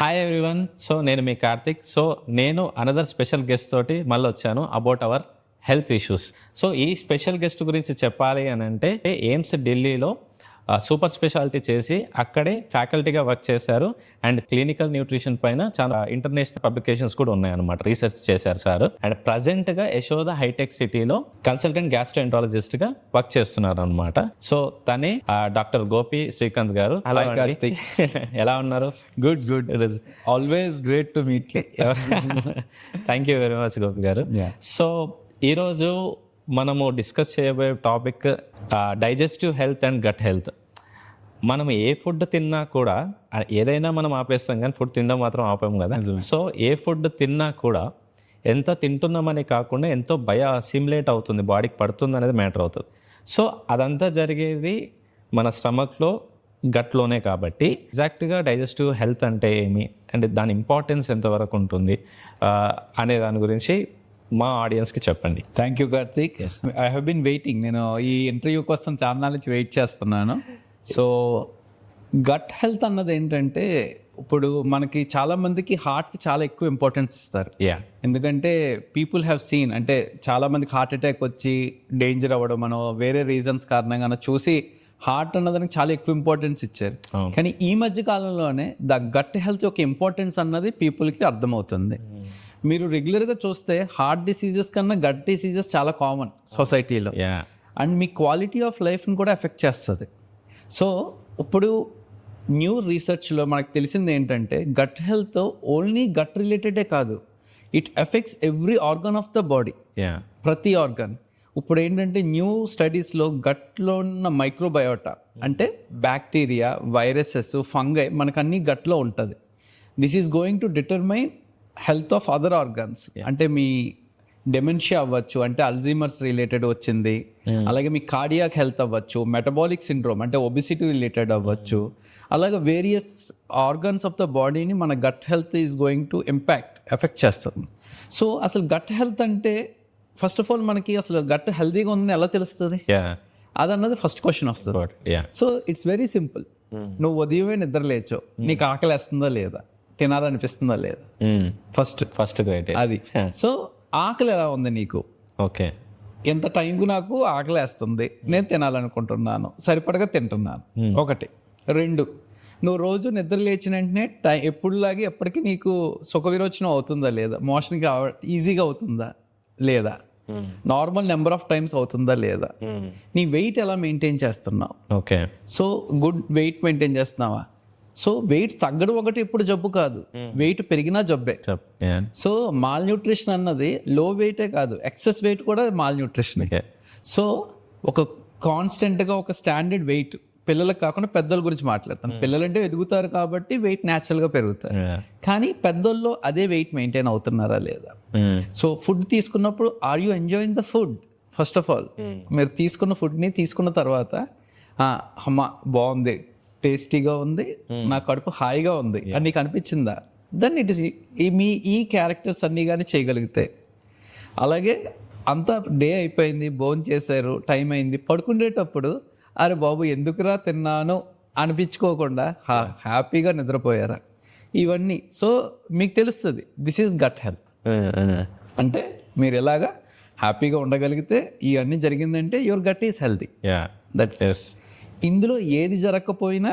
Hi everyone. So నేను మీ Karthik. So నేను another special guest తోటి మళ్ళీ వచ్చాను about our health issues. So ఈ స్పెషల్ గెస్ట్ గురించి చెప్పాలి అని అంటే ఎయిమ్స్ ఢిల్లీలో సూపర్ స్పెషాలిటీ చేసి అక్కడే ఫ్యాకల్టీగా వర్క్ చేశారు అండ్ క్లినికల్ న్యూట్రిషన్ పైన చాలా ఇంటర్నేషనల్ పబ్లికేషన్స్ కూడా ఉన్నాయన్నమాట. రీసెర్చ్ చేశారు సార్. అండ్ ప్రజెంట్గా యశోద హైటెక్ సిటీలో కన్సల్టెంట్ గ్యాస్ట్రోఎంటాలజిస్ట్గా వర్క్ చేస్తున్నారు అనమాట. సో తనే డాక్టర్ గోపి శ్రీకాంత్ గారు. హలో కార్తిక్, ఎలా ఉన్నారు? Good always great to meet. Thank you very much Gopi garu. So ఈరోజు మనము డిస్కస్ చేయబోయే topic digestive health and gut health. మనం ఏ ఫుడ్ తిన్నా కూడా, ఏదైనా మనం ఆపేస్తాం కానీ ఫుడ్ తినడం మాత్రం ఆపాము కదా. సో ఏ ఫుడ్ తిన్నా కూడా ఎంత తింటున్నామని కాకుండా ఎంతో అసిమిలేట్ అవుతుంది, బాడీకి పడుతుంది అనేది మ్యాటర్ అవుతుంది. సో అదంతా జరిగేది మన స్టమక్లో, గట్లోనే. కాబట్టి ఎగ్జాక్ట్గా డైజెస్టివ్ హెల్త్ అంటే ఏమి అండ్ దాని ఇంపార్టెన్స్ ఎంతవరకు ఉంటుంది అనే దాని గురించి మా ఆడియన్స్కి చెప్పండి. Thank you Karthik. I have been waiting. నేను ఈ ఇంటర్వ్యూ కోసం చాలా నాళ్ళ నుంచి వెయిట్ చేస్తున్నాను. సో గట్ హెల్త్ అన్నది ఏంటంటే, ఇప్పుడు మనకి చాలా మందికి హార్ట్కి చాలా ఎక్కువ ఇంపార్టెన్స్ ఇస్తారు. ఎందుకంటే పీపుల్ హ్యావ్ సీన్, అంటే చాలా మందికి హార్ట్ అటాక్ వచ్చి డేంజర్ అవ్వడం, మనం వేరే రీజన్స్ కారణంగా చూసి హార్ట్ అన్నదానికి చాలా ఎక్కువ ఇంపార్టెన్స్ ఇచ్చారు. కానీ ఈ మధ్య కాలంలోనే ద గట్ హెల్త్ యొక్క ఇంపార్టెన్స్ అన్నది పీపుల్కి అర్థమవుతుంది. మీరు రెగ్యులర్గా చూస్తే హార్ట్ డిసీజెస్ కన్నా గట్ డిసీజెస్ చాలా కామన్ సొసైటీలో. అండ్ మీ క్వాలిటీ ఆఫ్ లైఫ్ని కూడా ఎఫెక్ట్ చేస్తుంది. సో ఇప్పుడు న్యూ రీసెర్చ్లో మనకు తెలిసింది ఏంటంటే, గట్ హెల్త్ ఓన్లీ గట్ రిలేటెడే కాదు, it effects every organ of the body, ప్రతి ఆర్గన్. ఇప్పుడు ఏంటంటే న్యూ స్టడీస్లో గట్లో ఉన్న మైక్రోబయోటా అంటే బ్యాక్టీరియా, వైరసెస్, ఫంగై మనకు అన్ని గట్లో ఉంటుంది. This is going to determine health of other organs. అంటే మీ డెమెన్షియా అవ్వచ్చు, అంటే అల్జీమర్స్ రిలేటెడ్ వచ్చింది. అలాగే మీ కార్డియాక్ హెల్త్ అవ్వచ్చు, మెటబాలిక్ సిండ్రోమ్ అంటే ఒబిసిటీ రిలేటెడ్ అవ్వచ్చు. అలాగే వేరియస్ ఆర్గన్స్ ఆఫ్ ద బాడీని మన gut health is going to effect చేస్తుంది. సో అసలు గట్ హెల్త్ అంటే, ఫస్ట్ ఆఫ్ ఆల్ మనకి అసలు గట్ హెల్తీగా ఉందని ఎలా తెలుస్తుంది అదన్నది ఫస్ట్ క్వశ్చన్ వస్తుంది. So it's very simple. నువ్వు ఉదయమే నిద్ర లేచో, నీకు ఆకలి వేస్తుందా లేదా, తినాలనిపిస్తుందా లేదా, ఫస్ట్ గ్రేట్ అది. సో ఆకలి ఎలా ఉంది నీకు? ఓకే, ఎంత టైంకు నాకు ఆకలి వేస్తుంది, నేను తినాలనుకుంటున్నాను, సరిపడగా తింటున్నాను. ఒకటి. రెండు, నువ్వు రోజు నిద్ర లేచిన వెంటనే ఎప్పుడులాగే ఎప్పటికీ నీకు సుఖ విరోచనం అవుతుందా లేదా, మోషన్కి ఈజీగా అవుతుందా లేదా, నార్మల్ నెంబర్ ఆఫ్ టైమ్స్ అవుతుందా లేదా, నీ వెయిట్ ఎలా మెయింటైన్ చేస్తున్నావు. Okay, so good weight maintain చేస్తున్నావా? సో వెయిట్ తగ్గడం ఒకటి ఎప్పుడు జబ్బు కాదు, వెయిట్ పెరిగినా జబ్బే. సో మాల్ న్యూట్రిషన్ అన్నది లో వెయిటే కాదు, ఎక్సెస్ వెయిట్ కూడా మాల్ న్యూట్రిషన్. సో ఒక కాన్స్టెంట్గా ఒక స్టాండర్డ్ వెయిట్, పిల్లలకు కాకుండా పెద్దల గురించి మాట్లాడతాను. పిల్లలంటే ఎదుగుతారు కాబట్టి వెయిట్ న్యాచురల్గా పెరుగుతారు, కానీ పెద్దల్లో అదే వెయిట్ మెయింటైన్ అవుతున్నారా లేదా. సో ఫుడ్ తీసుకున్నప్పుడు are you enjoying the food? First of all మీరు తీసుకున్న ఫుడ్ని తీసుకున్న తర్వాత అమ్మా బాగుంది, టేస్టీగా ఉంది, నా కడుపు హాయిగా ఉంది అని నీకు అనిపించిందా, దెన్ ఇట్ ఇస్ మీ ఈ క్యారెక్టర్స్ అన్నీ కానీ చేయగలిగితే. అలాగే అంతా డే అయిపోయింది, భోజనం చేశారు, టైం అయింది, పడుకునేటప్పుడు అరే బాబు ఎందుకురా తిన్నాను అనిపించుకోకుండా హ్యాపీగా నిద్రపోయారా, ఇవన్నీ. సో మీకు తెలుస్తుంది దిస్ ఈజ్ గట్ హెల్త్. అంటే మీరు ఎలాగా హ్యాపీగా ఉండగలిగితే, ఇవన్నీ జరిగిందంటే your gut is healthy. That's ఇందులో ఏది జరగకపోయినా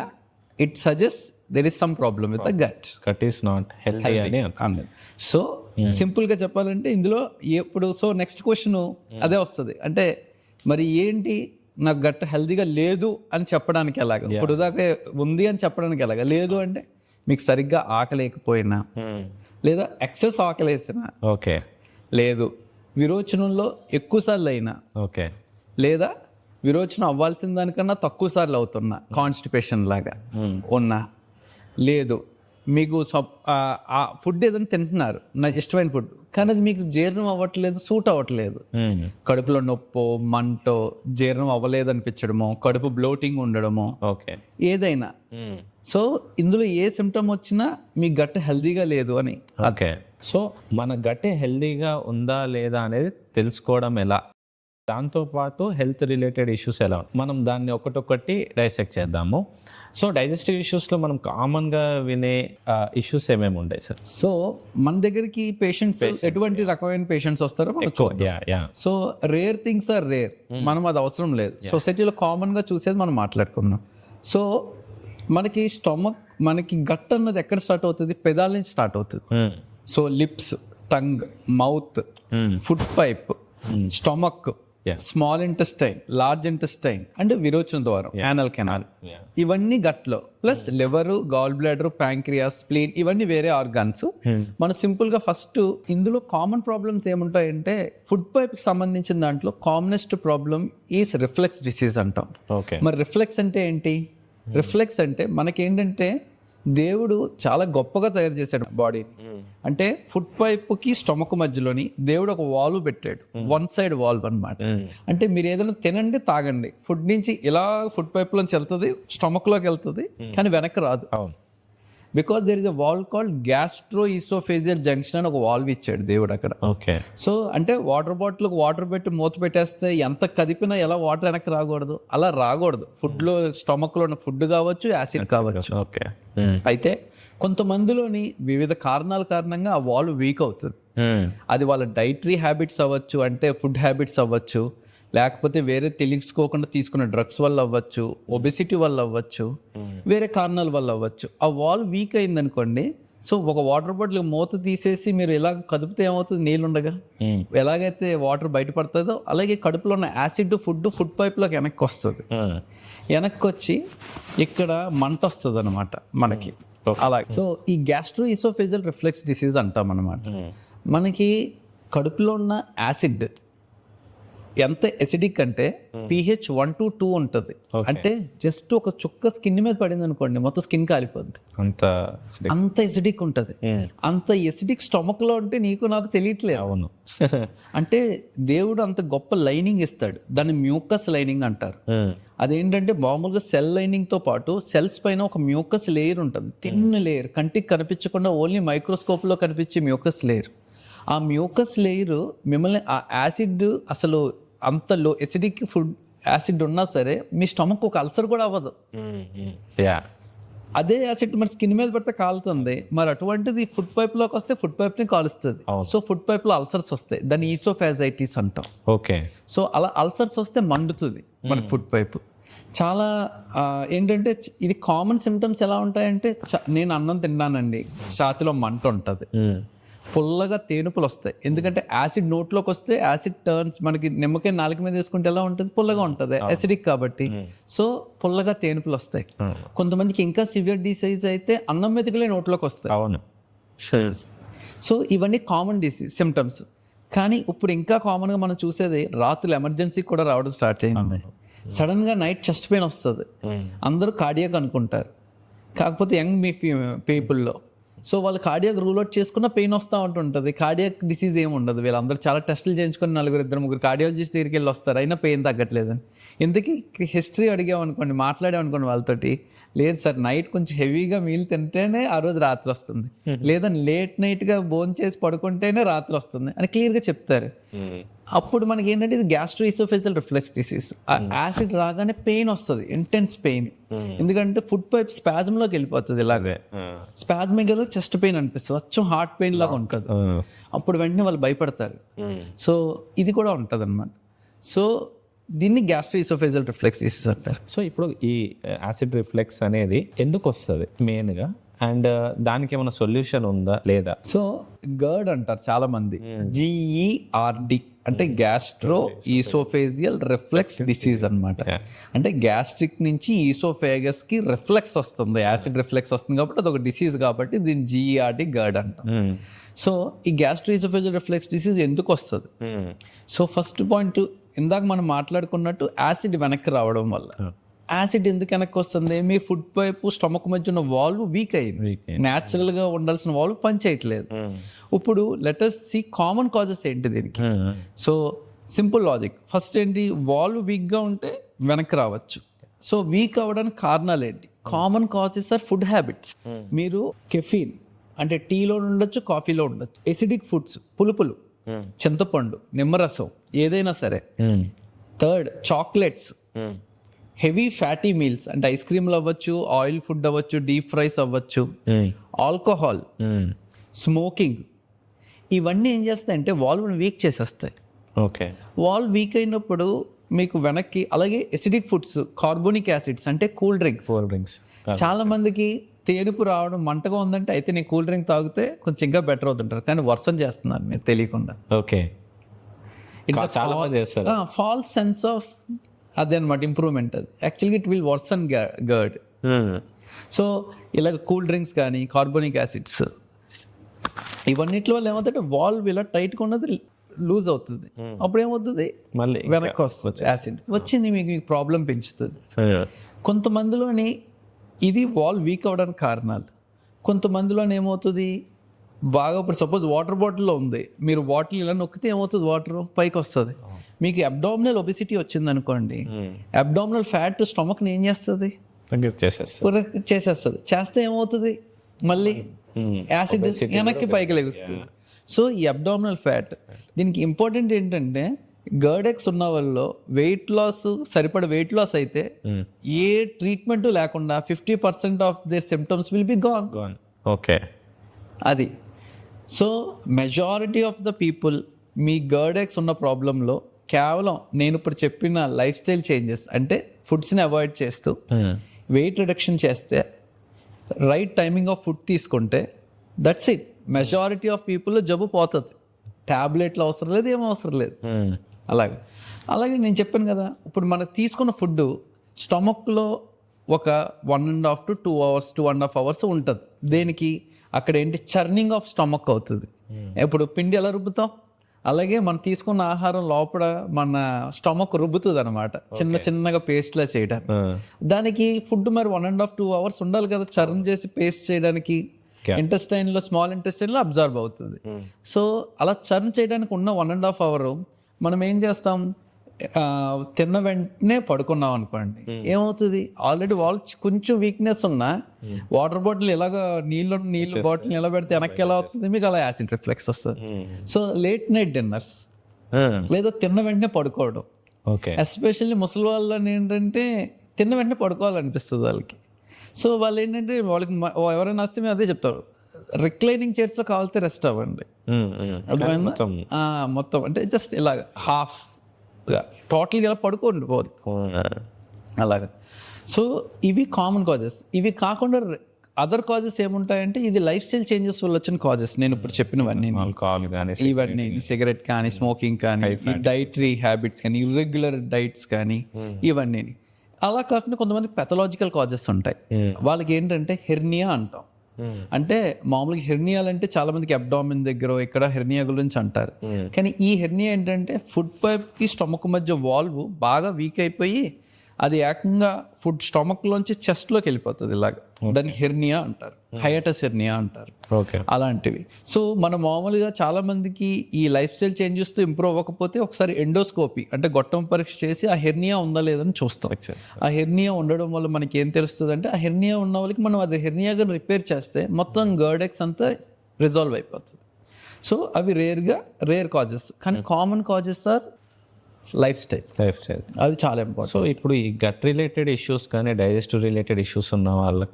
it suggest there is some problem with the gut. Gut is not healthy అని. సో సింపుల్గా చెప్పాలంటే ఇందులో ఎప్పుడు, సో నెక్స్ట్ క్వశ్చన్ అదే వస్తుంది, అంటే మరి ఏంటి నాకు గట్ హెల్తీగా లేదు అని చెప్పడానికి ఎలాగ, ఇప్పుడు దాకా ఉంది అని చెప్పడానికి ఎలాగ. లేదు అంటే మీకు సరిగ్గా ఆకలేకపోయినా, లేదా ఎక్సెస్ ఆకలేసినా, ఓకే, లేదు విరోచనంలో ఎక్కువ సార్లు అయినా, ఓకే, లేదా విరోచనం అవ్వాల్సిన దానికన్నా తక్కువ సార్లు అవుతున్నా, కాన్స్టిపేషన్ లాగా ఉన్నా, లేదు మీకు ఫుడ్ ఏదైనా తింటున్నారు, నాకు ఇష్టమైన ఫుడ్, కానీ అది మీకు జీర్ణం అవ్వట్లేదు, సూట్ అవ్వట్లేదు, కడుపులో నొప్పో, మంటో, జీర్ణం అవ్వలేదు అనిపించడమో, కడుపు బ్లోటింగ్ ఉండడమో, ఓకే, ఏదైనా. సో ఇందులో ఏ సిమ్టమ్ వచ్చినా మీ గట్ హెల్దీగా లేదు అని. ఓకే, సో మన గట్ హెల్దీగా ఉందా లేదా అనేది తెలుసుకోవడం ఎలా, దాంతోపాటు హెల్త్ రిలేటెడ్ ఇష్యూస్ ఎలా, మనం దాన్ని ఒకటొకటి డైసెక్ట్ చేద్దాము. సో డైజెస్టివ్ ఇష్యూస్లో మనం కామన్గా వినే ఇష్యూస్ ఏమేమి ఉంటాయి సార్? సో మన దగ్గరికి పేషెంట్స్ ఎటువంటి రకమైన పేషెంట్స్ వస్తారో మనం చూద్దాం. So rare things are rare, మనం అది అవసరం లేదు. సొసైటీలో కామన్గా చూసేది మనం మాట్లాడుకుందాం. సో మనకి స్టమక్, మనకి గట్ అన్నది ఎక్కడ స్టార్ట్ అవుతుంది? పెదాల నుంచి స్టార్ట్ అవుతుంది. So lips, tongue, mouth, food pipe, stomach, small intestine, large intestine and విరోచన ద్వారం, యానల్ కెనాల్, ఇవన్నీ గట్లో. Plus liver, gall bladder, pancreas, spleen, ఇవన్నీ వేరే ఆర్గాన్స్. మనం సింపుల్ గా ఫస్ట్ ఇందులో కామన్ ప్రాబ్లమ్స్ ఏముంటాయంటే ఫుడ్ పైప్ కి సంబంధించిన దాంట్లో commonest problem is reflux disease అంటాం. మరి రిఫ్లెక్స్ అంటే ఏంటి? రిఫ్లెక్స్ అంటే మనకేంటంటే దేవుడు చాలా గొప్పగా తయారు చేశాడు బాడీని. అంటే ఫుడ్ పైప్ కి స్టమక్ మధ్యలోని దేవుడు ఒక వాల్వ్ పెట్టాడు, వన్ సైడ్ వాల్వ్ అన్నమాట. అంటే మీరు ఏదైనా తినండి, తాగండి, ఫుడ్ నుంచి ఇలా ఫుడ్ పైప్ లోంచి వెళ్తుంది, స్టమక్ లోకి వెళ్తుంది, కానీ వెనక్కి రాదు. Because there is a valve called gastro oesophageal junction అని ఒక వాల్వ్ ఇచ్చాడు దేవుడు అక్కడ. ఓకే. సో అంటే వాటర్ బాటిల్కి వాటర్ పెట్టి మూత పెట్టేస్తే ఎంత కదిపినా ఎలా వాటర్ వెనక్కి రాకూడదు, అలా రాకూడదు. ఫుడ్లో స్టమక్లో ఉన్న ఫుడ్ కావచ్చు, యాసిడ్ కావచ్చు. ఓకే. అయితే కొంతమందిలోని వివిధ కారణాల కారణంగా ఆ వాల్వ్ వీక్ అవుతుంది. అది వాళ్ళ డైటరీ హ్యాబిట్స్ అవ్వచ్చు, అంటే ఫుడ్ హ్యాబిట్స్ అవ్వచ్చు, లేకపోతే వేరే తెలుసుకోకుండా తీసుకున్న డ్రగ్స్ వల్ల అవ్వచ్చు, ఒబెసిటీ వల్ల అవ్వచ్చు, వేరే కారణాల వల్ల అవ్వచ్చు. ఆ వాల్వ్ వీక్ అయింది అనుకోండి, సో ఒక వాటర్ బాటిల్ మూత తీసేసి మీరు ఎలా కదిపితే ఏమవుతుంది? నీళ్ళు ఉండగా ఎలాగైతే వాటర్ బయటపడుతుందో అలాగే కడుపులో ఉన్న యాసిడ్ ఫుడ్ పైప్లోకి వెనక్కి వస్తుంది. వెనక్కి వచ్చి ఇక్కడ మంట వస్తుంది అనమాట మనకి. అలా సో ఈ గ్యాస్ట్రో ఈసోఫేజియల్ రిఫ్లెక్స్ డిసీజ్ అంటాం అనమాట. మనకి కడుపులో ఉన్న యాసిడ్ ఎంత ఎసిడిక్ అంటే pH 1 to 2 ఉంటుంది. అంటే జస్ట్ ఒక చుక్క స్కిన్ మీద పడింది అనుకోండి, మొత్తం స్కిన్ కాలిపోద్ది, అంత ఎసిడిక్ ఉంటుంది. అంత ఎసిడిక్ స్టమక్ లో ఉంటే నీకు నాకు తెలియట్లేదు. అవును. అంటే దేవుడు అంత గొప్ప లైనింగ్ ఇస్తాడు, దాన్ని మ్యూకస్ లైనింగ్ అంటారు. అదేంటంటే మామూలుగా సెల్ లైనింగ్ తో పాటు సెల్స్ పైన ఒక మ్యూకస్ లేయర్ ఉంటుంది, థిన్ లేయర్, కంటికి కనిపించకుండా ఓన్లీ మైక్రోస్కోప్ లో కనిపించే మ్యూకస్ లేయర్. ఆ మ్యూకస్ లేయర్ మిమ్మల్ని ఆ యాసిడ్, అసలు అంత లో ఎసిడిక్ ఫుడ్ యాసిడ్ ఉన్నా సరే మీ స్టమక్ ఒక అల్సర్ కూడా అవ్వదు. అదే యాసిడ్ మన స్కిన్ మీద పడితే కాలుతుంది. మరి అటువంటిది ఫుడ్ పైప్ లోకి వస్తే ఫుడ్ పైప్ ని కాలుస్తుంది. సో ఫుడ్ పైప్ లో అల్సర్స్ వస్తాయి, దాన్ని ఈసోఫాజైటిస్ అంటాం. ఓకే. సో అలా అల్సర్స్ వస్తే మండుతుంది మన ఫుడ్ పైప్. చాలా ఏంటంటే ఇది కామన్ సిమ్టమ్స్ ఎలా ఉంటాయంటే, నేను అన్నం తిన్నానండి, ఛాతిలో మంట ఉంటుంది, పుల్లగా తేనుపులు వస్తాయి. ఎందుకంటే యాసిడ్ నోట్లోకి వస్తే యాసిడ్ టర్న్స్, మనకి నిమ్మకాయ నాలుక మీద వేసుకుంటే ఎలా ఉంటుంది? పుల్లగా ఉంటుంది, యాసిడిక్ కాబట్టి. సో పుల్లగా తేనుపులు వస్తాయి. కొంతమందికి ఇంకా సివియర్ డిసీజ్ అయితే అన్నం మెతుకులే నోట్లోకి వస్తాయి. అవును. సో ఇవన్నీ కామన్ డిసీజ్ సిమ్టమ్స్. కానీ ఇప్పుడు ఇంకా కామన్గా మనం చూసేది రాత్రులు ఎమర్జెన్సీ కూడా రావడం స్టార్ట్ అయింది. సడన్ గా నైట్ చెస్ట్ పెయిన్ వస్తుంది, అందరూ కార్డియాక్ అనుకుంటారు, కాకపోతే యంగ్ మీ పీపుల్లో. సో వాళ్ళు కార్డియాక్ రూల్ అవుట్ చేసుకున్న పెయిన్ వస్తూ ఉంటుంటుంది, కార్డియాక్ డిసీజ్ ఏమి ఉండదు. వీళ్ళందరూ చాలా టెస్టులు చేయించుకొని 4-2-3 కార్డియాలజిస్ట్ దగ్గరికి వెళ్ళి వస్తారు, అయినా పెయిన్ తగ్గట్లేదని. ఎందుకు హిస్టరీ అడిగామనుకోండి, మాట్లాడామనుకోండి వాళ్ళతోటి, లేదు సార్ నైట్ కొంచెం హెవీగా మీల్ తింటేనే ఆ రోజు రాత్రి వస్తుంది, లేదా లేట్ నైట్గా భోజనం చేసి పడుకుంటేనే రాత్రి వస్తుంది అని క్లియర్గా చెప్తారు. అప్పుడు మనకి ఏంటంటే ఇది gastro oesophageal reflex disease. Acid రాగానే పెయిన్ వస్తుంది, ఇంటెన్స్ పెయిన్. ఎందుకంటే ఫుడ్ పైప్ స్పాజంలోకి వెళ్ళిపోతుంది, ఇలాగే స్పాజమిక్ చెస్ట్ పెయిన్ అనిపిస్తుంది, అచ్చం హార్ట్ పెయిన్ లాగా ఉంటుంది. అప్పుడు వెంటనే వాళ్ళు భయపడతారు. సో ఇది కూడా ఉంటుంది అన్నమాట. సో దీన్ని గ్యాస్ట్రో ఈసోఫేజియల్ రిఫ్లెక్స్ డిసీజ్ అంటారు. సో ఇప్పుడు ఈ యాసిడ్ రిఫ్లెక్స్ అనేది ఎందుకు వస్తుంది మెయిన్గా, అండ్ దానికి ఏమైనా సొల్యూషన్ ఉందా లేదా? సో గర్డ్ అంటారు చాలా మంది, GERD అంటే గ్యాస్ట్రో ఈసోఫేజియల్ రిఫ్లెక్స్ డిసీజ్ అన్నమాట. అంటే గ్యాస్ట్రిక్ నుంచి ఈసోఫేగస్ కి రిఫ్లెక్స్ వస్తుంది, యాసిడ్ రిఫ్లెక్స్ వస్తుంది కాబట్టి అదొక డిసీజ్, కాబట్టి దీన్ని GERD గర్డ్ అంటాం. సో ఈ గ్యాస్ట్రో ఈసోఫేజియల్ రిఫ్లెక్స్ డిసీజ్ ఎందుకు వస్తుంది? సో ఫస్ట్ పాయింట్ ఇందాక మనం మాట్లాడుకున్నట్టు యాసిడ్ వెనక్కి రావడం వల్ల. యాసిడ్ ఎందుకు వెనక్కి వస్తుంది? మీ ఫుడ్ పైప్ స్టమక్ మధ్య ఉన్న వాల్వ్ వీక్ అయింది, న్యాచురల్ గా ఉండాల్సిన వాల్వ్ పని చేయట్లేదు. ఇప్పుడు let us see common causes ఏంటి దీనికి. సో సింపుల్ లాజిక్, ఫస్ట్ ఏంటి, వాల్వ్ వీక్ గా ఉంటే వెనక్కి రావచ్చు. సో వీక్ అవ్వడానికి కారణాలు ఏంటి? Common causes are food habits. మీరు కెఫీన్ అంటే టీలో ఉండొచ్చు, కాఫీలో ఉండొచ్చు, ఎసిడిక్ ఫుడ్స్, పులుపులు, చింతపండు, నిమ్మరసం, ఏదైనా సరే. Third chocolates, heavy fatty meals అంటే ఐస్ క్రీమ్లు అవ్వచ్చు, ఆయిల్ ఫుడ్ అవ్వచ్చు, డీప్ ఫ్రైస్ అవ్వచ్చు, ఆల్కహాల్, స్మోకింగ్, ఇవన్నీ ఏం చేస్తాయంటే వాల్వ్ని వీక్ చేసేస్తాయి. ఓకే. వాల్వ్ వీక్ అయినప్పుడు మీకు వెనక్కి, అలాగే ఎసిడిక్ ఫుడ్స్, కార్బోనిక్ యాసిడ్స్ అంటే కూల్ డ్రింక్స్. చాలా మందికి తేనుపు రావడం, మంటగా ఉందంటే అయితే నేను కూల్ డ్రింక్ తాగితే కొంచెం ఇంకా బెటర్ అవుతుంటారు, కానీ వర్షం చేస్తున్నారు మీరు తెలియకుండా. Okay. It's falls sense of అదే అనమాట ఇంప్రూవ్మెంట్. అది యాక్చువల్గా it will worsen girt. So ఇలాగ కూల్ డ్రింక్స్ కానీ కార్బోనిక్ యాసిడ్స్ ఇవన్నిటి వల్ల ఏమవుతుందంటే వాల్వ్ ఇలా టైట్గా ఉన్నది లూజ్ అవుతుంది. అప్పుడు ఏమవుతుంది, మళ్ళీ వెనక్కి వస్తుంది, యాసిడ్ వచ్చింది మీకు ప్రాబ్లం పెంచుతుంది. కొంతమందిలోని ఇది వాల్వ్ వీక్ అవ్వడానికి కారణాలు. కొంతమందిలోని ఏమవుతుంది, బాగా ఇప్పుడు సపోజ్ వాటర్ బాటిల్లో ఉంది, మీరు బాటిల్ ఇలా నొక్కితే ఏమవుతుంది, వాటర్ పైకి వస్తుంది. మీకు అబ్డామినల్ ఒబిసిటీ వచ్చింది అనుకోండి, అబ్డామినల్ ఫ్యాట్ స్టమక్ని ఏం చేస్తుంది, చేసేస్తుంది. చేస్తే ఏమవుతుంది, మళ్ళీ యాసిడ్ వెనక్కి పైకి లెగుస్తుంది. సో ఈ అబ్డామినల్ ఫ్యాట్, దీనికి ఇంపార్టెంట్ ఏంటంటే గర్డెక్స్ ఉన్న వాళ్ళు వెయిట్ లాస్, సరిపడ వెయిట్ లాస్ అయితే ఏ ట్రీట్మెంట్ లేకుండా 50% of their symptoms will be gone. Okay, అది. So majority of the people మీ గర్డెక్స్ ఉన్న ప్రాబ్లంలో కేవలం నేను ఇప్పుడు చెప్పిన లైఫ్ స్టైల్ చేంజెస్ అంటే ఫుడ్స్ని అవాయిడ్ చేస్తూ వెయిట్ రిడక్షన్ చేస్తే, రైట్ టైమింగ్ ఆఫ్ ఫుడ్ తీసుకుంటే, that's it. Majority of people జబ్బు పోతుంది. ట్యాబ్లెట్లు అవసరం లేదు, ఏం అవసరం లేదు. అలాగే నేను చెప్పాను కదా, ఇప్పుడు మనకు తీసుకున్న ఫుడ్ స్టమక్లో ఒక 1.5 to 2 hours, 2.5 hours ఉంటుంది. దేనికి, అక్కడ ఏంటి, చర్నింగ్ ఆఫ్ స్టమక్ అవుతుంది. ఇప్పుడు పిండి ఎలా రుబ్బుతాం, అలాగే మనం తీసుకున్న ఆహారం లోపల మన స్టమక్ రుబ్బుతుంది అనమాట, చిన్నగా పేస్ట్లా చేయడానికి. దానికి ఫుడ్ మరి 1.5 to 2 hours ఉండాలి కదా, చర్న్ చేసి పేస్ట్ చేయడానికి. ఇంటెస్టైన్లో, స్మాల్ ఇంటెస్టైన్లో అబ్జర్వ్ అవుతుంది. సో అలా చర్న్ చేయడానికి ఉన్న 1.5 hour మనం ఏం చేస్తాం, తిన్న వెంటనే పడుకున్నాం అనుకోండి, ఏమవుతుంది, ఆల్రెడీ వాళ్ళు కొంచెం వీక్నెస్ ఉన్నా వాటర్ బాటిల్ ఎలాగ నీళ్ళు బాటిల్ ఎలా పెడితే వెనక్కి ఎలా అవుతుంది, మీకు అలా యాసిడ్ రిఫ్లెక్స్ వస్తుంది. సో లేట్ నైట్ డిన్నర్స్ లేదా తిన్న వెంటనే పడుకోవడం, ఎస్పెషల్లీ ముసలి వాళ్ళని ఏంటంటే తిన్న వెంటనే పడుకోవాలనిపిస్తుంది వాళ్ళకి. సో వాళ్ళు ఏంటంటే వాళ్ళకి ఎవరైనా వస్తే మేము అదే చెప్తారు, రిక్లైనింగ్ చైర్స్లో కావాలితే రెస్ట్ అవ్వండి. మొత్తం అంటే జస్ట్ ఇలాగ హాఫ్, టోటల్గా ఇలా పడుకోండి పోదు అలాగా. సో ఇవి కామన్ కాజెస్. ఇవి కాకుండా అదర్ కాజెస్ ఏముంటాయంటే, ఇది లైఫ్ స్టైల్ చేంజెస్ వల్ల వచ్చిన కాజెస్. నేను ఇప్పుడు చెప్పినవన్నీ, ఇవన్నీ సిగరెట్ కానీ, స్మోకింగ్ కానీ, డైటరీ హ్యాబిట్స్ కానీ, ఇర్రెగ్యులర్ డైట్స్ కానీ, ఇవన్నీ. అలా కాకుండా కొంతమంది పెథలాజికల్ కాజెస్ ఉంటాయి. వాళ్ళకి ఏంటంటే హెర్నియా అంటాం. అంటే మామూలుగా హెర్నియాలు అంటే చాలా మందికి అబ్డామిన్ దగ్గర ఇక్కడ హెర్నియా గురించి అంటారు. కానీ ఈ హెర్నియా ఏంటంటే ఫుడ్ పైప్ కి స్టమక్ మధ్య వాల్వ్ బాగా వీక్ అయిపోయి అది ఏకంగా ఫుడ్ స్టమక్ లోంచి చెస్ట్ లోకి వెళ్ళిపోతుంది. ఇలాగ దాన్ని హెర్నియా అంటారు, హైయటస్ హెర్నియా అంటారు, అలాంటివి. సో మనం మామూలుగా చాలా మందికి ఈ లైఫ్ స్టైల్ చేంజెస్ తో ఇంప్రూవ్ అవ్వకపోతే ఒకసారి ఎండోస్కోపీ అంటే గొట్టం పరీక్ష చేసి ఆ హెర్నియా ఉందా లేదని చూస్తాం. ఆ హెర్నియా ఉండడం వల్ల మనకి ఏం తెలుస్తుంది అంటే, ఆ హెర్నియా ఉన్న వాళ్ళకి మనం అది హెర్నియాగా రిపేర్ చేస్తే మొత్తం గర్డెక్స్ అంతా రిజాల్వ్ అయిపోతుంది. సో అవి రేర్ కాజెస్. కానీ common causes are lifestyle. అది చాలా ఇంపార్టెంట్. సో ఇప్పుడు ఈ గట్ రిలేటెడ్ ఇష్యూస్ కానీ డైజెస్టివ్ రిలేటెడ్ ఇష్యూస్ ఉన్న వాళ్ళకి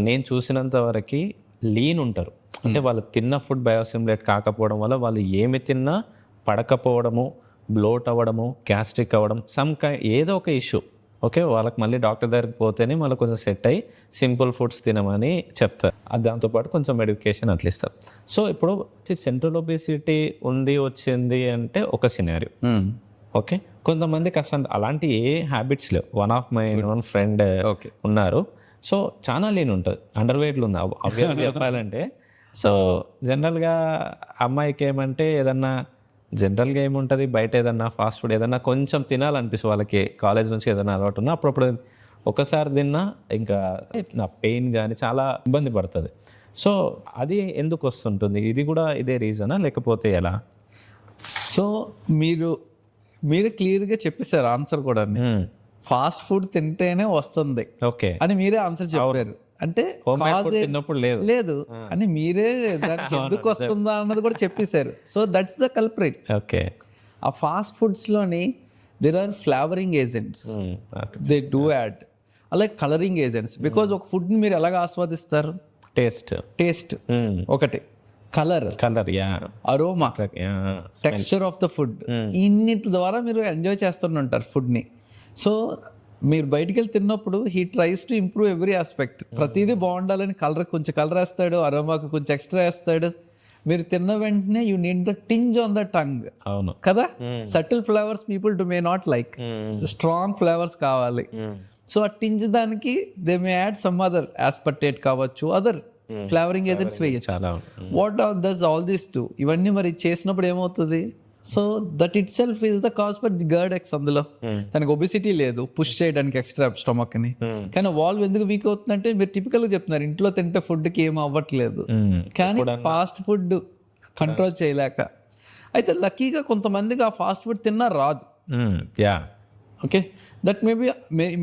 నేను చూసినంత వరకు లీన్ ఉంటారు. అంటే వాళ్ళు తిన్న ఫుడ్ బయోసిమ్యులేట్ కాకపోవడం వల్ల వాళ్ళు ఏమి తిన్నా పడకపోవడము, బ్లోట్ అవ్వడము, గ్యాస్ట్రిక్ అవ్వడం, ఏదో ఒక ఇష్యూ. ఓకే, వాళ్ళకి మళ్ళీ డాక్టర్ దగ్గరికి పోతేనే మళ్ళీ కొంచెం సెట్ అయ్యి సింపుల్ ఫుడ్స్ తినమని చెప్తారు. అది దాంతోపాటు కొంచెం మెడికేషన్ అట్లా ఇస్తారు. సో ఇప్పుడు సెంట్రల్ ఒబేసిటీ వచ్చింది అంటే ఒక సినారియో. ఓకే, కొంతమందికి అసలు అలాంటి ఏ హ్యాబిట్స్ లేవు. One of my own friend ఉన్నారు. సో చాలా లీన్ ఉంటుంది, అండర్ వెయిట్లు ఉంది ఆబ్వియస్లీ చెప్పాలంటే. సో జనరల్గా అమ్మాయికి ఏమంటే ఏదన్నా జనరల్గా ఏముంటుంది, బయట ఏదన్నా ఫాస్ట్ ఫుడ్ ఏదన్నా కొంచెం తినాలనిపిస్తుంది వాళ్ళకి, కాలేజ్ నుంచి ఏదైనా అలవాటు ఉన్నా అప్పుడప్పుడు ఒకసారి తిన్నా ఇంకా నా పెయిన్ కానీ చాలా ఇబ్బంది పడుతుంది. సో అది ఎందుకు వస్తుంటుంది? ఇది కూడా ఇదే రీజనా లేకపోతే ఎలా? సో మీరు క్లియర్గా చెప్పేశారు ఆన్సర్ కూడా. ఫాస్ట్ ఫుడ్ తింటేనే వస్తుంది అని మీరే ఆన్సర్ చెప్పారు. అంటే లేదు అని మీరే దానికి ఎందుకు వస్తుందా అన్నది కూడా చెప్పేశారు. So that's the culprit. Okay, ఆ ఫాస్ట్ ఫుడ్స్లోని there are flavoring agents, they do add, అలాగే కలరింగ్ ఏజెంట్స్. బికాజ్ ఒక ఫుడ్ని మీరు ఎలాగ ఆస్వాదిస్తారు? టేస్ట్ ఒకటి, colour, yeah, aroma, texture of the food, ఇన్నిటి ద్వారా మీరు ఎంజాయ్ చేస్తుంటారు ఫుడ్ని. సో మీరు బయటికి వెళ్ళి తిన్నప్పుడు he tries to improve every aspect. ప్రతిదీ బాగుండాలని కొంచెం కలర్ వేస్తాడు, అరోమాకు కొంచెం ఎక్స్ట్రా వేస్తాడు. మీరు తిన్న వెంటనే you need the tinge on the tongue. అవును కదా, subtle flavours people do may not like, strong flavours కావాలి. సో ఆ టింజ్ దానికి they may add some other aspartate కావచ్చు, అదర్ ఫ్లేవరింగ్ ఏజెంట్స్ వేయచ్చు. What does all this do? ఇవన్నీ మరి చేసినప్పుడు ఏమవుతుంది? So that itself is the cause for GERD ఎక్స్. అందులో తనకి ఒబిసిటీ లేదు పుష్ చేయడానికి ఎక్స్ట్రా స్టమక్ ని, కానీ వాల్వ్ ఎందుకు వీక్ అవుతుందంటే మీరు టిపికల్ గా చెప్తున్నారు ఇంట్లో తింటే ఫుడ్ కి ఏం అవ్వట్లేదు, కానీ ఫాస్ట్ ఫుడ్ కంట్రోల్ చేయలేక. అయితే లక్కీగా కొంతమందికి ఆ ఫాస్ట్ ఫుడ్ తిన్నా రాదు. Okay, that may be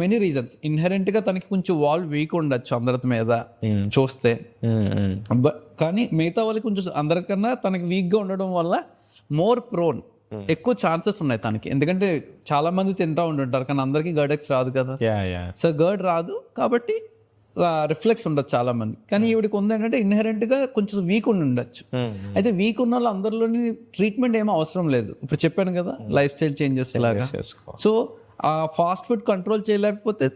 many reasons. Inherent గా తనకి కొంచెం వాల్ వీక్ ఉండొచ్చు అందరి మీద చూస్తే, కానీ మిగతా వాళ్ళకి కొంచెం అందరికన్నా తనకి వీక్ గా ఉండడం వల్ల మోర్ ప్రోన్, ఎక్కువ ఛాన్సెస్ ఉన్నాయి తనకి. ఎందుకంటే చాలా మంది తింటా ఉంటుంటారు, కానీ అందరికీ గర్డ్ ఎక్స్ రాదు కదా. సో గర్డ్ రాదు కాబట్టి రిఫ్లెక్స్ ఉండొచ్చు చాలా మంది. కానీ ఈవిడికి ఉంది ఏంటంటే ఇన్హెరెంట్ గా కొంచెం వీక్ ఉండొచ్చు. అయితే వీక్ ఉన్న వాళ్ళు అందరిలోని ట్రీట్మెంట్ ఏమో అవసరం లేదు. ఇప్పుడు చెప్పాను కదా, లైఫ్ స్టైల్ చేంజెస్ లాగా. సో ఆ ఫాస్ట్ ఫుడ్ కంట్రోల్ చేయలేకపోతే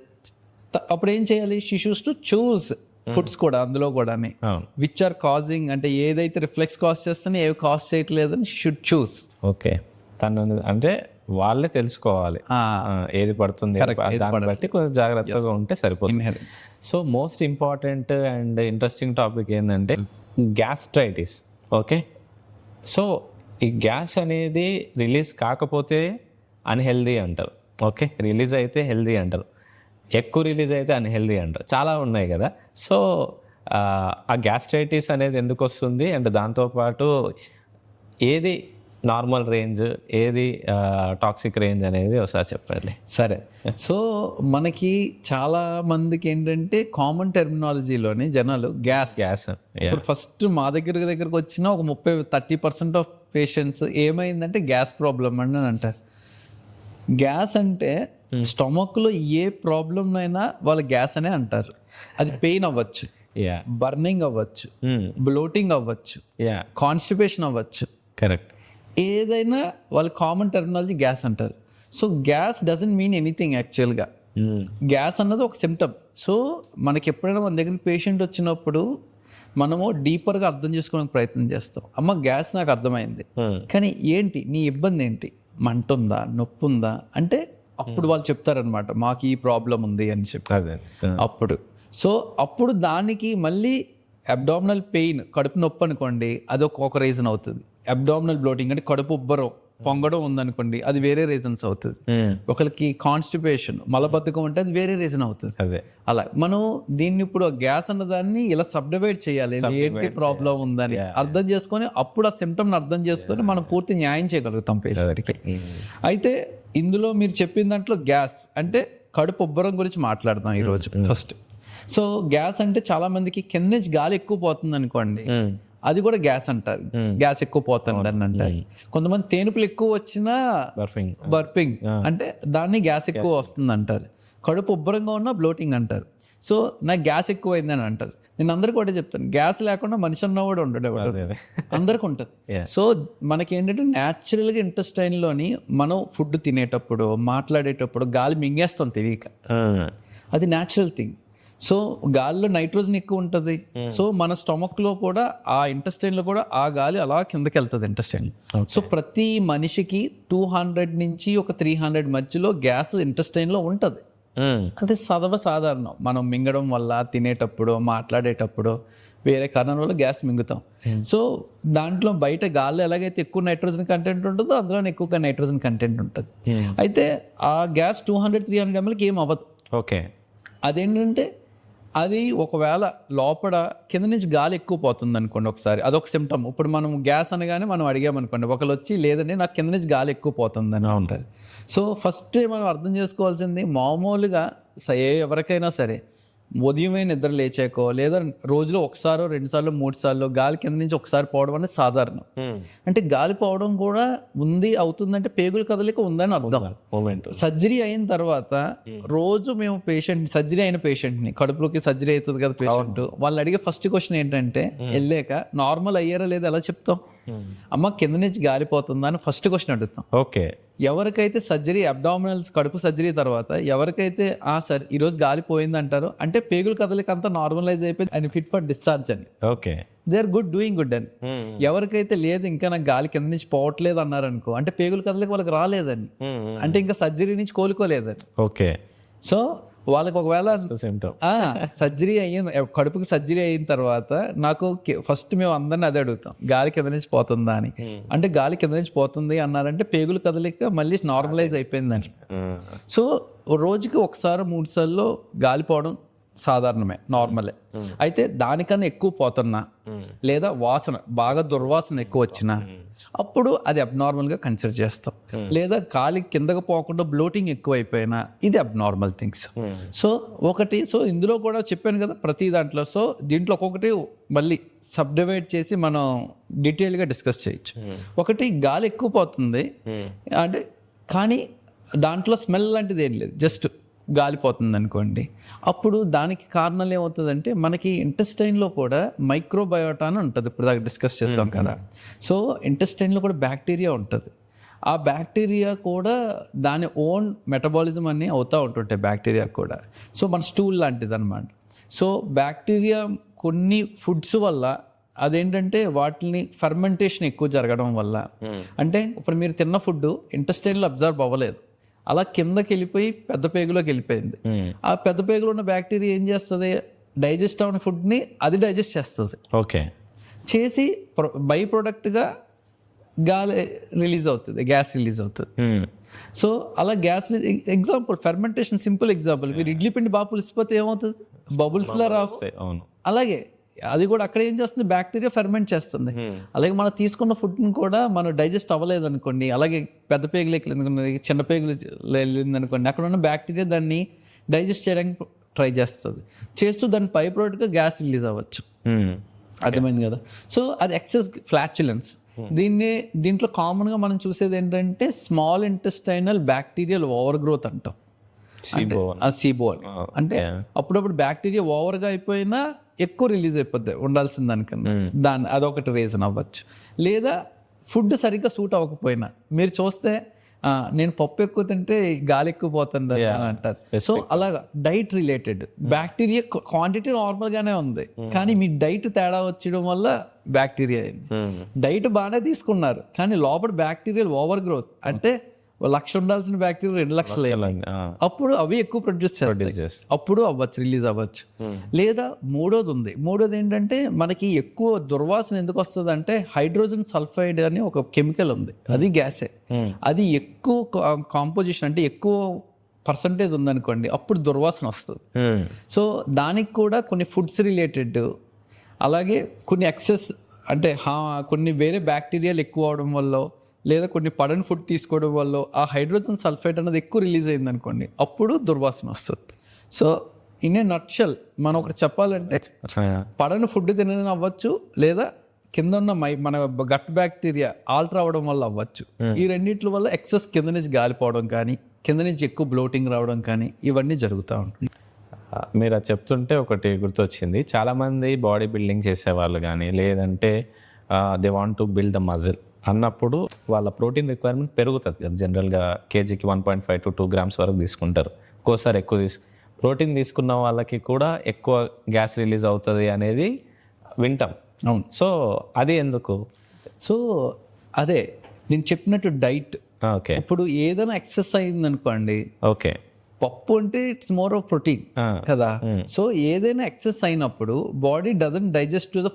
అప్పుడు ఏం చేయాలి? She shoes to choose foods కూడా, అందులో కూడా విచ్ ఆర్ కాజింగ్, అంటే ఏదైతే రిఫ్లెక్స్ కాజ్ చేస్తానో ఏవి కాజ్ చేయట్లేదని షీ షుడ్ చూస్. ఓకే, తను అంటే వాళ్ళే తెలుసుకోవాలి ఏది పడుతుంది, దాన్ని బట్టి కొంచెం జాగ్రత్తగా ఉంటే సరిపోతుంది. So most important and interesting topic ఏంటంటే గ్యాస్ట్రైటిస్. ఓకే, సో ఈ గ్యాస్ అనేది రిలీజ్ కాకపోతే అన్హెల్దీ అంటారు, ఓకే, రిలీజ్ అయితే హెల్దీ అంటారు, ఎక్కువ రిలీజ్ అయితే అన్హెల్దీ అంటారు, చాలా ఉన్నాయి కదా. సో ఆ గ్యాస్ట్రైటిస్ అనేది ఎందుకు వస్తుంది, అండ్ దాంతోపాటు ఏది నార్మల్ రేంజ్, ఏది టాక్సిక్ రేంజ్ అనేది ఒకసారి చెప్పండి. సరే, సో మనకి చాలా మందికి ఏంటంటే కామన్ టెర్మినాలజీలోని జనాలు గ్యాస్ ఇప్పుడు ఫస్ట్ మా దగ్గరకు వచ్చిన ఒక 30% ఆఫ్ పేషెంట్స్ ఏమైందంటే గ్యాస్ ప్రాబ్లం అని అంటారు. గ్యాస్ అంటే స్టమక్ లో ఏ ప్రాబ్లం అయినా వాళ్ళు గ్యాస్ అనే అంటారు. అది పెయిన్ అవ్వచ్చు, బర్నింగ్ అవ్వచ్చు, బ్లోటింగ్ అవ్వచ్చు, కాన్స్టిపేషన్ అవ్వచ్చు, కరెక్ట్, ఏదైనా వాళ్ళ కామన్ టెర్మినాలజీ గ్యాస్ అంటారు. So gas doesn't mean anything యాక్చువల్గా. గ్యాస్ అన్నది ఒక సిమ్టమ్. సో మనకి ఎప్పుడైనా మన దగ్గర పేషెంట్ వచ్చినప్పుడు మనము డీపర్గా అర్థం చేసుకోవడానికి ప్రయత్నం చేస్తాం. అమ్మ గ్యాస్ నాకు అర్థమైంది, కానీ ఏంటి నీ ఇబ్బంది ఏంటి, మంట ఉందా, నొప్పి ఉందా అంటే అప్పుడు వాళ్ళు చెప్తారనమాట మాకు ఈ ప్రాబ్లం ఉంది అని చెప్పి. అప్పుడు అప్పుడు దానికి మళ్ళీ అబ్డామినల్ పెయిన్, కడుపు నొప్పి అనుకోండి, అది ఒక రీజన్ అవుతుంది. అబ్డామినల్ బ్లోటింగ్ అంటే కడుపు ఉబ్బరం పొంగడం ఉందనుకోండి, అది వేరే రీజన్స్ అవుతుంది. ఒకరికి కాన్స్టిపేషన్, మలబద్ధకం అంటే అది వేరే రీజన్ అవుతుంది. అలా మనం దీన్ని ఇప్పుడు గ్యాస్ అన్న దాన్ని ఇలా సబ్డివైడ్ చేయాలి, ఏంటి ప్రాబ్లం ఉందని అర్థం చేసుకొని అప్పుడు ఆ సిమ్టమ్ని అర్థం చేసుకొని మనం పూర్తి న్యాయం చేయగలుగుతాం పేషెంట్కి. అయితే ఇందులో మీరు చెప్పిన దాంట్లో గ్యాస్ అంటే కడుపు ఉబ్బరం గురించి మాట్లాడదాం ఈరోజు ఫస్ట్. సో గ్యాస్ అంటే చాలా మందికి కింద నుంచి గాలి ఎక్కువ పోతుంది అనుకోండి, అది కూడా గ్యాస్ అంటారు. గ్యాస్ ఎక్కువ పోతుంది అని అంటారు. కొంతమంది తేనుపులు ఎక్కువ వచ్చినా బర్పింగ్ అంటే దాన్ని గ్యాస్ ఎక్కువ వస్తుంది అంటారు. కడుపు ఉబ్బరంగా ఉన్నా బ్లోటింగ్ అంటారు. సో నాకు గ్యాస్ ఎక్కువ అయిందని అంటారు. నేను అందరికి ఒకటే చెప్తాను, గ్యాస్ లేకుండా మనిషి అన్న కూడా ఉండడు, అందరికి ఉంటుంది. సో మనకి ఏంటంటే న్యాచురల్గా ఇంటెస్టైన్లోని మనం ఫుడ్ తినేటప్పుడు మాట్లాడేటప్పుడు గాలి మింగేస్తాం తెలియక, అది న్యాచురల్ థింగ్. సో గాలిలో నైట్రోజన్ ఎక్కువ ఉంటుంది. సో మన స్టమక్ లో కూడా ఆ ఇంటెస్టైన్ లో కూడా ఆ గాలి అలా కిందకి వెళ్తుంది ఇంటెస్టైన్. సో ప్రతి మనిషికి 200 నుంచి ఒక 300 మధ్యలో గ్యాస్ ఇంటెస్టైన్ లో ఉంటుంది. అది సర్వసాధారణం. మనం మింగడం వల్ల, తినేటప్పుడు, మాట్లాడేటప్పుడు, వేరే కారణం వల్ల గ్యాస్ మింగుతాం. సో దాంట్లో బయట గాల్లో ఎలాగైతే ఎక్కువ నైట్రోజన్ కంటెంట్ ఉంటుందో అందులో ఎక్కువగా నైట్రోజన్ కంటెంట్ ఉంటుంది. అయితే ఆ గ్యాస్ 200-300 mlకి ఏం అవ్వదు. ఓకే, అదేంటంటే అది ఒకవేళ లోపల కింద నుంచి గాలి ఎక్కువ పోతుంది అనుకోండి ఒకసారి, అదొక సిమ్టమ్. ఇప్పుడు మనం గ్యాస్ అనగానే మనం అడిగామనుకోండి, ఒకళ్ళు వచ్చి లేదండి నాకు కింద నుంచి గాలి ఎక్కువ పోతుంది అని ఉంటుంది. సో ఫస్ట్ మనం అర్థం చేసుకోవాల్సింది, మామూలుగా ఎవరికైనా సరే ఉదయమే నిద్ర లేచాకో లేదా రోజులో ఒకసారో 2 సార్లు 3 సార్లు గాలి కింద నుంచి ఒకసారి పోవడం అనేది సాధారణం. అంటే గాలి పోవడం కూడా అవుతుందంటే పేగుల కదలిక ఉందని అర్థం. మూమెంట్ సర్జరీ అయిన తర్వాత రోజు మేము సర్జరీ అయిన పేషెంట్ని, కడుపులోకి సర్జరీ అవుతుంది కదా పేషెంట్, వాళ్ళు అడిగే ఫస్ట్ క్వశ్చన్ ఏంటంటే వెళ్ళాక నార్మల్ అయ్యారా లేదా ఎలా చెప్తాం? అమ్మ కింద నుంచి గాలిపోతుందా అని ఫస్ట్ క్వశ్చన్ అడుగుతాం. ఓకే. ఎవరికైతే సర్జరీ అబ్డామినల్స్ కడుపు సర్జరీ తర్వాత ఎవరికైతే సార్ ఈరోజు గాలి పోయింది అంటారో అంటే పేగుల కదలిక అంతా నార్మలైజ్ అయిపోయింది అండ్ ఫిట్ ఫర్ డిశ్చార్జ్ అని. Okay. They are doing good అని. ఎవరికైతే లేదు ఇంకా నాకు గాలి కింద నుంచి పోవట్లేదు అన్నారనుకో అంటే పేగుల కదలిక వాళ్ళకి రాలేదని, అంటే ఇంకా సర్జరీ నుంచి కోలుకోలేదని. ఓకే. సో వాళ్ళకి ఒకవేళ సర్జరీ కడుపుకి సర్జరీ అయిన తర్వాత నాకు ఫస్ట్ మేము అందరిని అదే అడుగుతాం, గాలి కింద నుంచి పోతుందా అని. అంటే గాలి కింద నుంచి పోతుంది అన్నారంటే పేగుల కదలిక మళ్ళీ నార్మలైజ్ అయిపోయిందని. సో రోజుకి 1-3 సార్లు గాలి పోవడం సాధారణమే, నార్మలే. అయితే దానికన్నా ఎక్కువ పోతున్నా లేదా వాసన బాగా దుర్వాసన ఎక్కువ వచ్చినా అప్పుడు అది అబ్నార్మల్గా కన్సిడర్ చేస్తాం. లేదా గాలి కిందకు పోకుండా బ్లోటింగ్ ఎక్కువ అయిపోయినా ఇది అబ్నార్మల్ థింగ్స్. సో ఇందులో కూడా చెప్పాను కదా ప్రతి దాంట్లో. సో దీంట్లో ఒక్కొక్కటి మళ్ళీ సబ్ డివైడ్ చేసి మనం డీటెయిల్గా డిస్కస్ చేయొచ్చు. ఒకటి గాలి ఎక్కువ పోతుంది అంటే కానీ దాంట్లో స్మెల్ లాంటిది ఏం లేదు, జస్ట్ గాలిపోతుంది అనుకోండి. అప్పుడు దానికి కారణాలు ఏమవుతుందంటే మనకి ఇంటెస్టైన్లో కూడా మైక్రోబయోటా అని ఉంటుంది, ఇప్పుడు దాకా డిస్కస్ చేస్తాం కదా. సో ఇంటెస్టైన్లో కూడా బ్యాక్టీరియా ఉంటుంది. ఆ బ్యాక్టీరియా కూడా దాని ఓన్ మెటబాలిజం అన్నీ అవుతూ ఉంటుంటాయి బ్యాక్టీరియా కూడా. సో మన స్టూల్ లాంటిది అనమాట. సో బ్యాక్టీరియా కొన్ని ఫుడ్స్ వల్ల అదేంటంటే వాటిని ఫర్మెంటేషన్ ఎక్కువ జరగడం వల్ల, అంటే ఇప్పుడు మీరు తిన్న ఫుడ్ ఇంటెస్టైన్లో అబ్జర్వ్ అవ్వలేదు, అలా కిందకి వెళ్ళిపోయి పెద్ద పేగులోకి వెళ్ళిపోయింది. ఆ పెద్ద పేగులో ఉన్న బ్యాక్టీరియా ఏం చేస్తుంది, డైజెస్ట్ అవ్వని ఫుడ్ని అది డైజెస్ట్ చేస్తుంది. ఓకే. చేసి బై ప్రొడక్ట్గా గాలి రిలీజ్ అవుతుంది, గ్యాస్ రిలీజ్ అవుతుంది. సో అలా gas example fermentation simple example, మీరు ఇడ్లీ పిండి బాగా పులిసిపోతే ఏమవుతుంది, బబుల్స్లా రాస్తాయి. అలాగే అది కూడా అక్కడ ఏం చేస్తుంది, బ్యాక్టీరియా ఫెర్మెంట్ చేస్తుంది. అలాగే మనం తీసుకున్న ఫుడ్ని కూడా మనం డైజెస్ట్ అవ్వలేదు అనుకోండి, అలాగే పెద్ద పేగులు ఎక్కింది చిన్న పేగులు వెళ్ళింది అనుకోండి, అక్కడ ఉన్న బ్యాక్టీరియా దాన్ని డైజెస్ట్ చేయడానికి ట్రై చేస్తూ దాని పై ప్రోడక్ట్గా గ్యాస్ రిలీజ్ అవ్వచ్చు. అర్థమైంది కదా. సో అది ఎక్సెస్ ఫ్లాచులెన్స్. దీంట్లో కామన్గా మనం చూసేది ఏంటంటే small intestinal bacterial over growth అంటాం. సీబోల్ అంటే అప్పుడప్పుడు బ్యాక్టీరియా ఓవర్గా అయిపోయినా ఎక్కువ రిలీజ్ అయిపోద్ది ఉండాల్సిన దానికన్నా, అదొకటి రీజన్ అవ్వచ్చు. లేదా ఫుడ్ సరిగ్గా సూట్ అవ్వకపోయినా మీరు చూస్తే నేను పప్పు ఎక్కువ తింటే గాలి ఎక్కువ పోతుంది అని అంటారు. సో అలాగా డైట్ రిలేటెడ్ బ్యాక్టీరియా క్వాంటిటీ నార్మల్గానే ఉంది, కానీ మీ డైట్ తేడా వచ్చడం వల్ల బ్యాక్టీరియా అయింది. డైట్ బాగానే తీసుకున్నారు కానీ లోపల బ్యాక్టీరియల్ ఓవర్ గ్రోత్, అంటే 1,00,000 ఉండాల్సిన బ్యాక్టీరియా 2,00,000, అప్పుడు అవి ఎక్కువ ప్రొడ్యూస్ చేస్తాయి, అప్పుడు అవ్వచ్చు, రిలీజ్ అవ్వచ్చు. లేదా మూడోది ఏంటంటే మనకి ఎక్కువ దుర్వాసన ఎందుకు వస్తుంది అంటే హైడ్రోజన్ సల్ఫైడ్ అని ఒక కెమికల్ ఉంది, అది గ్యాసే. అది ఎక్కువ కాంపోజిషన్ అంటే ఎక్కువ పర్సంటేజ్ ఉందనుకోండి అప్పుడు దుర్వాసన వస్తుంది. సో దానికి కూడా కొన్ని ఫుడ్స్ రిలేటెడ్, అలాగే కొన్ని ఎక్సెస్ అంటే కొన్ని వేరే బ్యాక్టీరియాలు ఎక్కువ అవడం వల్ల లేదా కొన్ని పడని ఫుడ్ తీసుకోవడం వల్ల ఆ హైడ్రోజన్ సల్ఫైడ్ అనేది ఎక్కువ రిలీజ్ అయింది అనుకోండి అప్పుడు దుర్వాసన వస్తుంది. సో ఇన్ ఏ నట్షల్ మనం ఒకటి చెప్పాలంటే పడని ఫుడ్ తినడం అవ్వచ్చు, లేదా కింద ఉన్న మన గట్ బ్యాక్టీరియా ఆల్టర్ అవ్వడం వల్ల అవ్వచ్చు. ఈ రెండింటి వల్ల ఎక్సెస్ కింద నుంచి గాలిపోవడం కానీ కింద నుంచి ఎక్కువ బ్లోటింగ్ రావడం కానీ ఇవన్నీ జరుగుతూ ఉంటుంది. మీరు అది చెప్తుంటే ఒకటి గుర్తొచ్చింది, చాలామంది బాడీ బిల్డింగ్ చేసేవాళ్ళు కానీ లేదంటే they want to build the muscle అన్నప్పుడు వాళ్ళ ప్రోటీన్ రిక్వైర్మెంట్ పెరుగుతుంది కదా. జనరల్గా కేజీకి 1.5 to 2 grams వరకు తీసుకుంటారు, ఒక్కోసారి ఎక్కువ ప్రోటీన్ తీసుకున్న వాళ్ళకి కూడా ఎక్కువ గ్యాస్ రిలీజ్ అవుతుంది అనేది వింటాం. అవును. సో అది ఎందుకు? సో అదే నేను చెప్పినట్టు డైట్. ఓకే. ఇప్పుడు ఏదైనా ఎక్సెస్ అయింది అనుకోండి, ఓకే, పప్పు అంటే ఇట్స్ మోర్ ఆఫ్ ప్రోటీన్ కదా. సో ఏదైనా ఎక్సెస్ అయినప్పుడు body doesn't digest to the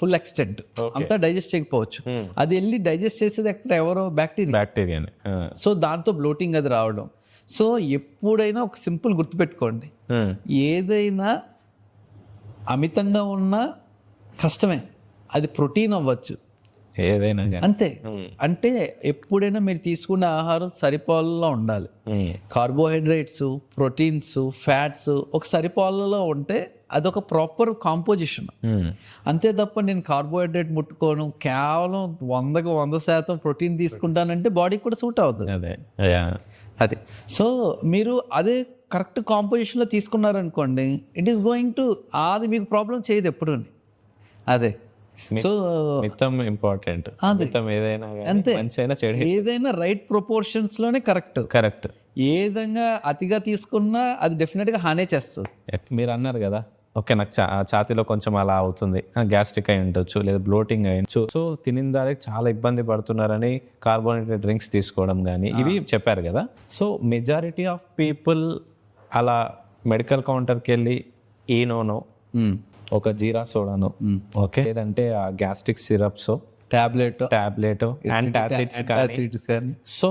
full extent, అంతా డైజెస్ట్ చేయకపోవచ్చు. అది వెళ్ళి డైజెస్ట్ చేసేది ఎవరో బ్యాక్టీరియా. సో దాంతో బ్లోటింగ్ అది రావడం. సో ఎప్పుడైనా ఒక సింపుల్ గుర్తుపెట్టుకోండి, ఏదైనా అమితంగా ఉన్నా కష్టమే, అది ప్రోటీన్ అవ్వచ్చు ఏదైనా కానీ. అంతే. అంటే ఎప్పుడైనా మీరు తీసుకునే ఆహారం సరిపాలలో ఉండాలి. కార్బోహైడ్రేట్స్, ప్రోటీన్స్, ఫ్యాట్స్ ఒక సరిపాలలో ఉంటే అదొక ప్రాపర్ కాంపోజిషన్. అంతే తప్ప నేను కార్బోహైడ్రేట్ ముట్టుకోను, కేవలం 100% ప్రోటీన్ తీసుకుంటానంటే బాడీకి కూడా సూట్ అవుతుంది. అదే అది. సో మీరు అదే కరెక్ట్ కాంపోజిషన్లో తీసుకున్నారనుకోండి, ఇట్ ఈస్ గోయింగ్ టు, అది మీకు ప్రాబ్లం చేయదు ఎప్పుడు. అదే. So మితం important. మితం ఏదైనా అంతే. మంచి అయినా చెడు ఏదైనా రైట్ ప్రొపోర్షన్స్ లోనే కరెక్ట్. కరెక్ట్. ఏదైనా అతిగా తీసుకున్నా అది డెఫినెట్ గా హానే చేస్తుంది. మీరు అన్నారు కదా, ఓకే నాకు ఛాతీలో కొంచెం అలా అవుతుంది, గ్యాస్ట్రిక్ అయి ఉండొచ్చు లేదా బ్లోటింగ్ అయి ఉండొచ్చు, సో తినిన దానికి చాలా ఇబ్బంది పడుతున్నారని కార్బోనేటెడ్ డ్రింక్స్ తీసుకోవడం కానీ ఇవి చెప్పారు కదా. సో మెజారిటీ ఆఫ్ పీపుల్ అలా మెడికల్ కౌంటర్కి వెళ్ళి ఈనోనో, ఒక జీరా సోడాను, ఓకే, లేదంటే ఆ గ్యాస్ట్రిక్ సిరప్స్, టాబ్లెట్ యాంటాసిడ్స్ కానీ, సో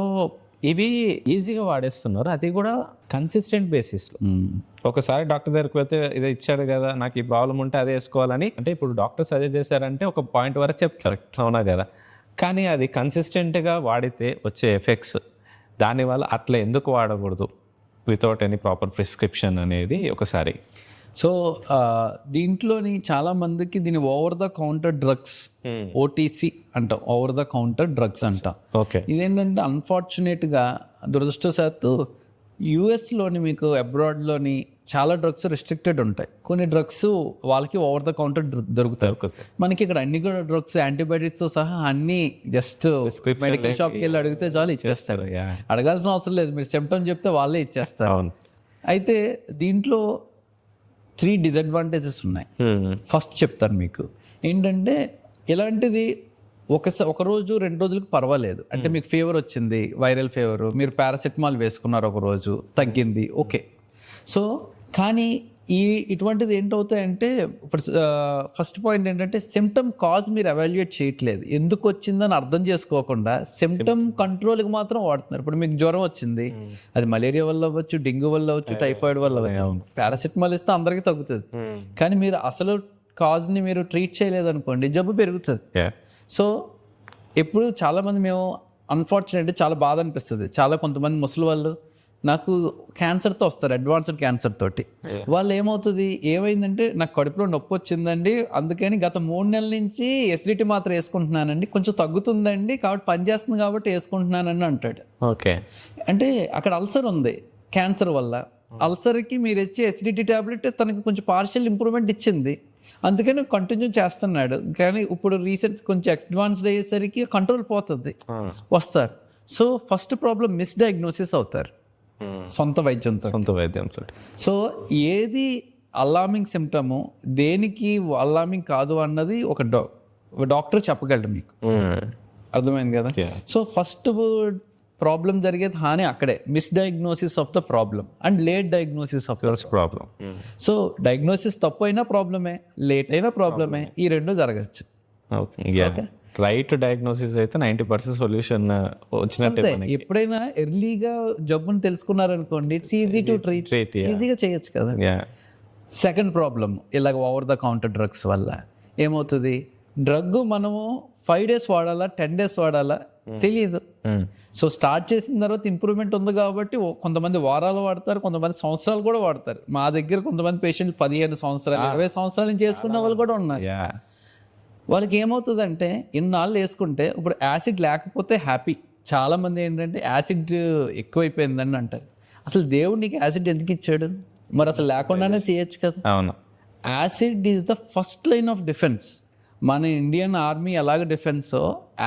ఇవి ఈజీగా వాడేస్తున్నారు. అది కూడా కన్సిస్టెంట్ బేసిస్లో. ఒకసారి డాక్టర్ దగ్గరికి వెళ్తే ఇదే ఇచ్చాడు కదా, నాకు ఈ ప్రాబ్లం ఉంటే అదే వేసుకోవాలని, అంటే ఇప్పుడు డాక్టర్ సజెస్ట్ చేశారంటే ఒక పాయింట్ వరకు చెప్తారు, అవునా కదా. కానీ అది కన్సిస్టెంట్గా వాడితే వచ్చే ఎఫెక్ట్స్, దానివల్ల అట్లా ఎందుకు వాడకూడదు వితౌట్ ఎనీ ప్రాపర్ ప్రిస్క్రిప్షన్ అనేది ఒకసారి. సో దీంట్లోని చాలా మందికి దీని over the counter drugs, OTC అంటాం, ఓవర్ ద కౌంటర్ డ్రగ్స్ అంటాం. ఓకే. ఇదేంటంటే అన్ఫార్చునేట్గా దురదృష్టవశాత్తు యుఎస్లోని మీకు అబ్రాడ్లోని చాలా డ్రగ్స్ రిస్ట్రిక్టెడ్ ఉంటాయి. కొన్ని డ్రగ్స్ వాళ్ళకి ఓవర్ ద కౌంటర్ దొరుకుతాయి. మనకి ఇక్కడ అన్ని కూడా డ్రగ్స్, యాంటీబయాటిక్స్ సహా అన్ని జస్ట్ మెడికల్ షాప్కి వెళ్ళి అడిగితే చాలు ఇచ్చేస్తారు. అడగాల్సిన అవసరం లేదు, మీరు సిమ్టమ్ చెప్తే వాళ్ళే ఇచ్చేస్తారు. అయితే దీంట్లో 3 డిసడ్వాంటేజెస్ ఉన్నాయి. ఫస్ట్ చెప్తాను మీకు ఏంటంటే, ఇలాంటిది ఒక రోజు 2 రోజులకు పర్వాలేదు. అంటే మీకు ఫీవర్ వచ్చింది, వైరల్ ఫీవర్, మీరు పారాసెటమాల్ వేసుకున్నారు, ఒక రోజు తగ్గింది, ఓకే. సో కానీ ఇటువంటిది ఏంటవుతాయంటే, ఇప్పుడు ఫస్ట్ పాయింట్ ఏంటంటే సిమ్టమ్ కాజ్ మీరు ఎవాల్యుయేట్ చేయట్లేదు. ఎందుకు వచ్చిందని అర్థం చేసుకోకుండా సిమ్టమ్ కంట్రోల్కి మాత్రం వాడుతున్నారు. ఇప్పుడు మీకు జ్వరం వచ్చింది, అది మలేరియా వల్ల అవ్వచ్చు, డెంగ్యూ వల్ల అవ్వచ్చు, టైఫాయిడ్ వల్ల అవ్వచ్చు. పారాసెటమాల్ ఇస్తే అందరికీ తగ్గుతుంది. కానీ మీరు అసలు కాజ్ని మీరు ట్రీట్ చేయలేదనుకోండి, జబ్బు పెరుగుతుంది. సో ఎప్పుడు చాలామంది మేము అన్ఫార్చునేట్, చాలా బాధ అనిపిస్తుంది. కొంతమంది ముసలి వాళ్ళు నాకు క్యాన్సర్తో వస్తారు, అడ్వాన్స్డ్ క్యాన్సర్ తోటి. వాళ్ళు ఏమైందంటే నాకు కడుపులో నొప్పి వచ్చిందండి, అందుకని గత 3 నెలల నుంచి ఎసిడిటీ మాత్రం వేసుకుంటున్నానండి, కొంచెం తగ్గుతుందండి కాబట్టి పనిచేస్తుంది కాబట్టి వేసుకుంటున్నానని అంటాడు. ఓకే. అంటే అక్కడ అల్సర్ ఉంది, క్యాన్సర్ వల్ల. అల్సర్కి మీరు ఇచ్చే ఎసిడిటీ టాబ్లెట్ తనకి కొంచెం పార్షియల్ ఇంప్రూవ్మెంట్ ఇచ్చింది, అందుకని కంటిన్యూ చేస్తున్నాడు. కానీ ఇప్పుడు రీసెంట్ కొంచెం అడ్వాన్స్డ్ అయ్యేసరికి కంట్రోల్ పోతుంది, వస్తారు. సో ఫస్ట్ ప్రాబ్లం మిస్డయాగ్నోసిస్ అవుతారు సొంత వైద్యంతో. సో ఏది అలార్మింగ్ సిమ్టము, దేనికి అలార్మింగ్ కాదు అన్నది ఒక డాక్టర్ చెప్పగలడు మీకు. అర్థమైంది కదా. సో ఫస్ట్ ప్రాబ్లం జరిగేది హాని అక్కడే, మిస్డయాగ్నోసిస్ of the problem and late diagnosis of the problem. So diagnosis తప్పు అయినా ప్రాబ్లమే, లేట్ అయినా ప్రాబ్లమే, ఈ రెండు జరగచ్చు. రైట్ డయాగ్నోసిస్ అయితే 90% సొల్యూషన్ వచ్చినట్టే. ఎప్పుడైనా ఎర్లీగా జబ్బును తెలుసుకున్నారనుకోండి, ఇట్స్ ఈజీ టు ట్రీట్, ఈజీగా చేయొచ్చు కదా. సెకండ్ ప్రాబ్లమ్, ఇలాగ ఓవర్ ద కౌంటర్ డ్రగ్స్ వల్ల ఏమవుతుంది, డ్రగ్ మనము 5 days వాడాలా, 10 days వాడాలా తెలియదు. సో స్టార్ట్ చేసిన తర్వాత ఇంప్రూవ్మెంట్ ఉంది కాబట్టి కొంతమంది వారాలు వాడతారు, కొంతమంది సంవత్సరాలు కూడా వాడతారు. మా దగ్గర కొంతమంది పేషెంట్లు 15 సంవత్సరాలు, 20 సంవత్సరాలు చేసుకున్న వాళ్ళు కూడా ఉన్నారు. వాళ్ళకి ఏమవుతుందంటే, ఇన్నాళ్ళు వేసుకుంటే ఇప్పుడు యాసిడ్ లేకపోతే హ్యాపీ. చాలామంది ఏంటంటే యాసిడ్ ఎక్కువైపోయిందని అంటారు. అసలు దేవుడు నీకు యాసిడ్ ఎందుకు ఇచ్చాడు? మరి అసలు లేకుండానే చేయొచ్చు కదా. అవును. Acid is the first line of defence. మన ఇండియన్ ఆర్మీ ఎలాగ డిఫెన్స్,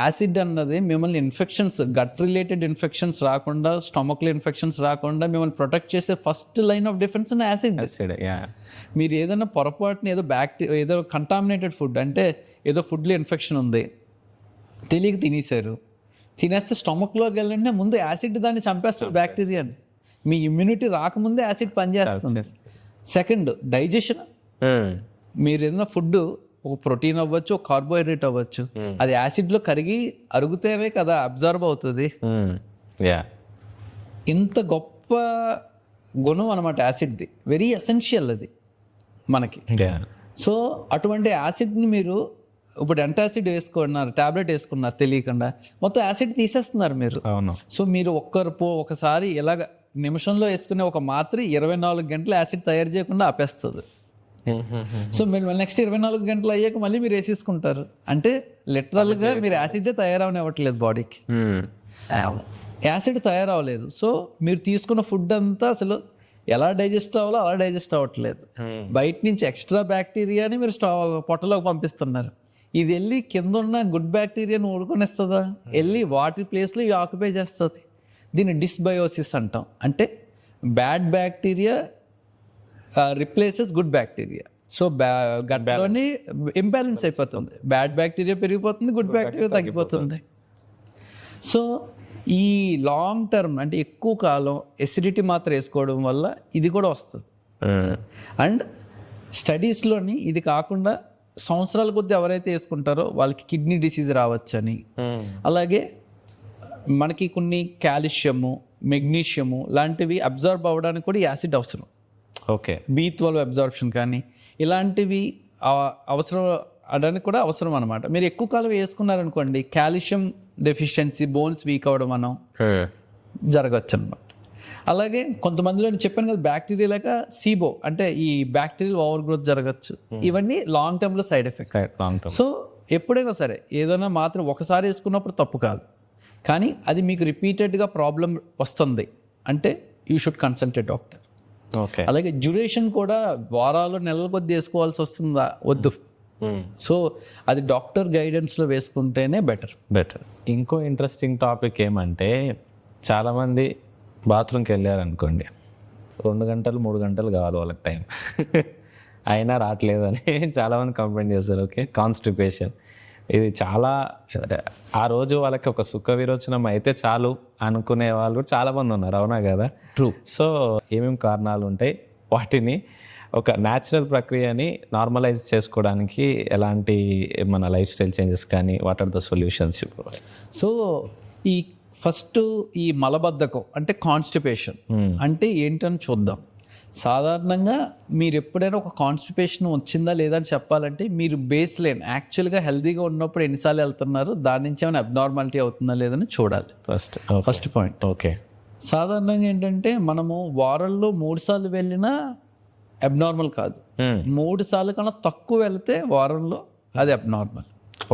యాసిడ్ అన్నది మిమ్మల్ని ఇన్ఫెక్షన్స్, గట్ రిలేటెడ్ ఇన్ఫెక్షన్స్ రాకుండా, స్టమక్లో ఇన్ఫెక్షన్స్ రాకుండా మిమ్మల్ని ప్రొటెక్ట్ చేసే first line of defence acid. మీరు ఏదైనా పొరపాటున ఏదో కంటామినేటెడ్ ఫుడ్, అంటే ఏదో ఫుడ్లో ఇన్ఫెక్షన్ ఉంది తెలియక తినేశారు, తినేస్తే స్టమక్లోకి వెళ్ళంటే ముందు యాసిడ్ దాన్ని చంపేస్తారు, బ్యాక్టీరియాని. మీ ఇమ్యూనిటీ రాకముందే యాసిడ్ పనిచేస్తుంది. Second, digestion. మీరు ఏదైనా ఫుడ్, ఒక ప్రోటీన్ అవ్వచ్చు, ఒక కార్బోహైడ్రేట్ అవ్వచ్చు, అది యాసిడ్లో కరిగి అరుగుతేనే కదా అబ్జర్వ్ అవుతుంది. ఇంత గొప్ప గుణం అనమాట యాసిడ్ది, వెరీ ఎసెన్షియల్ అది మనకి. సో అటువంటి యాసిడ్ని మీరు ఇప్పుడు యాంటాసిడ్ వేసుకున్నారు, టాబ్లెట్ వేసుకున్నారు తెలియకుండా, మొత్తం యాసిడ్ తీసేస్తున్నారు మీరు. అవును. సో మీరు ఒకసారి ఇలాగ నిమిషంలో వేసుకునే ఒక మాత్ర 24 గంటలు యాసిడ్ తయారు చేయకుండా ఆపేస్తుంది. సో మీరు నెక్స్ట్ 24 గంటలు అయ్యాక మళ్ళీ మీరు వేసేసుకుంటారు. అంటే లిటరల్గా మీరు యాసిడే తయారవనివ్వట్లేదు బాడీకి, యాసిడ్ తయారవ్వలేదు. సో మీరు తీసుకున్న ఫుడ్ అంతా అసలు ఎలా డైజెస్ట్ అవ్వాలో అలా డైజెస్ట్ అవ్వట్లేదు. బయట నుంచి ఎక్స్ట్రా బ్యాక్టీరియాని మీరు పొట్టలోకి పంపిస్తున్నారు. ఇది వెళ్ళి కింద ఉన్న గుడ్ బ్యాక్టీరియాని ఊరుకొనిస్తుందా? వెళ్ళి వాటి ప్లేస్లో ఇవి ఆక్యుపై చేస్తుంది. దీన్ని డిస్బయోసిస్ అంటాం. అంటే bad bacteria replaces good bacteria. So గట్లోని ఇంబ్యాలెన్స్ అయిపోతుంది. బ్యాడ్ బ్యాక్టీరియా పెరిగిపోతుంది, గుడ్ బ్యాక్టీరియా తగ్గిపోతుంది. సో ఈ లాంగ్ టర్మ్ అంటే ఎక్కువ కాలం ఎసిడిటీ మాత్రం వేసుకోవడం వల్ల ఇది కూడా వస్తుంది. అండ్ స్టడీస్లోని ఇది కాకుండా సంవత్సరాల కొద్దీ ఎవరైతే వేసుకుంటారో వాళ్ళకి కిడ్నీ డిసీజ్ రావచ్చని, అలాగే మనకి కొన్ని కాల్షియము, మెగ్నీషియము లాంటివి అబ్జర్వ్ అవ్వడానికి కూడా యాసిడ్ అవసరం. ఓకే. B12 అబ్జార్ప్షన్ కానీ ఇలాంటివి అవసరం అవడానికి కూడా అవసరం అనమాట. మీరు ఎక్కువ కాలం వేసుకున్నారనుకోండి, కాల్షియం డెఫిషియన్సీ, బోన్స్ వీక్ అవ్వడం మనం జరగచ్చు అనమాట. అలాగే కొంతమందిలో నేను చెప్పాను కదా బ్యాక్టీరియా లేక సీబో అంటే ఈ బ్యాక్టీరియల్ ఓవర్ గ్రోత్ జరగచ్చు. ఇవన్నీ లాంగ్ టర్మ్లో సైడ్ ఎఫెక్ట్స్. సో ఎప్పుడైనా సరే ఏదైనా మాత్రం ఒకసారి వేసుకున్నప్పుడు తప్పు కాదు, కానీ అది మీకు రిపీటెడ్గా ప్రాబ్లం వస్తుంది అంటే you should consult a doctor. Okay. అలాగే డ్యూరేషన్ కూడా వారాలు నెలల కొద్ది వేసుకోవాల్సి వస్తుందా? వద్దు. సో అది డాక్టర్ గైడెన్స్లో వేసుకుంటేనే బెటర్. ఇంకో ఇంట్రెస్టింగ్ టాపిక్ ఏమంటే, చాలామంది బాత్రూమ్కి వెళ్ళారనుకోండి, 2 గంటలు 3 గంటలు కావాలి వాళ్ళకి టైం, అయినా రావట్లేదని చాలామంది కంప్లైంట్ చేస్తారు. ఓకే, కాన్స్టిపేషన్ ఇది చాలా, ఆ రోజు వాళ్ళకి ఒక సుఖ విరోచనం అయితే చాలు అనుకునే వాళ్ళు చాలామంది ఉన్నారు. అవునా కదా? ట్రూ. సో ఏమేమి కారణాలు ఉంటాయి, వాటిని ఒక న్యాచురల్ ప్రక్రియని నార్మలైజ్ చేసుకోవడానికి ఎలాంటి మన లైఫ్ స్టైల్ చేంజెస్ కానీ what are the solutions? So ఈ ఫస్ట్ ఈ మలబద్ధకం అంటే కాన్స్టిపేషన్ అంటే ఏంటని చూద్దాం. సాధారణంగా మీరు ఎప్పుడైనా ఒక కాన్స్టిపేషన్ వచ్చిందా లేదా అని చెప్పాలంటే మీరు బేస్ లైన్ యాక్చువల్గా హెల్తీగా ఉన్నప్పుడు ఎన్నిసార్లు వెళ్తున్నారు, దాని నుంచి ఏమైనా అబ్నార్మాలిటీ అవుతుందా లేదని చూడాలి. First point. ఓకే. సాధారణంగా ఏంటంటే మనము వారంలో 3 సార్లు వెళ్ళినా అబ్నార్మల్ కాదు, 3 సార్లు కన్నా తక్కువ వెళ్తే వారంలో అది అబ్నార్మల్.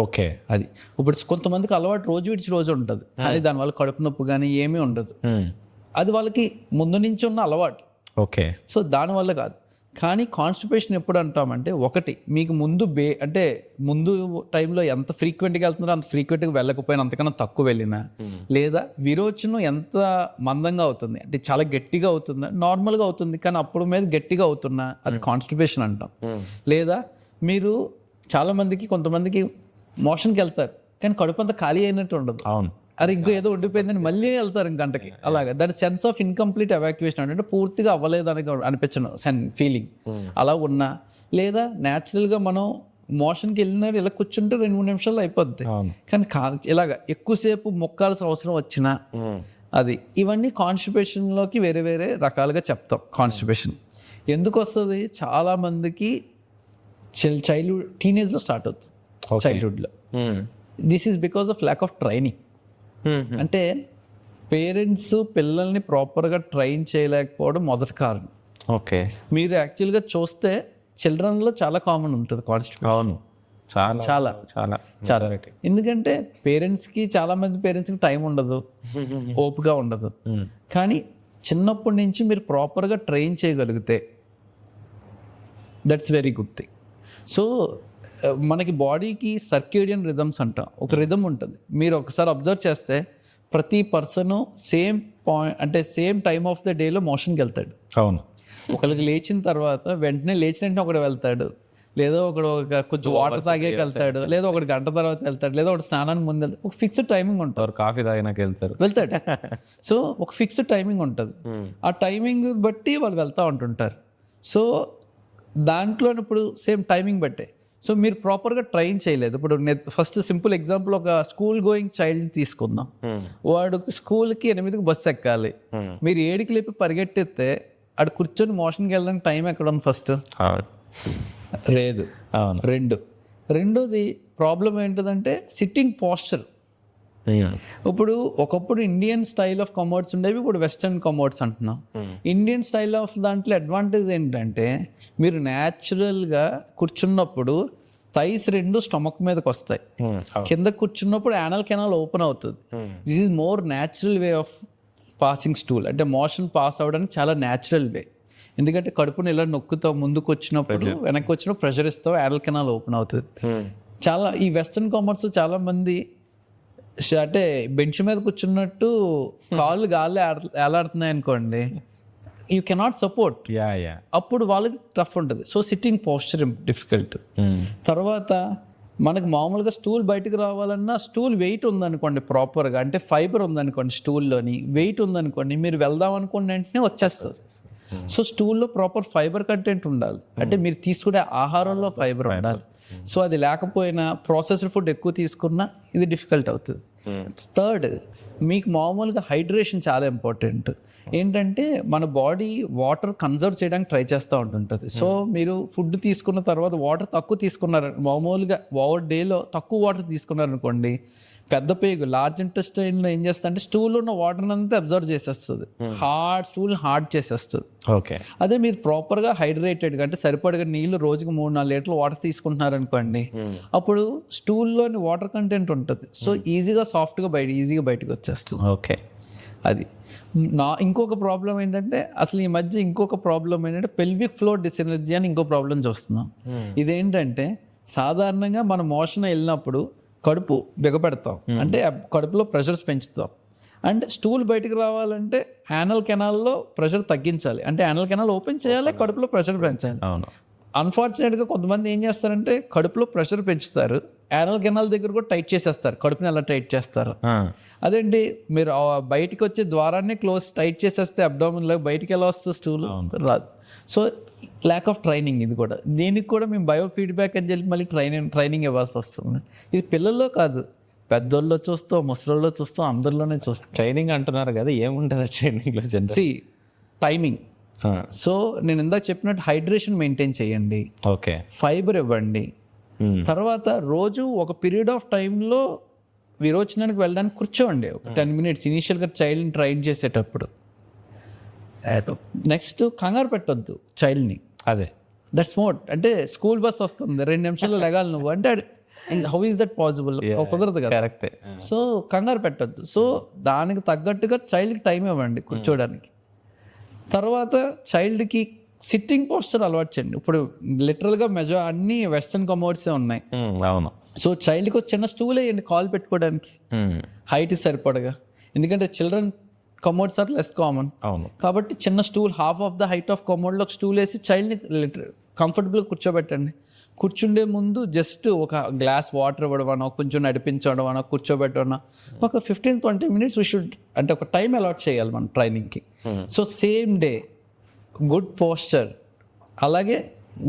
ఓకే. అది ఇప్పుడు కొంతమందికి అలవాటు రోజు విడిచి రోజు ఉంటుంది, కానీ దానివల్ల కడుపు నొప్పి కానీ ఏమీ ఉండదు. అది వాళ్ళకి ముందు నుంచి ఉన్న అలవాటు. ఓకే. సో దానివల్ల కాదు. కానీ కాన్స్టిపేషన్ ఎప్పుడు అంటామంటే, ఒకటి మీకు ముందు అంటే ముందు టైంలో ఎంత ఫ్రీక్వెంట్గా వెళ్తున్నారో అంత ఫ్రీక్వెంట్గా వెళ్ళకపోయినా అంతకన్నా తక్కువ వెళ్ళినా, లేదా విరోచనం ఎంత మందంగా అవుతుంది అంటే చాలా గట్టిగా అవుతుందా, నార్మల్గా అవుతుంది కానీ అప్పుడు మీద గట్టిగా అవుతున్నా, అది కాన్స్టిపేషన్ అంటాం. లేదా మీరు చాలామందికి కొంతమందికి మోషన్కి వెళ్తారు కానీ కడుపు అంతా ఖాళీ అయినట్టు ఉండదు. అవును. అది ఇంకో ఏదో ఉండిపోయిందని మళ్ళీ వెళ్తారు గంటకి. అలాగా దాని సెన్స్ ఆఫ్ ఇన్కంప్లీట్ ఎవాక్యుయేషన్ అంటే పూర్తిగా అవ్వలేదు అని అనిపించను ఫీలింగ్ అలా ఉన్నా, లేదా న్యాచురల్గా మనం మోషన్కి వెళ్ళినా ఇలా కూర్చుంటే 2-3 నిమిషాల్లో అయిపోద్ది, కానీ ఇలాగ ఎక్కువసేపు మొక్కాల్సిన అవసరం వచ్చినా అది. ఇవన్నీ కాన్స్టిపేషన్లోకి వేరే వేరే రకాలుగా చెప్తాం. కాన్స్టిపేషన్ ఎందుకు వస్తుంది? చాలా మందికి చైల్డ్హుడ్ టీనేజ్లో స్టార్ట్ అవుతుంది, చైల్డ్హుడ్లో. This is because of lack of training. అంటే పేరెంట్స్ పిల్లల్ని ప్రాపర్గా ట్రైన్ చేయలేకపోవడం మొదటి కారణం. ఓకే. మీరు యాక్చువల్గా చూస్తే చిల్డ్రన్లో చాలా కామన్ ఉంటుంది కాన్స్టిపేషన్. అవును, చాలా చాలా చాలా చాలా. ఎందుకంటే పేరెంట్స్కి, చాలా మంది పేరెంట్స్కి టైం ఉండదు, ఓపిక ఉండదు. కానీ చిన్నప్పటి నుంచి మీరు ప్రాపర్గా ట్రైన్ చేయగలిగితే that's very good thing. So మనకి బాడీకి సర్కేడియన్ రిథమ్స్ అంటాం, ఒక రిథమ్ ఉంటుంది. మీరు ఒకసారి అబ్జర్వ్ చేస్తే ప్రతి పర్సను సేమ్ పాయింట్ అంటే సేమ్ టైమ్ ఆఫ్ ద డేలో మోషన్కి వెళ్తాడు. అవును. ఒకరికి లేచిన తర్వాత వెంటనే ఒకడు వెళ్తాడు, లేదా ఒకడు కొంచెం వాటర్ తాగాక వెళ్తాడు, లేదా ఒకటి గంట తర్వాత వెళ్తాడు, లేదా ఒకటి స్నానానికి ముందు వెళ్తాడు. ఒక ఫిక్స్డ్ టైమింగ్ ఉంటుంది. కాఫీ తాగినాక వెళ్తాడు. సో ఒక ఫిక్స్డ్ టైమింగ్ ఉంటుంది. ఆ టైమింగ్ బట్టి వాళ్ళు వెళ్తూ ఉంటుంటారు. సో దాంట్లో ఇప్పుడు సేమ్ టైమింగ్ బట్టే. సో మీరు ప్రాపర్గా ట్రైన్ చేయలేదు. ఇప్పుడు ఫస్ట్ సింపుల్ ఎగ్జాంపుల్, ఒక స్కూల్ గోయింగ్ చైల్డ్ తీసుకుందాం. వాడు స్కూల్కి 8కి బస్సు ఎక్కాలి, మీరు 7కి లేపి పరిగెట్టేస్తే ఆడు కూర్చొని మోషన్కి వెళ్ళడానికి టైం ఎక్కడ ఉంది? ఫస్ట్ లేదు. 2 రెండోది ప్రాబ్లం ఏంటిదంటే సిట్టింగ్ పోస్చర్. ఇప్పుడు ఒకప్పుడు ఇండియన్ స్టైల్ ఆఫ్ కమోడ్స్ ఉండేవి, ఇప్పుడు వెస్టర్న్ కమోడ్స్ అంటున్నాం. ఇండియన్ స్టైల్ ఆఫ్ దాంట్లో అడ్వాంటేజ్ ఏంటంటే మీరు న్యాచురల్గా కూర్చున్నప్పుడు థైస్ రెండు స్టమక్ మీదకి వస్తాయి, కింద కూర్చున్నప్పుడు యానల్ కెనాల్ ఓపెన్ అవుతుంది. This is more natural way of passing stool, అంటే మోషన్ పాస్ అవ్వడానికి చాలా న్యాచురల్ వే. ఎందుకంటే కడుపుని ఇలా నొక్కుతావు, ముందుకు వచ్చినప్పుడు వెనక్కి వచ్చినప్పుడు ప్రెషర్ ఇస్తావు, యానల్ కెనాల్ ఓపెన్ అవుతుంది. చాలా ఈ వెస్టర్న్ కామర్స్ చాలా మంది అంటే బెంచ్ మీద కూర్చున్నట్టు కాళ్ళు గాలి ఏలాడుతున్నాయి అనుకోండి, యూ కెనాట్ సపోర్ట్, అప్పుడు వాళ్ళకి టఫ్ ఉంటుంది. So sitting posture difficult. తర్వాత మనకు మామూలుగా స్టూల్ బయటకు రావాలన్నా స్టూల్ వెయిట్ ఉందనుకోండి, ప్రాపర్గా అంటే ఫైబర్ ఉందనుకోండి, స్టూల్లోని వెయిట్ ఉందనుకోండి, మీరు వెళ్దాం అనుకున్న వెంటనే వచ్చేస్తుంది. సో స్టూల్లో ప్రాపర్ ఫైబర్ కంటెంట్ ఉండాలి, అంటే మీరు తీసుకునే ఆహారంలో ఫైబర్ ఉండాలి. సో అది లేకపోయినా ప్రాసెస్డ్ ఫుడ్ ఎక్కువ తీసుకున్నా ఇది డిఫికల్ట్ అవుతుంది. థర్డ్, మీకు మామూలుగా హైడ్రేషన్ చాలా ఇంపార్టెంట్. ఏంటంటే మన బాడీ వాటర్ కన్జర్వ్ చేయడానికి ట్రై చేస్తూ ఉంటుంటుంది. సో మీరు ఫుడ్ తీసుకున్న తర్వాత వాటర్ తక్కువ తీసుకున్నారు, మామూలుగా ఓవర్ డేలో తక్కువ వాటర్ తీసుకున్నారనుకోండి, పెద్ద పేగు లార్జ్ ఇంటెస్టైన్లో ఏం చేస్తా అంటే స్టూల్ ఉన్న వాటర్ అంతా అబ్జర్వ్ చేసేస్తుంది, స్టూల్ హార్డ్ చేసేస్తుంది. ఓకే, అదే మీరు ప్రాపర్గా హైడ్రేటెడ్గా అంటే సరిపడగా నీళ్ళు రోజుకి 3-4 లీటర్లు వాటర్ తీసుకుంటున్నారు అనుకోండి, అప్పుడు స్టూల్లోని వాటర్ కంటెంట్ ఉంటుంది. సో ఈజీగా సాఫ్ట్గా ఈజీగా బయటకు వచ్చేస్తుంది. ఓకే, అది ఇంకొక ప్రాబ్లం ఏంటంటే, అసలు ఈ మధ్య ఇంకొక ప్రాబ్లం ఏంటంటే పెల్విక్ ఫ్లోర్ డిసెనర్జీ అని ఇంకో ప్రాబ్లం చూస్తున్నాం. ఇదేంటంటే సాధారణంగా మన మోషన్ వెళ్ళినప్పుడు కడుపు బిగపెడతాం, అంటే కడుపులో ప్రెషర్స్ పెంచుతాం. అండ్ స్టూల్ బయటకు రావాలంటే యానల్ కెనాల్లో ప్రెషర్ తగ్గించాలి, అంటే యానల్ కెనాల్ ఓపెన్ చేయాలి, కడుపులో ప్రెషర్ పెంచాలి. అన్ఫార్చునేట్గా కొంతమంది ఏం చేస్తారంటే కడుపులో ప్రెషర్ పెంచుతారు, యానల్ కెనాల్ దగ్గర కూడా టైట్ చేసేస్తారు, కడుపుని ఎలా టైట్ చేస్తారు. అదేంటి మీరు బయటికి వచ్చే ద్వారాన్ని టైట్ చేసేస్తే అబ్డామిన్లో బయటికి ఎలా వస్తుంది స్టూల్, రాదు. సో ల్యాక్ ఆఫ్ ట్రైనింగ్ ఇది కూడా. దీనికి కూడా మేము బయో ఫీడ్బ్యాక్ అని చెప్పి మళ్ళీ ట్రైనింగ్ ఇవ్వాల్సి వస్తుంది. ఇది పిల్లల్లో కాదు, పెద్దోళ్ళలో చూస్తాం, ముసలిలో చూస్తాం, అందరిలోనే చూస్తాం. ట్రైనింగ్ అంటున్నారు కదా, ఏముంటుంది ట్రైనింగ్లో? టైమింగ్. సో నేను ఇందాక చెప్పినట్టు హైడ్రేషన్ మెయింటైన్ చేయండి, ఓకే, ఫైబర్ ఇవ్వండి. తర్వాత రోజు ఒక పీరియడ్ ఆఫ్ టైంలో విరోచనానికి వెళ్ళడానికి కూర్చోండి, ఒక 10 minutes ఇనీషియల్గా చైల్డ్ని ట్రైన్ చేసేటప్పుడు. నెక్స్ట్ కంగారు పెట్టొద్దు చైల్డ్ని. అదే దట్స్ మోర్, అంటే స్కూల్ బస్ వస్తుంది 2 నిమిషాల్లో లెగాలి నువ్వు అంటే హౌ ఈస్ దట్ పాసిబుల్? కుదరదు కదా. కరెక్టే. సో కంగారు పెట్టొద్దు. సో దానికి తగ్గట్టుగా చైల్డ్కి టైం ఇవ్వండి కూర్చోడానికి. తర్వాత చైల్డ్కి సిట్టింగ్ పోస్చర్ అలవాటు చేయండి. ఇప్పుడు లిటరల్గా అన్ని వెస్టర్న్ కమోడ్సే ఉన్నాయి. అవును. సో చైల్డ్కి ఒక చిన్న స్టూల్ వేయండి కాల్ పెట్టుకోవడానికి, హైట్ సరిపడగా. ఎందుకంటే children commodes are less common. అవును. కాబట్టి చిన్న stool half of the height of కమోడ్లో ఒక స్టూల్ వేసి చైల్డ్ని కంఫర్టబుల్గా కూర్చోబెట్టండి. కూర్చుండే ముందు జస్ట్ ఒక గ్లాస్ వాటర్ ఇవ్వడం, కొంచెం నడిపించడం, కూర్చోబెట్టడం, ఒక 15-20 minutes అంటే ఒక టైం అలాట్ చేయాలి మనం ట్రైనింగ్కి. So same day good posture, అలాగే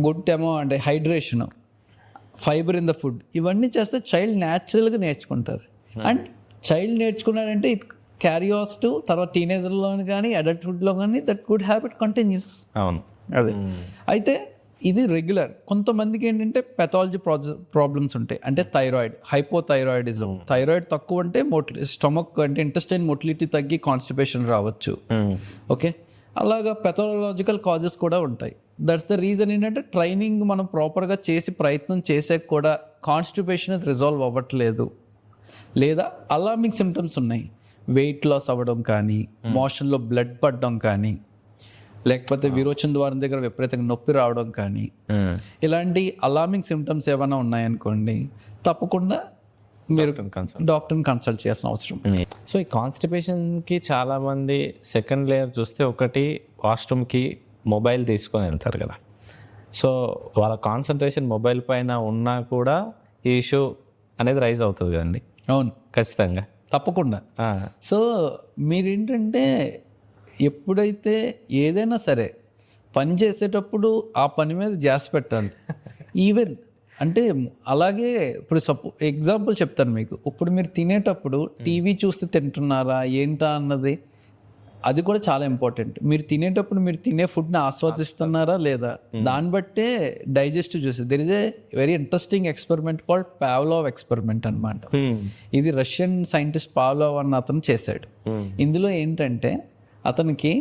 గుడ్ అంటే hydration, fibre in the food, ఇవన్నీ చేస్తే చైల్డ్ న్యాచురల్గా నేర్చుకుంటారు. అండ్ చైల్డ్ నేర్చుకున్నాడంటే ఇట్ క్యారియాస్ టు తర్వాత టీనేజర్లో కానీ అడల్ట్హుడ్లో కానీ దట్ గుడ్ హ్యాబిట్ కంటిన్యూస్. అవును. అదే అయితే ఇది రెగ్యులర్. కొంతమందికి ఏంటంటే పెథాలజీ ప్రాబ్లమ్స్ ఉంటాయి, అంటే థైరాయిడ్, హైపోథైరాయిడిజం. థైరాయిడ్ తక్కువ అంటే స్టమక్ అంటే ఇంటెస్టైన్ మొటిలిటీ తగ్గి కాన్స్టిపేషన్ రావచ్చు. ఓకే, అలాగా పెథాలజికల్ కాజెస్ కూడా ఉంటాయి. దట్స్ ద రీజన్ ఏంటంటే ట్రైనింగ్ మనం ప్రాపర్గా చేసి ప్రయత్నం చేసే కూడా కాన్స్టిపేషన్ రిజాల్వ్ అవ్వట్లేదు, లేదా అలార్మింగ్ సిమ్టమ్స్ ఉన్నాయి, వెయిట్ లాస్ అవ్వడం కానీ, మోషన్లో బ్లడ్ పడడం కానీ, లేకపోతే విరోచన ద్వారం దగ్గర విపరీతంగా నొప్పి రావడం కానీ, ఇలాంటి అలార్మింగ్ సిమ్టమ్స్ ఏమైనా ఉన్నాయనుకోండి, తప్పకుండా మీరు డాక్టర్ని కన్సల్ట్ చేయాల్సిన అవసరం. సో ఈ కాన్స్టిపేషన్కి చాలామంది సెకండ్ లేయర్ చూస్తే ఒకటి వాష్రూమ్కి మొబైల్ తీసుకొని వెళ్తారు కదా. సో వాళ్ళ కాన్సన్ట్రేషన్ మొబైల్ పైన ఉన్నా కూడా ఈ ఇష్యూ అనేది రైజ్ అవుతుంది కదండి. అవును, ఖచ్చితంగా, తప్పకుండా. సో మీరేంటంటే ఎప్పుడైతే ఏదైనా సరే పని చేసేటప్పుడు ఆ పని మీద ధ్యాస పెట్టాలి. ఈవెన్ అంటే అలాగే ఇప్పుడు ఎగ్జాంపుల్ చెప్తాను మీకు. ఇప్పుడు మీరు తినేటప్పుడు టీవీ చూస్తే తింటున్నారా ఏంటా అన్నది అది కూడా చాలా ఇంపార్టెంట్. మీరు తినేటప్పుడు మీరు తినే ఫుడ్ని ఆస్వాదిస్తున్నారా లేదా, దాన్ని బట్టే digestive juices. There is a very interesting experiment called Pavlov experiment అనమాట. ఇది రష్యన్ సైంటిస్ట్ పావ్లోవ్ అన్న అతను చేశాడు. ఇందులో ఏంటంటే అతనికి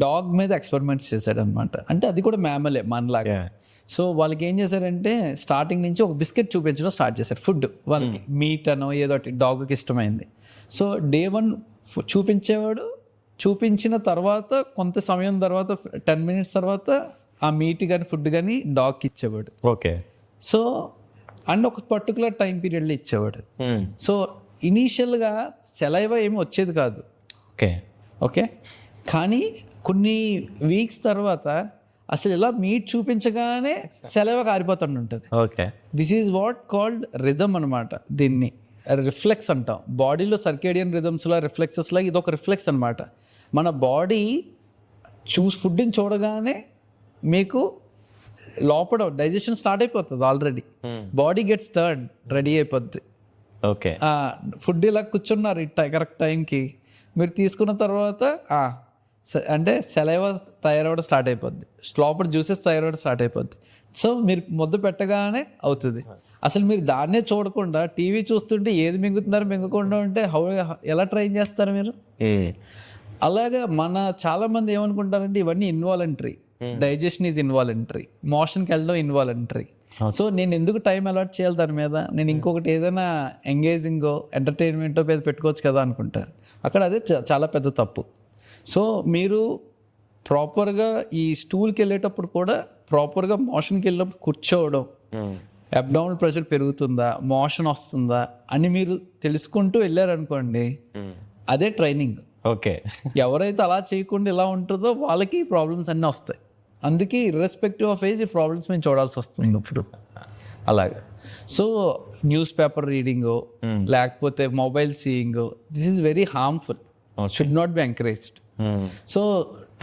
డాగ్ మీద ఎక్స్పెరిమెంట్స్ చేశాడు అనమాట. అంటే అది కూడా మ్యామలే మనలాగా. సో వాళ్ళకి ఏం చేశారంటే స్టార్టింగ్ నుంచి ఒక బిస్కెట్ చూపించడం స్టార్ట్ చేశారు. ఫుడ్ వాళ్ళకి మీట్ అనో ఏదో డాగ్కి ఇష్టమైంది. So day 1 చూపించేవాడు. చూపించిన తర్వాత కొంత సమయం తర్వాత 10 minutes తర్వాత ఆ మీట్ కానీ ఫుడ్ కానీ డాగ్కి ఇచ్చేవాడు. ఓకే. సో అండ్ ఒక పర్టికులర్ టైం పీరియడ్లో ఇచ్చేవాడు. సో ఇనీషియల్గా సెలైవా ఏమి వచ్చేది కాదు. ఓకే. ఓకే. కానీ కొన్ని వీక్స్ తర్వాత అసలు ఇలా మీట్ చూపించగానే సెలవు కారిపోతుంటుంది. Okay. This is what called rhythm అనమాట. దీన్ని రిఫ్లెక్స్ అంటాం. బాడీలో సర్కేడియన్ రిథమ్స్లో రిఫ్లెక్సెస్లో ఇది ఒక రిఫ్లెక్స్ అనమాట. మన బాడీ ఫుడ్ని చూడగానే మీకు లోపల డైజెషన్ స్టార్ట్ అయిపోతుంది. Already body gets turn, ready అయిపోద్ది. ఓకే. ఫుడ్ ఇలా కూర్చున్నారు కరెక్ట్ టైంకి, మీరు తీసుకున్న తర్వాత అంటే సెలైవా తయారవడం స్టార్ట్ అయిపోద్ది, లోపల జ్యూసెస్ తయారవడం స్టార్ట్ అయిపోద్ది. సో మీరు ముద్ద పెట్టగానే అవుతుంది. అసలు మీరు దాన్నే చూడకుండా టీవీ చూస్తుంటే ఏది మింగుతున్నారు మింగకుండా ఉంటే ఎలా ట్రైన్ చేస్తారు మీరు? అలాగా చాలా మంది ఏమనుకుంటారంటే ఇవన్నీ ఇన్వాలంటరీ. డైజెషన్ ఈజ్ ఇన్వాలంటరీ, మోషన్కి వెళ్ళడం ఇన్వాలంటరీ. సో నేను ఎందుకు టైం అలాట్ చేయాలి దాని మీద, నేను ఇంకొకటి ఏదైనా ఎంగేజింగో ఎంటర్టైన్మెంటో పెట్టుకోవచ్చు కదా అనుకుంటారు. అక్కడ అదే చాలా పెద్ద తప్పు. సో మీరు ప్రాపర్గా ఈ స్టూల్కి వెళ్ళేటప్పుడు కూడా ప్రాపర్గా మోషన్కి వెళ్ళినప్పుడు కూర్చోవడం, అబ్డామినల్ ప్రెషర్ పెరుగుతుందా, మోషన్ వస్తుందా అని మీరు తెలుసుకుంటూ వెళ్ళారనుకోండి, అదే ట్రైనింగ్. ఓకే. ఎవరైతే అలా చేయకుండా ఇలా ఉంటుందో వాళ్ళకి ఈ ప్రాబ్లమ్స్ అన్నీ వస్తాయి. అందుకే ఇర్రెస్పెక్టివ్ ఆఫ్ ఏజ్ ఈ ప్రాబ్లమ్స్ మేము చూడాల్సి వస్తుంది ఇప్పుడు. అలాగే సో న్యూస్ పేపర్ రీడింగో లేకపోతే మొబైల్ సీయింగో, this is very harmful, should not be encouraged. So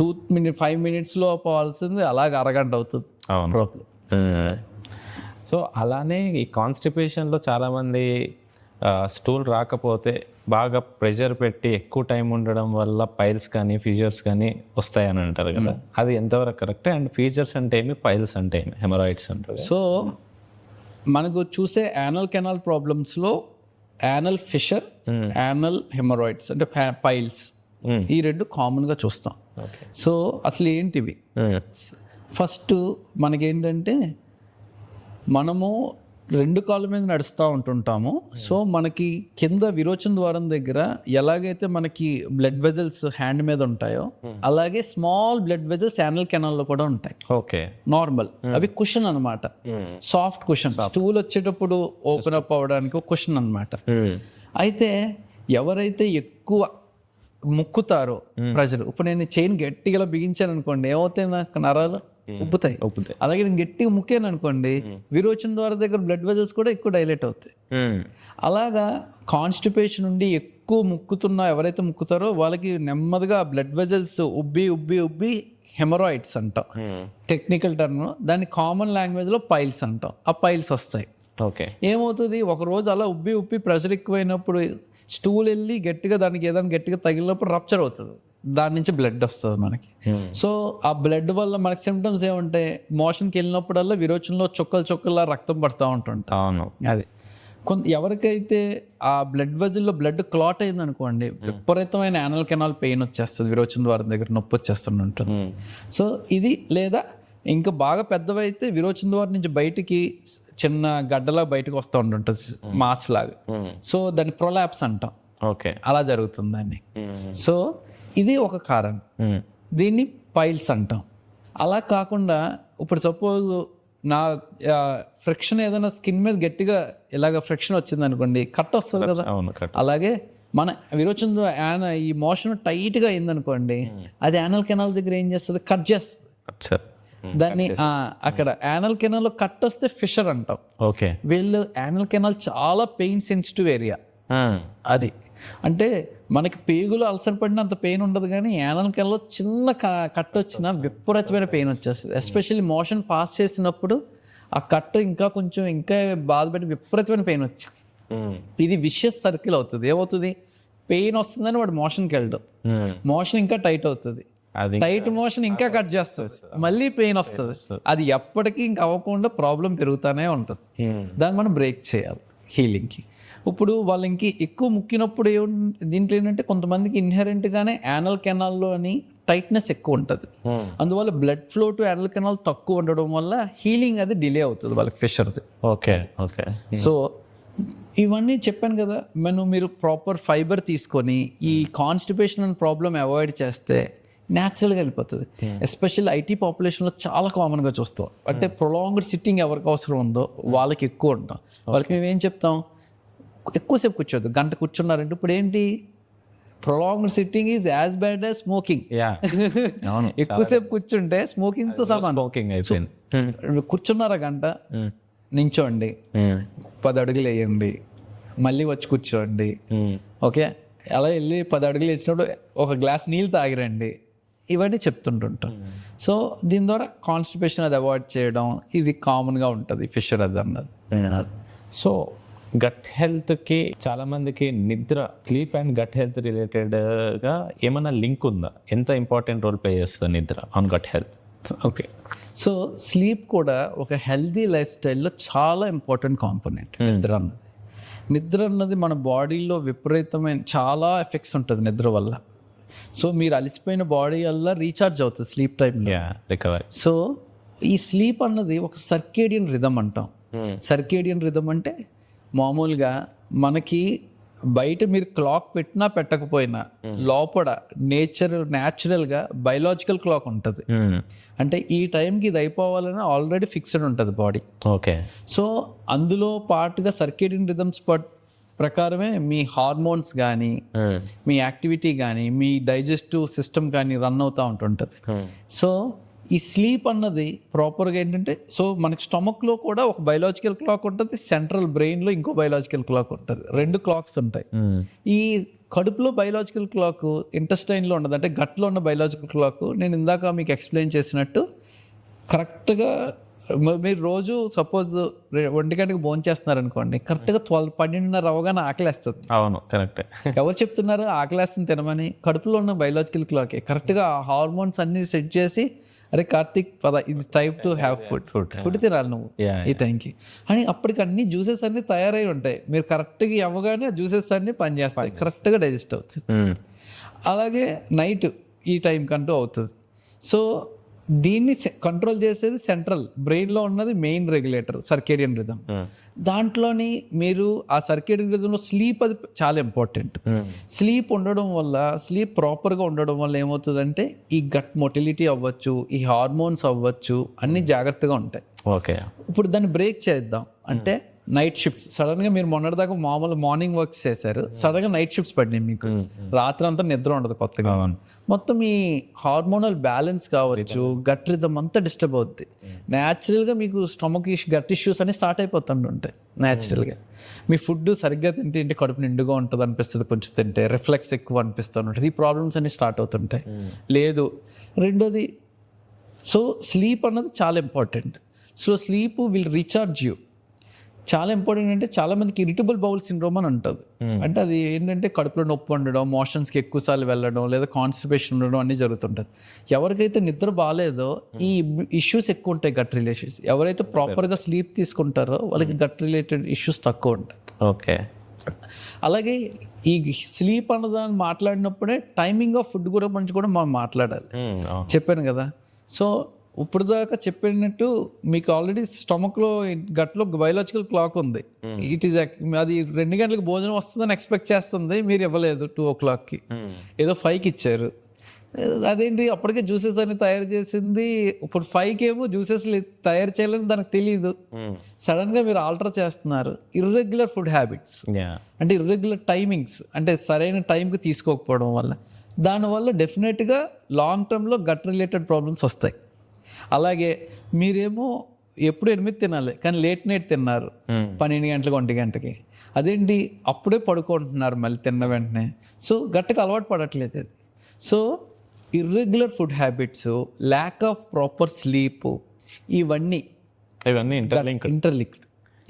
5 minutesలో పోవాల్సింది అలాగే అరగంట అవుతుంది. అవును. సో అలానే ఈ కాన్స్టిపేషన్లో చాలామంది స్టూల్ రాకపోతే బాగా ప్రెషర్ పెట్టి ఎక్కువ టైం ఉండడం వల్ల పైల్స్ కానీ ఫీజర్స్ కానీ వస్తాయని అంటారు కదా, అది ఎంతవరకు కరెక్ట్? అండ్ ఫీజర్స్ అంటే ఏమి, పైల్స్ అంటే ఏమి, హెమరాయిడ్స్ అంటారు? సో మనకు చూసే యానల్ కెనాల్ ప్రాబ్లమ్స్లో యానల్ ఫిషర్, యానల్ హెమరాయిడ్స్ అంటే పైల్స్, ఈ రెండు కామన్గా చూస్తాం. సో అసలు ఏంటివి? ఫస్ట్ మనకేంటంటే మనము 2 కాళ్ళ మీద నడుస్తూ ఉంటుంటాము. సో మనకి కింద విరోచన ద్వారం దగ్గర ఎలాగైతే మనకి బ్లడ్ వెజల్స్ హ్యాండ్ మీద ఉంటాయో అలాగే స్మాల్ బ్లడ్ వెజల్స్ యానల్ కెనాల్లో కూడా ఉంటాయి. ఓకే. నార్మల్ అవి కుషన్ అనమాట, సాఫ్ట్ కుషన్. స్టూల్ వచ్చేటప్పుడు ఓపెన్ అప్ అవ్వడానికి ఒక కుషన్ అనమాట. అయితే ఎవరైతే ఎక్కువ ముక్కుతారో ప్రజలు, ఇప్పుడు నేను చైన్ గట్టిగా బిగించాను అనుకోండి, ఏమవుతాయి, నాకు నరాలు ఉబ్బుతాయి. అలాగే నేను గట్టిగా ముక్కాను అనుకోండి, విరోచన ద్వారా దగ్గర బ్లడ్ వెజల్స్ కూడా ఎక్కువ డైలేట్ అవుతాయి. అలాగా కాన్స్టిపేషన్ నుండి ఎక్కువ ముక్కుతున్నా ఎవరైతే ముక్కుతారో వాళ్ళకి నెమ్మదిగా బ్లడ్ వెజల్స్ ఉబ్బి ఉబ్బి ఉబ్బి హెమరాయిడ్స్ అంటాం టెక్నికల్ టర్మ్. దాన్ని కామన్ లాంగ్వేజ్లో పైల్స్ అంటాం. ఆ పైల్స్ వస్తాయి. ఓకే. ఏమవుతుంది, ఒక రోజు అలా ఉబ్బి ఉబ్బి ప్రెషర్ ఎక్కువైనప్పుడు స్టూల్ వెళ్ళి గట్టిగా దానికి ఏదైనా గట్టిగా తగిలినప్పుడు రప్చర్ అవుతుంది, దాని నుంచి బ్లడ్ వస్తుంది మనకి. సో ఆ బ్లడ్ వల్ల మనకి సిమ్టమ్స్ ఏముంటాయి, మోషన్కి వెళ్ళినప్పుడల్లా విరోచనలో చుక్కల్లా రక్తం పడుతూ ఉంటుంటాం. అవును. అది ఎవరికైతే ఆ బ్లడ్ వెజల్లో బ్లడ్ క్లాట్ అయింది అనుకోండి, విపరీతమైన యానల్ కెనాల్ పెయిన్ వచ్చేస్తుంది, విరోచన ద్వారం దగ్గర నొప్పి వచ్చేస్తుంటుంది. సో ఇది, లేదా ఇంకా బాగా పెద్దవైతే విరోచన ద్వారం నుంచి బయటికి చిన్న గడ్డలా బయటకు వస్తూ ఉంటుంది, మాస్ లాగా. సో దాన్ని ప్రొలాప్స్ అంటాం. ఓకే. అలా జరుగుతుంది దాన్ని. సో ఇది ఒక కారణం, దీన్ని పైల్స్ అంటాం. అలా కాకుండా ఇప్పుడు సపోజ్ నా ఫ్రిక్షన్ ఏదైనా స్కిన్ మీద గట్టిగా ఇలాగ ఫ్రిక్షన్ వచ్చింది అనుకోండి, కట్ వస్తుంది కదా. అలాగే మన విరోచన ఈ మోషన్ టైట్గా అయిందనుకోండి, అది యానల్ కెనాల్ దగ్గర ఏం చేస్తుంది, కట్ చేస్తుంది దాన్ని. అక్కడ యానల్ కెనాల్ కట్ వస్తే ఫిషర్ అంటాం. ఓకే. వీళ్ళు యానల్ కెనాల్ చాలా పెయిన్ సెన్సిటివ్ ఏరియా. అది అంటే మనకి పేగులు అల్సర్ పడినంత పెయిన్ ఉండదు, కానీ యానల్ కెనాల్లో చిన్న కట్ వచ్చినా విపరీతమైన పెయిన్ వచ్చేస్తుంది. ఎస్పెషల్లీ మోషన్ పాస్ చేసినప్పుడు ఆ కట్ ఇంకా బాధపడి విపరీతమైన పెయిన్ వచ్చింది. ఇది విషియస్ సర్కిల్ అవుతుంది. ఏమవుతుంది, పెయిన్ వస్తుందని వాడు మోషన్కి వెళ్ళడం, మోషన్ ఇంకా టైట్ అవుతుంది, అది టైట్ మోషన్ ఇంకా కట్ చేస్తుంది, మళ్ళీ పెయిన్ వస్తుంది. అది ఎప్పటికీ ఇంకా అవ్వకుండా ప్రాబ్లం పెరుగుతూనే ఉంటుంది. దాన్ని మనం బ్రేక్ చేయాలి హీలింగ్కి. ఇప్పుడు వాళ్ళకి ఎక్కువ ముక్కినప్పుడు దీంట్లో ఏంటంటే కొంతమందికి ఇన్హెరెంట్గానే యానల్ కెనాల్లో అని టైట్నెస్ ఎక్కువ ఉంటుంది. అందువల్ల blood flow to anal canal తక్కువ ఉండడం వల్ల హీలింగ్ అది డిలే అవుతుంది వాళ్ళకి ఫిషర్ది. Okay okay. సో ఇవన్నీ చెప్పాను కదా, మీరు ప్రాపర్ ఫైబర్ తీసుకొని ఈ కాన్స్టిపేషన్ అనే ప్రాబ్లం అవాయిడ్ చేస్తే న్యాచురల్గా వెళ్ళిపోతుంది. ఎస్పెషల్లీ ఐటీ పాపులేషన్లో చాలా కామన్గా చూస్తాం. అంటే ప్రొలాంగ్డ్ సిట్టింగ్ ఎవరికి అవసరం ఉందో వాళ్ళకి ఎక్కువ ఉంటాం. వాళ్ళకి మేము ఏం చెప్తాం, ఎక్కువసేపు కూర్చోద్దు, గంట కూర్చున్నారంటే ఇప్పుడు ఏంటి, prolonged sitting is as bad as smoking. ఎక్కువసేపు కూర్చుంటే స్మోకింగ్తో సమానం. స్మోకింగ్ అయిపోయింది. కూర్చున్నారా గంట, నించోండి, 10 అడుగులు వేయండి, మళ్ళీ వచ్చి కూర్చోండి. ఓకే, అలా వెళ్ళి 10 అడుగులు వేసినప్పుడు ఒక గ్లాస్ నీళ్ళు తాగిరండి. ఇవన్నీ చెప్తుంటుంటాం. సో దీని ద్వారా కాన్స్టిపేషన్ అది అవాయిడ్ చేయడం ఇది కామన్గా ఉంటుంది ఫిషర్ అది అన్నది. సో గట్ హెల్త్కి చాలామందికి నిద్ర, స్లీప్ అండ్ గట్ హెల్త్ రిలేటెడ్గా ఏమైనా లింక్ ఉందా? ఎంత ఇంపార్టెంట్ రోల్ ప్లే చేస్తుంది నిద్ర on gut health? Okay, so sleep కూడా ఒక హెల్దీ లైఫ్ స్టైల్లో చాలా ఇంపార్టెంట్ కాంపోనెంట్ నిద్ర అన్నది మన బాడీలో విపరీతమైన చాలా ఎఫెక్ట్స్ ఉంటుంది నిద్ర వల్ల. సో మీరు అలసిపోయిన బాడీ వల్ల రీఛార్జ్ అవుతుంది స్లీప్ టైంలో, రికవరీ. సో ఈ స్లీప్ అన్నది ఒక సర్కేడియన్ రిథమ్ అంటాం. సర్కేడియన్ రిథమ్ అంటే మామూలుగా మనకి బయట మీరు క్లాక్ పెట్టినా పెట్టకపోయినా లోపల న్యాచురల్గా బయలాజికల్ క్లాక్ ఉంటుంది. అంటే ఈ టైంకి ఇది అయిపోవాలని ఆల్రెడీ ఫిక్స్డ్ ఉంటుంది బాడీ. ఓకే, సో అందులో పాటుగా సర్కేడియన్ రిథమ్స్ ప్రకారమే మీ హార్మోన్స్ కానీ మీ యాక్టివిటీ కానీ మీ డైజెస్టివ్ సిస్టమ్ కానీ రన్ అవుతూ ఉంటుంటుంది. సో ఈ స్లీప్ అన్నది ప్రాపర్గా ఏంటంటే, సో మనకి స్టమక్లో కూడా ఒక బయలాజికల్ క్లాక్ ఉంటుంది, సెంట్రల్ బ్రెయిన్లో ఇంకో బయలాజికల్ క్లాక్ ఉంటుంది, 2 క్లాక్స్ ఉంటాయి. ఈ కడుపులో బయలాజికల్ క్లాక్ ఇంటెస్టైన్లో ఉండదు, అంటే గట్లో ఉన్న బయలాజికల్ క్లాక్ నేను ఇందాక మీకు ఎక్స్ప్లెయిన్ చేసినట్టు కరెక్ట్గా మీరు రోజు సపోజ్ 1 గంటకి భోజనం చేస్తున్నారు అనుకోండి, కరెక్ట్గా 12-12:30 అవగానే ఆకలేస్తుంది. అవును, కరెక్ట్. ఎవరు చెప్తున్నారు ఆకలేస్తుంది తినమని? కడుపులో ఉన్న బయలాజికల్ క్లాకే కరెక్ట్గా హార్మోన్స్ అన్ని సెట్ చేసి, అరే కార్తిక్ పద ఇది టైప్ టు హ్యావ్ ఫుడ్ తినాలి నువ్వు ఈ టైంకి అని. అప్పటికి అన్ని జ్యూసెస్ అన్ని తయారై ఉంటాయి, మీరు కరెక్ట్గా ఇవ్వగానే జ్యూసెస్ అన్ని పనిచేస్తాయి, కరెక్ట్గా డైజెస్ట్ అవుతుంది. అలాగే నైట్ ఈ టైం కంటూ అవుతుంది. సో దీన్ని కంట్రోల్ చేసేది సెంట్రల్ బ్రెయిన్లో ఉన్నది మెయిన్ రెగ్యులేటర్ సర్కేడియన్ రిథమ్. దాంట్లోని మీరు ఆ సర్కేడియన్ రిథంలో స్లీప్ అది చాలా ఇంపార్టెంట్. స్లీప్ ఉండడం వల్ల, స్లీప్ ప్రాపర్గా ఉండడం వల్ల ఏమవుతుందంటే ఈ గట్ మొటిలిటీ అవ్వచ్చు, ఈ హార్మోన్స్ అవ్వచ్చు, అన్ని జాగ్రత్తగా ఉంటాయి. ఓకే, ఇప్పుడు దాన్ని బ్రేక్ చేద్దాం అంటే నైట్ షిఫ్ట్స్. సడన్గా మీరు మొన్నటిదాకా మామూలు మార్నింగ్ వర్క్స్ చేశారు, సడన్గా నైట్ షిఫ్ట్స్ పడినాయి మీకు, రాత్రి అంతా నిద్ర ఉండదు కొత్తగా, మొత్తం ఈ హార్మోనల్ బ్యాలెన్స్ కావచ్చు, గట్ రిథమ్ అంతా డిస్టర్బ్ అవుద్ది. న్యాచురల్గా మీకు స్టమక్ గట్ ఇష్యూస్ అన్ని స్టార్ట్ అయిపోతుంటాయి న్యాచురల్గా. మీ ఫుడ్ సరిగ్గా తింటే కడుపు నిండుగా ఉంటుంది అనిపిస్తుంది, కొంచెం తింటే రిఫ్లెక్స్ ఎక్కువ అనిపిస్తుంటుంది, ఈ ప్రాబ్లమ్స్ అన్ని స్టార్ట్ అవుతుంటాయి. లేదు, రెండోది, సో స్లీప్ అన్నది చాలా important. So sleep will recharge you. చాలా ఇంపార్టెంట్. అంటే చాలా మందికి ఇరిటబుల్ బౌల్ సిండ్రోమ్ అని ఉంటుంది. అంటే అది ఏంటంటే కడుపులో నొప్పి ఉండడం, మోషన్స్కి ఎక్కువసార్లు వెళ్ళడం, లేదా కాన్స్టిపేషన్ ఉండడం అన్నీ జరుగుతుంటుంది. ఎవరికైతే నిద్ర బాగాలేదో ఈ ఇష్యూస్ ఎక్కువ ఉంటాయి, గట్ రిలేషన్స్. ఎవరైతే ప్రాపర్గా స్లీప్ తీసుకుంటారో వాళ్ళకి గట్ రిలేటెడ్ ఇష్యూస్ తక్కువ ఉంటాయి. ఓకే, అలాగే ఈ స్లీప్ అన్నదాన్ని మాట్లాడినప్పుడే టైమింగ్ ఆఫ్ ఫుడ్ గురించి కూడా మనం మాట్లాడాలి. చెప్పాను కదా, సో ఇప్పుడు దాకా చెప్పినట్టు మీకు ఆల్రెడీ స్టమక్లో గట్లో బయలాజికల్ క్లాక్ ఉంది. ఇట్ ఈస్ అది 2 గంటలకు భోజనం వస్తుందని ఎక్స్పెక్ట్ చేస్తుంది, మీరు ఇవ్వలేదు 2 o'clockకి, ఏదో 5కి ఇచ్చారు. అదేంటి అప్పటికే జ్యూసెస్ అని తయారు చేసింది, ఇప్పుడు 5కి ఏమో జ్యూసెస్ తయారు చేయాలని దానికి తెలియదు. సడన్గా మీరు ఆల్టర్ చేస్తున్నారు. ఇర్రెగ్యులర్ ఫుడ్ హ్యాబిట్స్ అంటే ఇర్రెగ్యులర్ టైమింగ్స్, అంటే సరైన టైంకి తీసుకోకపోవడం వల్ల, దానివల్ల డెఫినెట్గా లాంగ్ టర్మ్లో గట్ రిలేటెడ్ ప్రాబ్లమ్స్ వస్తాయి. అలాగే మీరేమో ఎప్పుడు 8 తినాలి కానీ లేట్ నైట్ తిన్నారు 12 గంటలకు 1 గంటకి, అదేంటి అప్పుడే పడుకుంటున్నారు మళ్ళీ తిన్న వెంటనే. సో గట్టిగా అలవాటు పడట్లేదు అది. So irregular food habits, lack of proper sleep, ఇవన్నీ ఇంటర్లింక్డ్.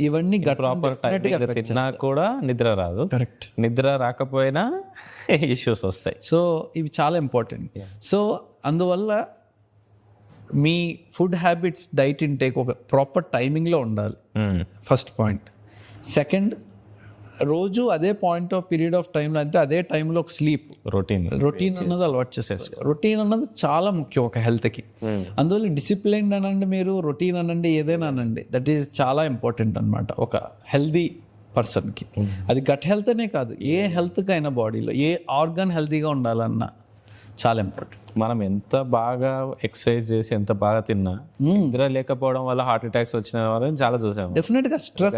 ఇవన్నీ ప్రాపర్ టైం తిన్నా కూడా నిద్ర రాదు. కరెక్ట్. నిద్ర రాకపోయినా ఇష్యూస్ వస్తాయి. సో ఇవి చాలా ఇంపార్టెంట్. సో అందువల్ల మీ ఫుడ్ హ్యాబిట్స్, డైట్ ఇంటేక్ ఒక ప్రాపర్ టైమింగ్లో ఉండాలి, ఫస్ట్ పాయింట్. సెకండ్, రోజు అదే పాయింట్ ఆఫ్ పీరియడ్ ఆఫ్ టైంలో, అంటే అదే టైంలో ఒక స్లీప్ రొటీన్ అన్నది అలవాటు చేసేస్తారు. రొటీన్ అన్నది చాలా ముఖ్యం ఒక హెల్త్కి. అందువల్ల డిసిప్లైన్ అనండి, మీరు రొటీన్ అనండి, ఏదైనా అనండి, దట్ ఈస్ చాలా ఇంపార్టెంట్ అనమాట ఒక హెల్దీ పర్సన్కి. అది గట్ హెల్త్ అనే కాదు, ఏ హెల్త్కి అయినా, బాడీలో ఏ ఆర్గాన్ హెల్తీగా ఉండాలన్నా చాలా ఇంపార్టెంట్. మనం ఎంత బాగా ఎక్సర్సైజ్ చేసి ఎంత బాగా తిన్నా నిద్ర లేకపోవడం వల్ల హార్ట్ అటాక్స్ వచ్చిన వాళ్ళని చాలా చూసాము. డెఫినెట్గా స్ట్రెస్.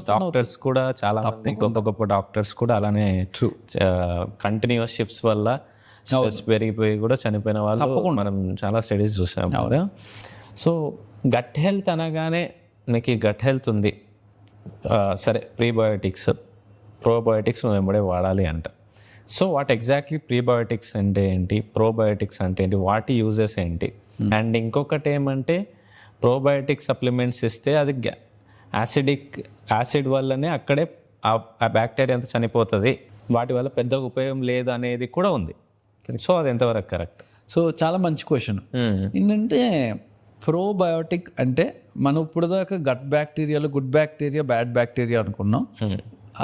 డాక్టర్స్ కూడా చాలా మంది, గొప్ప గొప్ప డాక్టర్స్ కూడా అలానే కంటిన్యూస్ షిఫ్ట్స్ వల్ల స్ట్రెస్ పెరిగిపోయి కూడా చనిపోయిన వాళ్ళు మనం చాలా స్టడీస్ చూసాము. సో గట్ హెల్త్ అనగానే మీకు గట్ హెల్త్ ఉంది, సరే ప్రీబయోటిక్స్ ప్రోబయోటిక్స్ నువ్వు వెంబడే వాడాలి అంట. సో వాట్ ఎగ్జాక్ట్లీ ప్రీబయోటిక్స్ అంటే ఏంటి, ప్రోబయోటిక్స్ అంటే ఏంటి, వాటి యూజెస్ ఏంటి? అండ్ ఇంకొకటి ఏమంటే ప్రోబయోటిక్ సప్లిమెంట్స్ ఇస్తే అది యాసిడ్ వల్లనే అక్కడే ఆ బ్యాక్టీరియా అంతా చనిపోతుంది, వాటి వల్ల పెద్దగా ఉపయోగం లేదు అనేది కూడా ఉంది. సో అది ఎంతవరకు కరెక్ట్? సో చాలా మంచి క్వశ్చన్. ఏంటంటే ప్రోబయోటిక్ అంటే మనం ఇప్పుడు దాకా గట్ బ్యాక్టీరియాలు, గుడ్ బ్యాక్టీరియా, బ్యాడ్ బ్యాక్టీరియా అనుకున్నాం.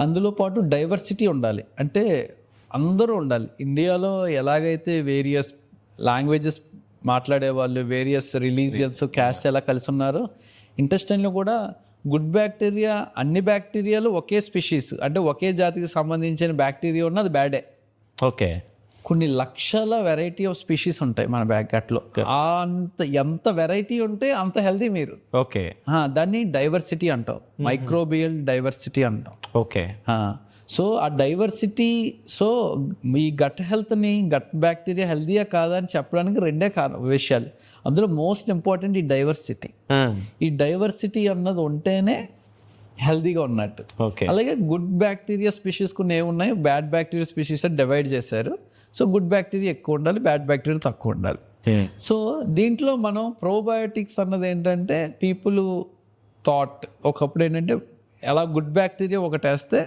అందులో పాటు డైవర్సిటీ ఉండాలి, అంటే అందరూ ఉండాలి. ఇండియాలో ఎలాగైతే వేరియస్ లాంగ్వేజెస్ మాట్లాడే వాళ్ళు, వేరియస్ రిలీజియన్స్, క్యాస్ట్ ఎలా కలిసి ఉన్నారో, ఇంటెస్టైన్లో కూడా గుడ్ బ్యాక్టీరియా, అన్ని బ్యాక్టీరియాలు ఒకే స్పీషీస్, అంటే ఒకే జాతికి సంబంధించిన బ్యాక్టీరియా ఉన్నది బ్యాడే. ఓకే. కొన్ని లక్షల వెరైటీ ఆఫ్ స్పీషీస్ ఉంటాయి మన బ్యాక్యాట్లో. అంత ఎంత వెరైటీ ఉంటే అంత హెల్తీ మీరు. ఓకే. దాన్ని డైవర్సిటీ అంటాం, మైక్రోబియల్ డైవర్సిటీ అంటాం. ఓకే. సో ఆ డైవర్సిటీ, సో ఈ గట్ హెల్త్ని, గట్ బ్యాక్టీరియా హెల్తీయా కాదా అని చెప్పడానికి రెండే విషయాలు. అందులో మోస్ట్ ఇంపార్టెంట్ ఈ డైవర్సిటీ. ఈ డైవర్సిటీ అన్నది ఉంటేనే హెల్తీగా ఉన్నట్టు. అలాగే గుడ్ బ్యాక్టీరియా స్పీషీస్ కొన్ని ఏమున్నాయి, బ్యాడ్ బ్యాక్టీరియా స్పీషీస్ డివైడ్ చేశారు. సో గుడ్ బ్యాక్టీరియా ఎక్కువ ఉండాలి, బ్యాడ్ బ్యాక్టీరియా తక్కువ ఉండాలి. సో దీంట్లో మనం ప్రోబయోటిక్స్ అన్నది ఏంటంటే, పీపుల్ థాట్ ఒకప్పుడు ఏంటంటే ఎలా గుడ్ బ్యాక్టీరియా ఒకటి వేస్తే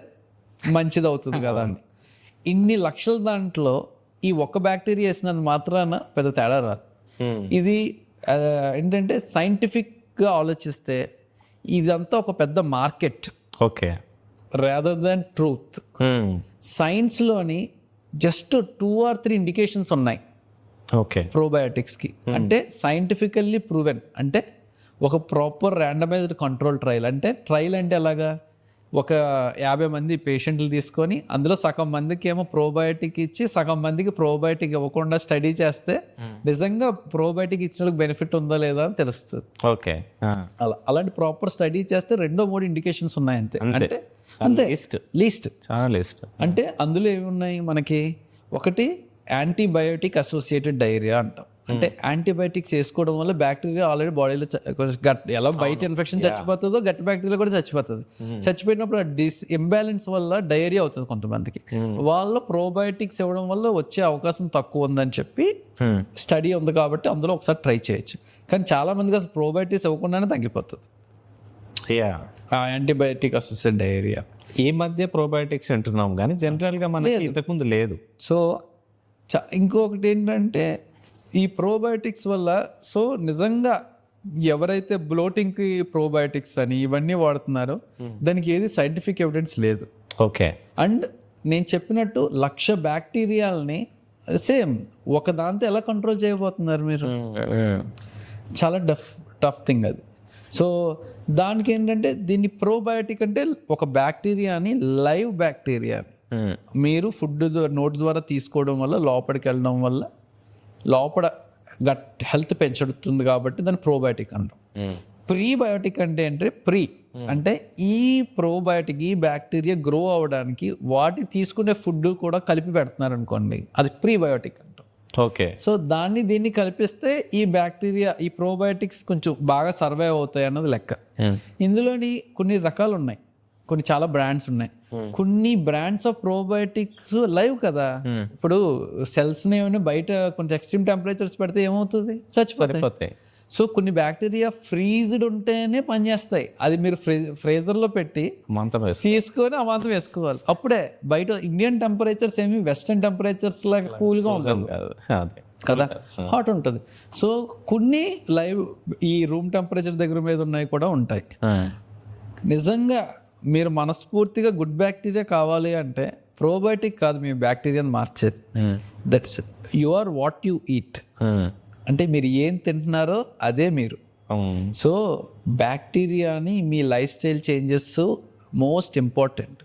మంచిది అవుతుంది కదా అని. ఇన్ని లక్షల దాంట్లో ఈ ఒక్క బ్యాక్టీరియా వేసినంత మాత్రాన పెద్ద తేడా రాదు. ఇది ఏంటంటే సైంటిఫిక్గా ఆలోచిస్తే ఇదంతా ఒక పెద్ద market. Okay. Rather than truth. సైన్స్లోని జస్ట్ 2 or 3 ఇండికేషన్స్ ఉన్నాయి ఓకే ప్రోబయోటిక్స్కి. అంటే సైంటిఫికల్లీ ప్రూవెన్, అంటే ఒక ప్రాపర్ ర్యాండమైజ్డ్ కంట్రోల్ ట్రయల్. అంటే ట్రయల్ అంటే ఎలాగా, ఒక 50 మంది పేషెంట్లు తీసుకొని అందులో సగం మందికి ఏమో ప్రోబయోటిక్ ఇచ్చి సగం మందికి ప్రోబయోటిక్ ఇవ్వకుండా స్టడీ చేస్తే నిజంగా ప్రోబయోటిక్ ఇచ్చిన వాళ్ళకి బెనిఫిట్ ఉందా లేదా అని తెలుస్తుంది. ఓకే. అలాంటి ప్రాపర్ స్టడీ చేస్తే 2-3 ఇండికేషన్స్ ఉన్నాయి అంతే. అంటే అంతే, లీస్ట్ చాలా లీస్ట్. అంటే అందులో ఏమున్నాయి మనకి, ఒకటి యాంటీబయోటిక్ అసోసియేటెడ్ డైరియా అంటాం. అంటే యాంటీబయాటిక్స్ వేసుకోవడం వల్ల బ్యాక్టీరియా ఆల్రెడీ బాడీలో గట్ ఎలా బయట ఇన్ఫెక్షన్ చచ్చిపోతుందో గట్ బ్యాక్టీరియా కూడా చచ్చిపోతుంది. చచ్చిపోయినప్పుడు ఇంబ్యాలెన్స్ వల్ల డయేరియా అవుతుంది కొంతమందికి. వాళ్ళు ప్రోబయోటిక్స్ ఇవ్వడం వల్ల వచ్చే అవకాశం తక్కువ ఉందని చెప్పి స్టడీ ఉంది కాబట్టి అందులో ఒకసారి ట్రై చేయొచ్చు. కానీ చాలా మందికి అసలు ప్రోబయోటిక్స్ ఇవ్వకుండానే తగ్గిపోతుంది యాంటీబయాటిక్ అసోసియేటెడ్ డయేరియా. ఈ మధ్య ప్రోబయోటిక్స్ అంటున్నాం కానీ జనరల్గా మనకి ఇంతకుముందు లేదు. సో ఇంకొకటి ఏంటంటే ఈ ప్రోబయోటిక్స్ వల్ల, సో నిజంగా ఎవరైతే బ్లోటింగ్కి ప్రోబయోటిక్స్ అని ఇవన్నీ వాడుతున్నారో దానికి ఏది సైంటిఫిక్ ఎవిడెన్స్ లేదు. ఓకే. అండ్ నేను చెప్పినట్టు 1,00,000 బ్యాక్టీరియాలని సేమ్ ఒక దాంతో ఎలా కంట్రోల్ చేయబోతున్నారు మీరు? చాలా టఫ్ థింగ్ అది. సో దానికి ఏంటంటే దీన్ని ప్రోబయోటిక్ అంటే ఒక బ్యాక్టీరియాని, లైవ్ బ్యాక్టీరియాని మీరు ఫుడ్ నోటి ద్వారా తీసుకోవడం వల్ల లోపలికి వెళ్ళడం వల్ల లోపల గట్ హెల్త్ పెంచుతుంది కాబట్టి దాన్ని ప్రోబయోటిక్ అంటాం. ప్రీబయోటిక్ అంటే అంటే ఈ ప్రోబయోటిక్, ఈ బ్యాక్టీరియా గ్రో అవ్వడానికి వాటి తీసుకునే ఫుడ్ కూడా కలిపి పెడుతున్నారు అనుకోండి, అది ప్రీబయోటిక్ అంటాం. ఓకే. సో దీన్ని కలిపిస్తే ఈ బ్యాక్టీరియా, ఈ ప్రోబయోటిక్స్ కొంచెం బాగా సర్వైవ్ అవుతాయి అన్నది లెక్క. ఇందులోని కొన్ని రకాలు ఉన్నాయి, కొన్ని చాలా బ్రాండ్స్ ఉన్నాయి. కొన్ని బ్రాండ్స్ ఆఫ్ ప్రోబయోటిక్స్ లైవ్ కదా. ఇప్పుడు సెల్స్ బయట కొంచెం ఎక్స్ట్రీమ్ టెంపరేచర్స్ పెడితే ఏమవుతుంది? చచ్చిపోతాయి. సో కొన్ని బ్యాక్టీరియా ఫ్రీజ్డ్ ఉంటేనే పనిచేస్తాయి. అది మీరు ఫ్రీజర్లో పెట్టి మంతం వేసుకో. తీసుకొని ఆ మాత్రం వేసుకోవాలి. అప్పుడే బయట ఇండియన్ టెంపరేచర్స్ ఏమి వెస్ట్రన్ టెంపరేచర్స్ లాగా కూల్గా ఉంటుంది అదే కదా, హాట్ ఉంటుంది. సో కొన్ని లైవ్ ఈ రూమ్ టెంపరేచర్ దగ్గర మీద ఉన్నాయి కూడా ఉంటాయి. నిజంగా మీరు మనస్ఫూర్తిగా గుడ్ బ్యాక్టీరియా కావాలి అంటే ప్రోబయోటిక్ కాదు మీ బ్యాక్టీరియాని మార్చేది. That's you are what you eat. అంటే మీరు ఏం తింటున్నారో అదే మీరు. సో బ్యాక్టీరియాని మీ life style changes most important.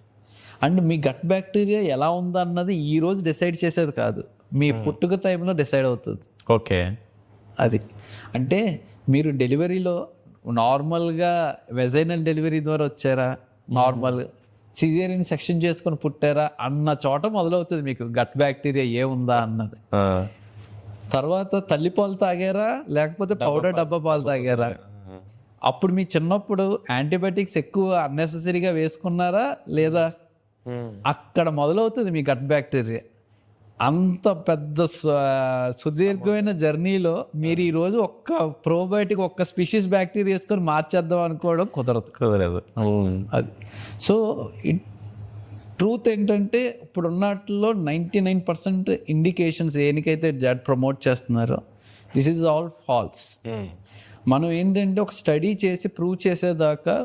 And మీ గట్ బ్యాక్టీరియా ఎలా ఉందన్నది ఈ రోజు డిసైడ్ చేసేది కాదు, మీ పుట్టుక టైంలో డిసైడ్ అవుతుంది. ఓకే, అది అంటే మీరు డెలివరీలో నార్మల్గా వెజైనల్ డెలివరీ ద్వారా వచ్చారా, నార్మల్ సిజేరియన్ సెక్షన్ చేసుకొని పుట్టారా అన్న చోట మొదలవుతుంది మీకు గట్ బ్యాక్టీరియా ఏముందా అన్నది. తర్వాత తల్లిపాలు తాగారా లేకపోతే పౌడర్ డబ్బా పాలు తాగారా, అప్పుడు మీ చిన్నప్పుడు యాంటీబయాటిక్స్ ఎక్కువ అన్నెసెసరీగా వేసుకున్నారా లేదా, అక్కడ మొదలవుతుంది మీ గట్ బ్యాక్టీరియా. అంత పెద్ద సుదీర్ఘమైన జర్నీలో మీరు ఈరోజు ఒక్క ప్రోబయోటిక్ ఒక్క స్పీషీస్ బ్యాక్టీరియా వేసుకొని మార్చేద్దాం అనుకోవడం కుదరదు. అది సో ట్రూత్ ఏంటంటే ఇప్పుడు ఉన్నట్లో 99% ఇండికేషన్స్ దేనికైతే జడ్ ప్రమోట్ చేస్తున్నారో దిస్ ఈజ్ ఆల్ ఫాల్స్. మనం ఏంటంటే ఒక స్టడీ చేసి ప్రూవ్ చేసేదాకా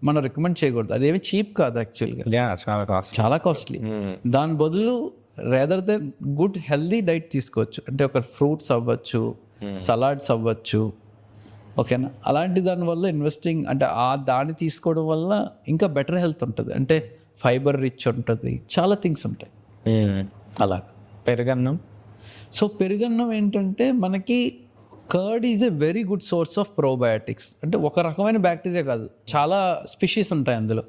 మనం రికమెండ్ చేయకూడదు. అదేమి చీప్ కాదు యాక్చువల్గా, చాలా కాస్ట్లీ. దాని బదులు rather than good healthy diet తీసుకోవచ్చు. అంటే ఒక ఫ్రూట్స్ అవ్వచ్చు, సలాడ్స్ అవ్వచ్చు, ఓకేనా. అలాంటి దానివల్ల ఇన్వెస్టింగ్ అంటే దాన్ని తీసుకోవడం వల్ల ఇంకా బెటర్ హెల్త్ ఉంటుంది. అంటే ఫైబర్ రిచ్ ఉంటుంది, చాలా థింగ్స్ ఉంటాయి అలా. పెరుగన్నం. సో పెరుగన్నం ఏంటంటే మనకి curd is a very good source of probiotics. అంటే ఒక రకమైన బ్యాక్టీరియా కాదు, చాలా స్పీషీస్ ఉంటాయి అందులో.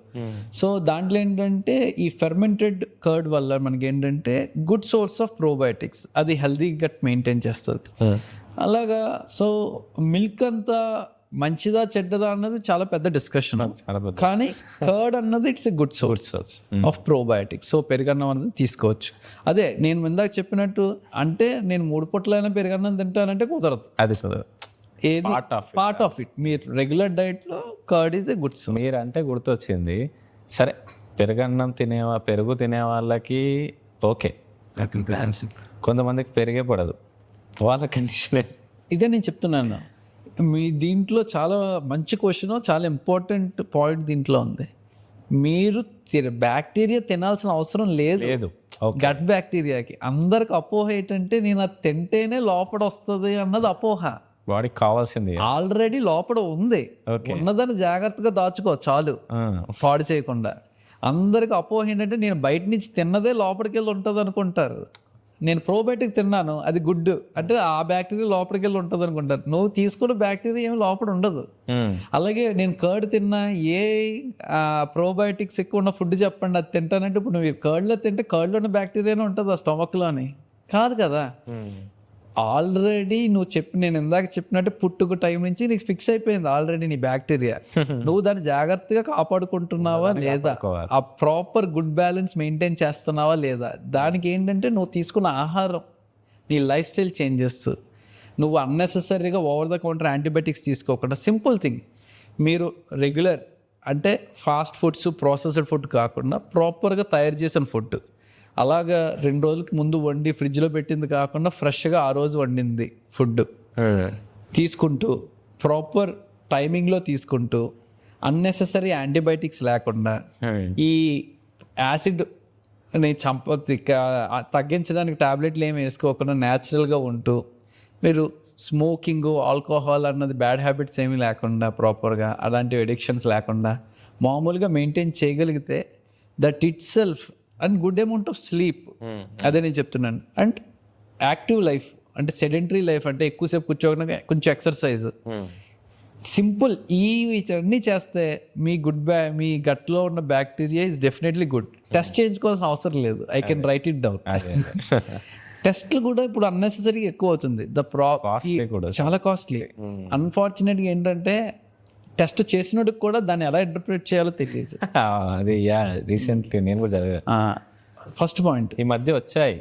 సో దాంట్లో ఏంటంటే ఈ ఫెర్మెంటెడ్ కర్డ్ వల్ల మనకి ఏంటంటే గుడ్ సోర్స్ ఆఫ్ ప్రోబయాటిక్స్, అది హెల్దీ గట్ మెయింటైన్ చేస్తుంది అలాగా. సో మిల్క్ అంతా మంచిదా చెడ్డదా అన్నది చాలా పెద్ద డిస్కషన్, కానీ కర్డ్ అన్నది it's a good source of probiotics. So పెరుగన్నం అనేది తీసుకోవచ్చు. అదే నేను ఇందాక చెప్పినట్టు, అంటే నేను 3 పూటలైనా పెరుగన్నం తింటానంటే కుదరదు. అది ఏది పార్ట్ ఆఫ్ ఇట్. మీరు రెగ్యులర్ డైట్లో curd is a good source. మీరు అంటే గుర్తొచ్చింది, సరే పెరుగన్నం పెరుగు తినే వాళ్ళకి ఓకే, కొంతమందికి పెరిగే పడదు, వాళ్ళ కండిషన్ ఇదే నేను చెప్తున్నాను. మీ దీంట్లో చాలా మంచి క్వశ్చన్, చాలా ఇంపార్టెంట్ పాయింట్ దీంట్లో ఉంది. మీరు బ్యాక్టీరియా తినాల్సిన అవసరం లేదు గట్ బ్యాక్టీరియాకి. అందరికి అపోహ ఏంటంటే నేను అది తింటేనే లోపల వస్తుంది అన్నది అపోహ. వాడికి కావాల్సింది ఆల్రెడీ లోపల ఉంది, ఉన్నదాన్ని జాగ్రత్తగా దాచుకో చాలు, పాడు చేయకుండా. అందరికి అపోహ ఏంటంటే నేను బయట నుంచి తిన్నదే లోపలికి వెళ్ళి ఉంటుంది అనుకుంటారు. నేను ప్రోబయోటిక్ తిన్నాను అది గుడ్ అంటే ఆ బ్యాక్టీరియా లోపలికి వెళ్ళి ఉంటుంది అనుకుంటారు. నువ్వు తీసుకున్న బ్యాక్టీరియా ఏమి లోపల ఉండదు. అలాగే నేను కర్డ్ తిన్నా, ఏ ప్రోబయోటిక్స్ ఎక్కువ ఉన్న ఫుడ్ చెప్పండి అది తింటానంటే, ఇప్పుడు నువ్వు కర్డ్లో తింటే కర్డ్లో ఉన్న బ్యాక్టీరియానే ఉంటుంది ఆ స్టమక్లోని, కాదు కదా. ఆల్రెడీ నేను ఇందాక చెప్పినట్టు పుట్టుకు టైం నుంచి నీకు ఫిక్స్ అయిపోయింది ఆల్రెడీ నీ బ్యాక్టీరియా. నువ్వు దాన్ని జాగ్రత్తగా కాపాడుకుంటున్నావా లేదా, ఆ ప్రాపర్ గుడ్ బ్యాలెన్స్ మెయింటైన్ చేస్తున్నావా లేదా. దానికి ఏంటంటే నువ్వు తీసుకున్న ఆహారం, నీ లైఫ్ స్టైల్ చేంజెస్, నువ్వు అన్నెసెసరీగా ఓవర్ ద కౌంటర్ యాంటీబయాటిక్స్ తీసుకోకుండా సింపుల్ థింగ్, మీరు రెగ్యులర్ అంటే ఫాస్ట్ ఫుడ్స్, ప్రాసెస్డ్ ఫుడ్ కాకుండా ప్రాపర్గా తయారు చేసిన ఫుడ్, అలాగా 2 రోజులకి ముందు వండి ఫ్రిడ్జ్లో పెట్టింది కాకుండా ఫ్రెష్గా ఆ రోజు వండింది ఫుడ్ తీసుకుంటూ, ప్రాపర్ టైమింగ్లో తీసుకుంటూ, అన్నెసెసరీ యాంటీబయాటిక్స్ లేకుండా, ఈ యాసిడ్ తగ్గించడానికి టాబ్లెట్లు ఏమి వేసుకోకుండా న్యాచురల్గా ఉంటూ, మీరు స్మోకింగ్, ఆల్కహాల్ అన్నది బ్యాడ్ హ్యాబిట్స్ ఏమీ లేకుండా, ప్రాపర్గా అలాంటి ఎడిక్షన్స్ లేకుండా మామూలుగా మెయింటైన్ చేయగలిగితే that it self and good amount of sleep, అదే నేను చెప్తున్నాను. అండ్ యాక్టివ్ లైఫ్ అంటే సెడెంటరీ లైఫ్ అంటే ఎక్కువసేపు కూర్చోకుండా కొంచెం ఎక్సర్సైజ్, సింపుల్ ఇవన్నీ చేస్తే మీ గట్లో ఉన్న bacteria is definitely good. Test చేయించుకోవాల్సిన అవసరం లేదు, I can write it down. టెస్ట్లు కూడా ఇప్పుడు అన్నెసెసరీ ఎక్కువ అవుతుంది, చాలా కాస్ట్లీ. అన్ఫార్చునేట్గా ఏంటంటే టెస్ట్ చేసినోడికి కూడా దాన్ని ఎలా ఇంటర్ప్రిట్ చేయాలో తెలియదు. అది రీసెంట్లీ నేను కూడా చదివా. First point. ఈ మధ్య వచ్చాయి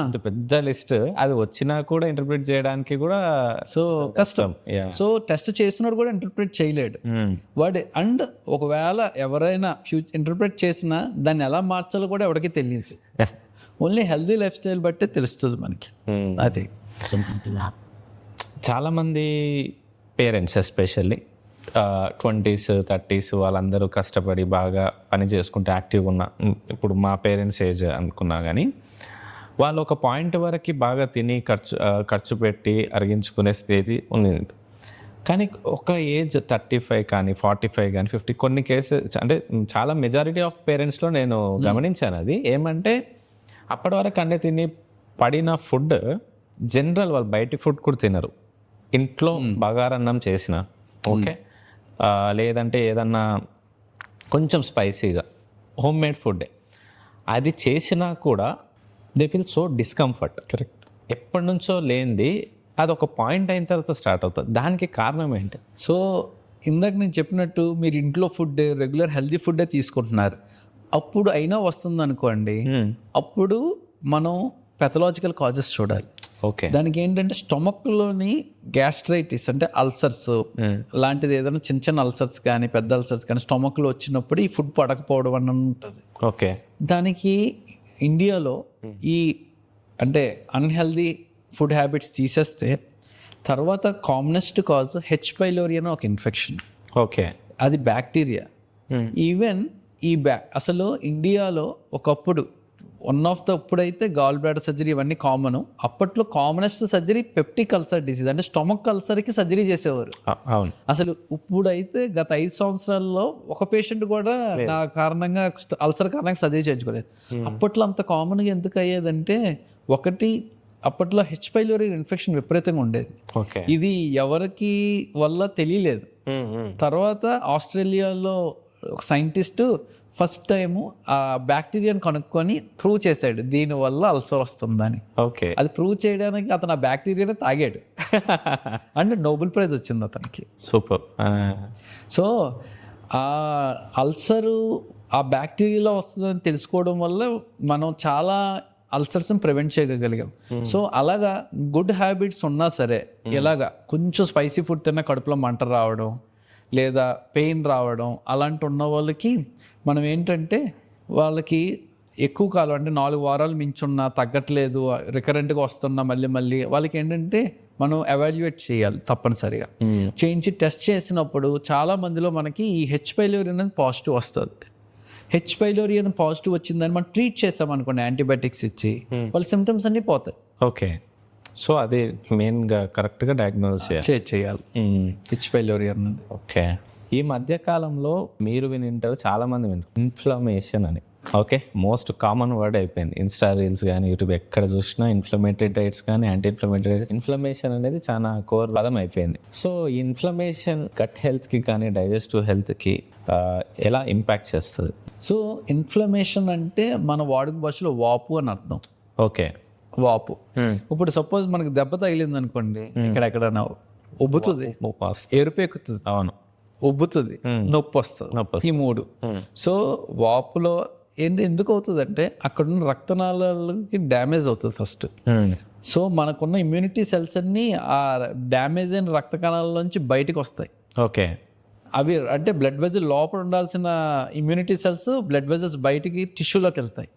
అంటే పెద్ద లిస్ట్, అది వచ్చినా కూడా ఇంటర్ప్రిట్ చేయడానికి కూడా సో కష్టం. సో టెస్ట్ చేసినోడు కూడా ఇంటర్ప్రిట్ చేయలేడు వాడు. అండ్ ఒకవేళ ఎవరైనా ఇంటర్ప్రిట్ చేసినా దాన్ని ఎలా మార్చాలో కూడా ఎవరికి తెలియదు. ఓన్లీ హెల్దీ లైఫ్ స్టైల్ బట్టే తెలుస్తుంది మనకి. అది చాలామంది పేరెంట్స్ ఎస్పెషల్లీ 20s 30s వాళ్ళందరూ కష్టపడి బాగా పని చేసుకుంటే యాక్టివ్గా ఉన్న, ఇప్పుడు మా పేరెంట్స్ ఏజ్ అనుకున్నా కానీ వాళ్ళు ఒక పాయింట్ వరకు బాగా తిని ఖర్చు పెట్టి అరిగించుకునే స్టేజ్ ఉంది. కానీ ఒక ఏజ్ 35 కానీ 45 కానీ 50 కొన్ని కేసెస్ అంటే చాలా మెజారిటీ ఆఫ్ పేరెంట్స్లో నేను గమనించాను. అది ఏమంటే అప్పటి వరకు అన్నీ తిని పడిన ఫుడ్ జనరల్ వాళ్ళు బయటి ఫుడ్ కూడా తినరు. ఇంట్లో బగారన్నం చేసిన ఓకే, లేదంటే ఏదన్నా కొంచెం స్పైసీగా హోమ్ మేడ్ ఫుడ్డే అది చేసినా కూడా they feel so discomfort. Correct. ఎప్పటి నుంచో లేనిది అది ఒక పాయింట్ అయిన తర్వాత స్టార్ట్ అవుతుంది. దానికి కారణం ఏంటి? సో ఇందాక నేను చెప్పినట్టు మీరు ఇంట్లో ఫుడ్ రెగ్యులర్ హెల్దీ ఫుడ్డే తీసుకుంటున్నారు, అప్పుడు అయినా వస్తుంది అనుకోండి, అప్పుడు మనం పెథలాజికల్ కాజెస్ చూడాలి. ఓకే. దానికి ఏంటంటే స్టొమక్లోని గ్యాస్ట్రైటిస్ అంటే అల్సర్స్ లాంటిది ఏదైనా చిన్న చిన్న అల్సర్స్ కానీ పెద్ద అల్సర్స్ కానీ స్టొమక్లో వచ్చినప్పుడు ఈ ఫుడ్ పడకపోవడం అని ఉంటుంది. ఓకే. దానికి ఇండియాలో ఈ అంటే అన్హెల్దీ ఫుడ్ హ్యాబిట్స్ తీసేస్తే తర్వాత కామనెస్ట్ కాజ్ హెచ్ పైలోరీ అని ఒక ఇన్ఫెక్షన్. ఓకే. అది బ్యాక్టీరియా. ఈవెన్ అసలు ఇండియాలో ఒకప్పుడు ఇప్పుడైతే గాల్ బ్లాడర్ సర్జరీ ఇవన్నీ కామన్. అప్పట్లో commonest surgery peptic ulcer disease అంటే స్టొమక్ అల్సర్కి సర్జరీ చేసేవారు. అవును. అసలు ఇప్పుడైతే గత 5 సంవత్సరాల్లో ఒక పేషెంట్ కూడా నా కారణంగా అల్సర్ కారణంగా సర్జరీ చేయించుకోలేదు. అప్పట్లో అంత కామన్గా ఎందుకు అయ్యేదంటే ఒకటి అప్పట్లో హెచ్ పైలోరీ ఇన్ఫెక్షన్ విపరీతంగా ఉండేది. ఇది ఎవరికి వల్ల తెలియలేదు. తర్వాత ఆస్ట్రేలియాలో ఒక సైంటిస్ట్ ఫస్ట్ టైము ఆ బ్యాక్టీరియాని కనుక్కొని ప్రూవ్ చేశాడు దీనివల్ల అల్సర్ వస్తుందని. ఓకే. అది ప్రూవ్ చేయడానికి అతను ఆ బ్యాక్టీరియాని తాగాడు అంటే నోబెల్ ప్రైజ్ వచ్చింది అతనికి. సూపర్. సో ఆ అల్సరు ఆ బ్యాక్టీరియాలో వస్తుందని తెలుసుకోవడం వల్ల మనం చాలా అల్సర్స్ని ప్రివెంట్ చేయగలిగాం. సో అలాగా గుడ్ హ్యాబిట్స్ ఉన్నా సరే ఎలాగా కొంచెం స్పైసీ ఫుడ్ తిన్నా కడుపులో మంట రావడం లేదా పెయిన్ రావడం అలాంటి ఉన్న వాళ్ళకి మనం ఏంటంటే వాళ్ళకి ఎక్కువ కాలం అంటే 4 వారాలు మించున్నా తగ్గట్లేదు రికరెంట్గా వస్తున్నా మళ్ళీ వాళ్ళకి ఏంటంటే మనం ఎవాల్యుయేట్ చేయాలి తప్పనిసరిగా. చేయించి టెస్ట్ చేసినప్పుడు చాలా మందిలో మనకి ఈ హెచ్ పైలోరీ అనేది పాజిటివ్ వస్తుంది. హెచ్ పైలోరీ అని పాజిటివ్ వచ్చిందని మనం ట్రీట్ చేసామనుకోండి యాంటీబయాటిక్స్ ఇచ్చి వాళ్ళ సిమ్టమ్స్ అన్నీ పోతాయి. ఓకే. సో అది మెయిన్గా కరెక్ట్గా డయాగ్నోస్ చేయాలి హెచ్ పైలోరీ అన్నది. ఓకే. ఈ మధ్య కాలంలో మీరు వింటారు, చాలామంది వింటారు ఇన్ఫ్లమేషన్ అని. ఓకే, మోస్ట్ కామన్ వర్డ్ అయిపోయింది. ఇన్స్టా రీల్స్ కానీ యూట్యూబ్ ఎక్కడ చూసినా ఇన్ఫ్లమేటరీ డైట్స్ కానీ యాంటీ ఇన్ఫ్లమేటరీ ఇన్ఫ్లమేషన్ అనేది చాలా కోర్ పదం అయిపోయింది. సో ఈ ఇన్ఫ్లమేషన్ గట్ హెల్త్కి కానీ డైజెస్టివ్ హెల్త్కి ఎలా ఇంపాక్ట్ చేస్తుంది? సో ఇన్ఫ్లమేషన్ అంటే మన వాడుక భాషలో వాపు అని అర్థం. ఓకే. వాపు. ఇప్పుడు సపోజ్ మనకి దెబ్బ తగిలింది అనుకోండి, ఎక్కడెక్కడైనా ఉబ్బుతుంది, ఎరుపెక్కుతుంది, అవును, ఉబ్బుతుంది, నొప్పి వస్తుంది, ఈ 3. సో వాపులో ఎందుకు అవుతుంది అంటే అక్కడున్న రక్తనాళాలకి డ్యామేజ్ అవుతుంది ఫస్ట్. సో మనకున్న ఇమ్యూనిటీ సెల్స్ అన్నీ ఆ డ్యామేజ్ అయిన రక్త కణాల నుంచి బయటకు వస్తాయి. ఓకే. అవి అంటే బ్లడ్ వెజల్ లోపల ఉండాల్సిన ఇమ్యూనిటీ సెల్స్ బ్లడ్ వెజల్స్ బయటికి టిష్యూలోకి వెళ్తాయి.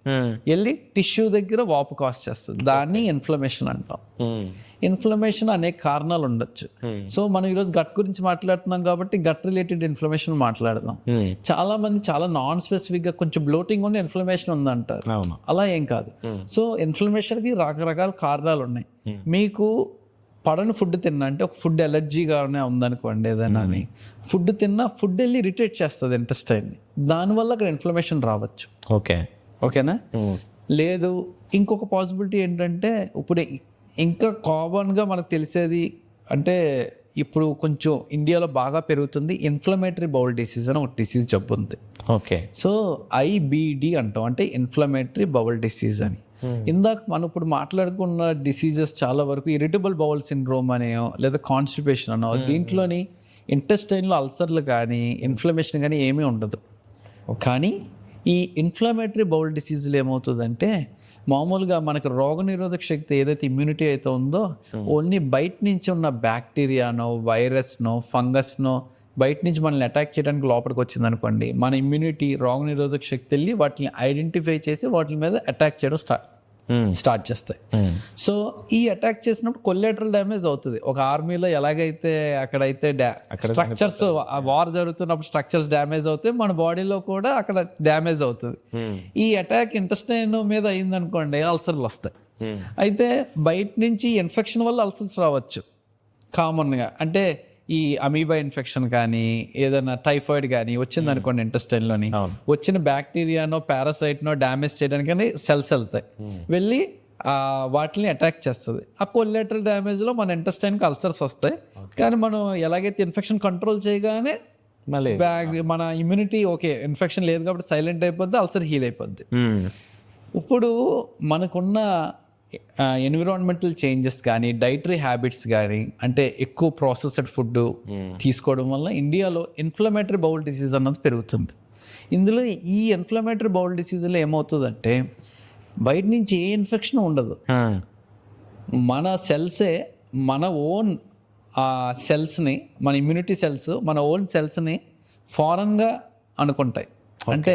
వెళ్ళి టిష్యూ దగ్గర వాపు కాస్ చేస్తుంది. దాన్ని ఇన్ఫ్లమేషన్ అంటాం. ఇన్ఫ్లమేషన్ అనేక కారణాలు ఉండొచ్చు. సో మనం ఈరోజు గట్ గురించి మాట్లాడుతున్నాం కాబట్టి గట్ రిలేటెడ్ ఇన్ఫ్లమేషన్ మాట్లాడదాం. చాలా మంది చాలా నాన్ స్పెసిఫిక్ గా కొంచెం బ్లోటింగ్ ఉండి ఇన్ఫ్లమేషన్ ఉందంటారు. అలా ఏం కాదు. సో ఇన్ఫ్లమేషన్ కి రకరకాల కారణాలు ఉన్నాయి. మీకు పడని ఫుడ్ తిన్నా అంటే ఒక ఫుడ్ ఎలర్జీగానే ఉందనుకోండి, ఏదైనా అని ఫుడ్ తిన్నా ఫుడ్ వెళ్ళి ఇరిటేట్ చేస్తుంది ఇంటెస్టైన్ని, దానివల్ల అక్కడ ఇన్ఫ్లమేషన్ రావచ్చు. ఓకేనా? లేదు ఇంకొక పాసిబిలిటీ ఏంటంటే ఇప్పుడు ఇంకా కామన్గా మనకు తెలిసేది అంటే ఇప్పుడు కొంచెం ఇండియాలో బాగా పెరుగుతుంది ఇన్ఫ్లమేటరీ బౌల్ డిసీజ్ అని ఒక డిసీజ్ జబ్బు ఉంది. ఓకే. సో ఐబిడి అంటాం, అంటే ఇన్ఫ్లమేటరీ బౌల్ డిసీజ్ అని. ఇందాక మనం ఇప్పుడు మాట్లాడుకున్న డిసీజెస్ చాలా వరకు ఇరిటబుల్ బౌల్ సిండ్రోమ్ అనేయో లేదా కాన్స్టిపేషన్ అనో, దీంట్లోని ఇంటెస్టైన్లో అల్సర్లు కానీ ఇన్ఫ్లమేషన్ కానీ ఏమీ ఉండదు. కానీ ఈ ఇన్ఫ్లమేటరీ బౌల్ డిసీజులు ఏమవుతుందంటే మామూలుగా మనకు రోగనిరోధక శక్తి ఏదైతే ఇమ్యూనిటీ అయితే ఉందో ఓన్లీ బయట నుంచి ఉన్న బ్యాక్టీరియానో వైరస్నో ఫంగస్నో బయట నుంచి మనల్ని అటాక్ చేయడానికి లోపలికి వచ్చింది అనుకోండి, మన ఇమ్యూనిటీ రోగనిరోధక శక్తి వెళ్ళి వాటిని ఐడెంటిఫై చేసి వాటి మీద అటాక్ చేయడం స్టార్ట్ చేస్తాయి. సో ఈ అటాక్ చేసినప్పుడు కొల్లేటరల్ డ్యామేజ్ అవుతుంది. ఒక ఆర్మీలో ఎలాగైతే అక్కడైతే స్ట్రక్చర్స్ వార్ జరుగుతున్నప్పుడు స్ట్రక్చర్స్ డ్యామేజ్ అవుతాయి, మన బాడీలో కూడా అక్కడ డ్యామేజ్ అవుతుంది. ఈ అటాక్ ఇంటెస్టైన్ మీద అయిందనుకోండి అల్సర్లు వస్తాయి. అయితే బయట నుంచి ఇన్ఫెక్షన్ వల్ల అల్సర్స్ రావచ్చు కామన్గా. అంటే ఈ అమీబా ఇన్ఫెక్షన్ కానీ ఏదైనా టైఫాయిడ్ కానీ వచ్చింది అనుకోండి ఇంటెస్టైన్లోని, వచ్చిన బ్యాక్టీరియానో పారాసైట్నో డ్యామేజ్ చేయడానికని సెల్స్ వెళ్తాయి, వెళ్ళి వాటిని అటాక్ చేస్తుంది. ఆ కొల్లేటరల్ డ్యామేజ్లో మన ఇంటెస్టైన్కి అల్సర్స్ వస్తాయి. కానీ మనం ఎలాగైతే ఇన్ఫెక్షన్ కంట్రోల్ చేయగానే మళ్ళీ మన ఇమ్యూనిటీ ఓకే ఇన్ఫెక్షన్ లేదు కాబట్టి సైలెంట్ అయిపోద్ది, అల్సర్ హీల్ అయిపోద్ది. ఇప్పుడు మనకున్న ఎన్విరాన్మెంటల్ చేంజెస్ కానీ డైటరీ హ్యాబిట్స్ కానీ, అంటే ఎక్కువ ప్రాసెస్డ్ ఫుడ్ తీసుకోవడం వల్ల ఇండియాలో ఇన్ఫ్లమేటరీ బౌల్ డిసీజ్ అన్నది పెరుగుతుంది. ఇందులో ఈ ఇన్ఫ్లమేటరీ బౌల్ డిసీజ్లో ఏమవుతుందంటే బయట నుంచి ఏ ఇన్ఫెక్షన్ ఉండదు, మన సెల్సే మన ఓన్ సెల్స్ని, మన ఇమ్యూనిటీ సెల్స్ మన ఓన్ సెల్స్ని ఫారెన్గా అనుకుంటాయి. అంటే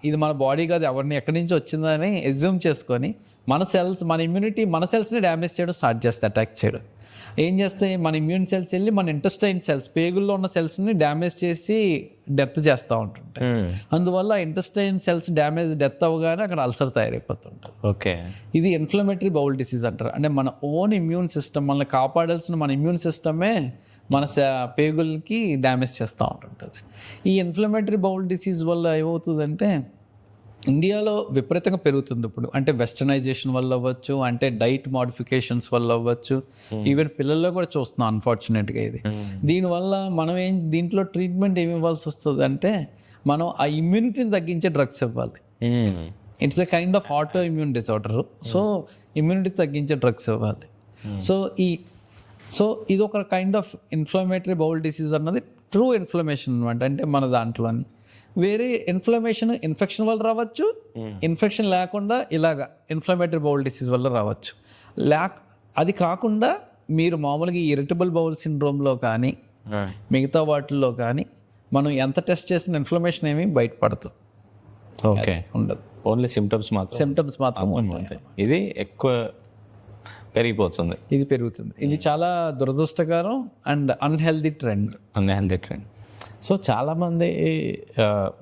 ఇది మన బాడీ కాదు, ఎవరిని ఎక్కడి నుంచి వచ్చిందని ఎజ్యూమ్ చేసుకొని మన సెల్స్, మన ఇమ్యూనిటీ మన సెల్స్ని డ్యామేజ్ చేయడం స్టార్ట్ చేస్తాయి, అటాక్ చేయడం. ఏం చేస్తాయి, మన ఇమ్యూన్ సెల్స్ వెళ్ళి మన ఇంటెస్టైన్ సెల్స్, పేగుల్లో ఉన్న సెల్స్ని డ్యామేజ్ చేసి డెత్ చేస్తూ ఉంటుంటాయి. అందువల్ల ఇంటెస్టైన్ సెల్స్ డెత్ అవ్వగానే అక్కడ అల్సర్ తయారైపోతుంటుంది. ఓకే, ఇది ఇన్ఫ్లమేటరీ బౌల్ డిసీజ్ అంటారు. అంటే మన ఓన్ ఇమ్యూన్ సిస్టమ్, మనల్ని కాపాడాల్సిన మన ఇమ్యూన్ సిస్టమే మన పేగులకి డ్యామేజ్ చేస్తూ ఉంటుంటుంది. ఈ ఇన్ఫ్లమేటరీ బౌల్ డిసీజ్ వల్ల ఏమవుతుందంటే ఇండియాలో విపరీతంగా పెరుగుతుంది ఇప్పుడు. అంటే వెస్టర్నైజేషన్ వల్ల అవ్వచ్చు, అంటే డైట్ మోడిఫికేషన్స్ వల్ల అవ్వచ్చు, ఈవెన్ పిల్లల్లో కూడా చూస్తున్నాం అన్ఫార్చునేట్గా ఇది. దీనివల్ల మనం దీంట్లో ట్రీట్మెంట్ ఏమి ఇవ్వాల్సి వస్తుంది అంటే మనం ఆ ఇమ్యూనిటీని తగ్గించే డ్రగ్స్ ఇవ్వాలి. It's a kind of auto immune disorder. So immunity తగ్గించే డ్రగ్స్ ఇవ్వాలి. సో ఇది ఒక kind of inflammatory bowl disease అన్నది ట్రూ ఇన్ఫ్లమేషన్ అనమాట. అంటే మన దాంట్లోని వేరే ఇన్ఫెక్షన్ వల్ల రావచ్చు, ఇన్ఫెక్షన్ లేకుండా ఇలాగా ఇన్ఫ్లమేటరీ బౌల్ డిసీజ్ వల్ల రావచ్చు. అది కాకుండా మీరు మామూలుగా ఇరిటబుల్ బౌల్ సిండ్రోమ్లో కానీ మిగతా వాటిల్లో కానీ మనం ఎంత టెస్ట్ చేసిన ఇన్ఫ్లమేషన్ ఏమి బయటపడుతుంది. ఓకే, ఉండదు, ఓన్లీ సిమ్టమ్స్ మాత్రం ఉంటాయి. ఇది ఎక్కువ పెరిగిపోతుంది, ఇది పెరుగుతుంది. ఇది చాలా దురదృష్టకరం అండ్ అన్హెల్దీ ట్రెండ్. సో చాలామంది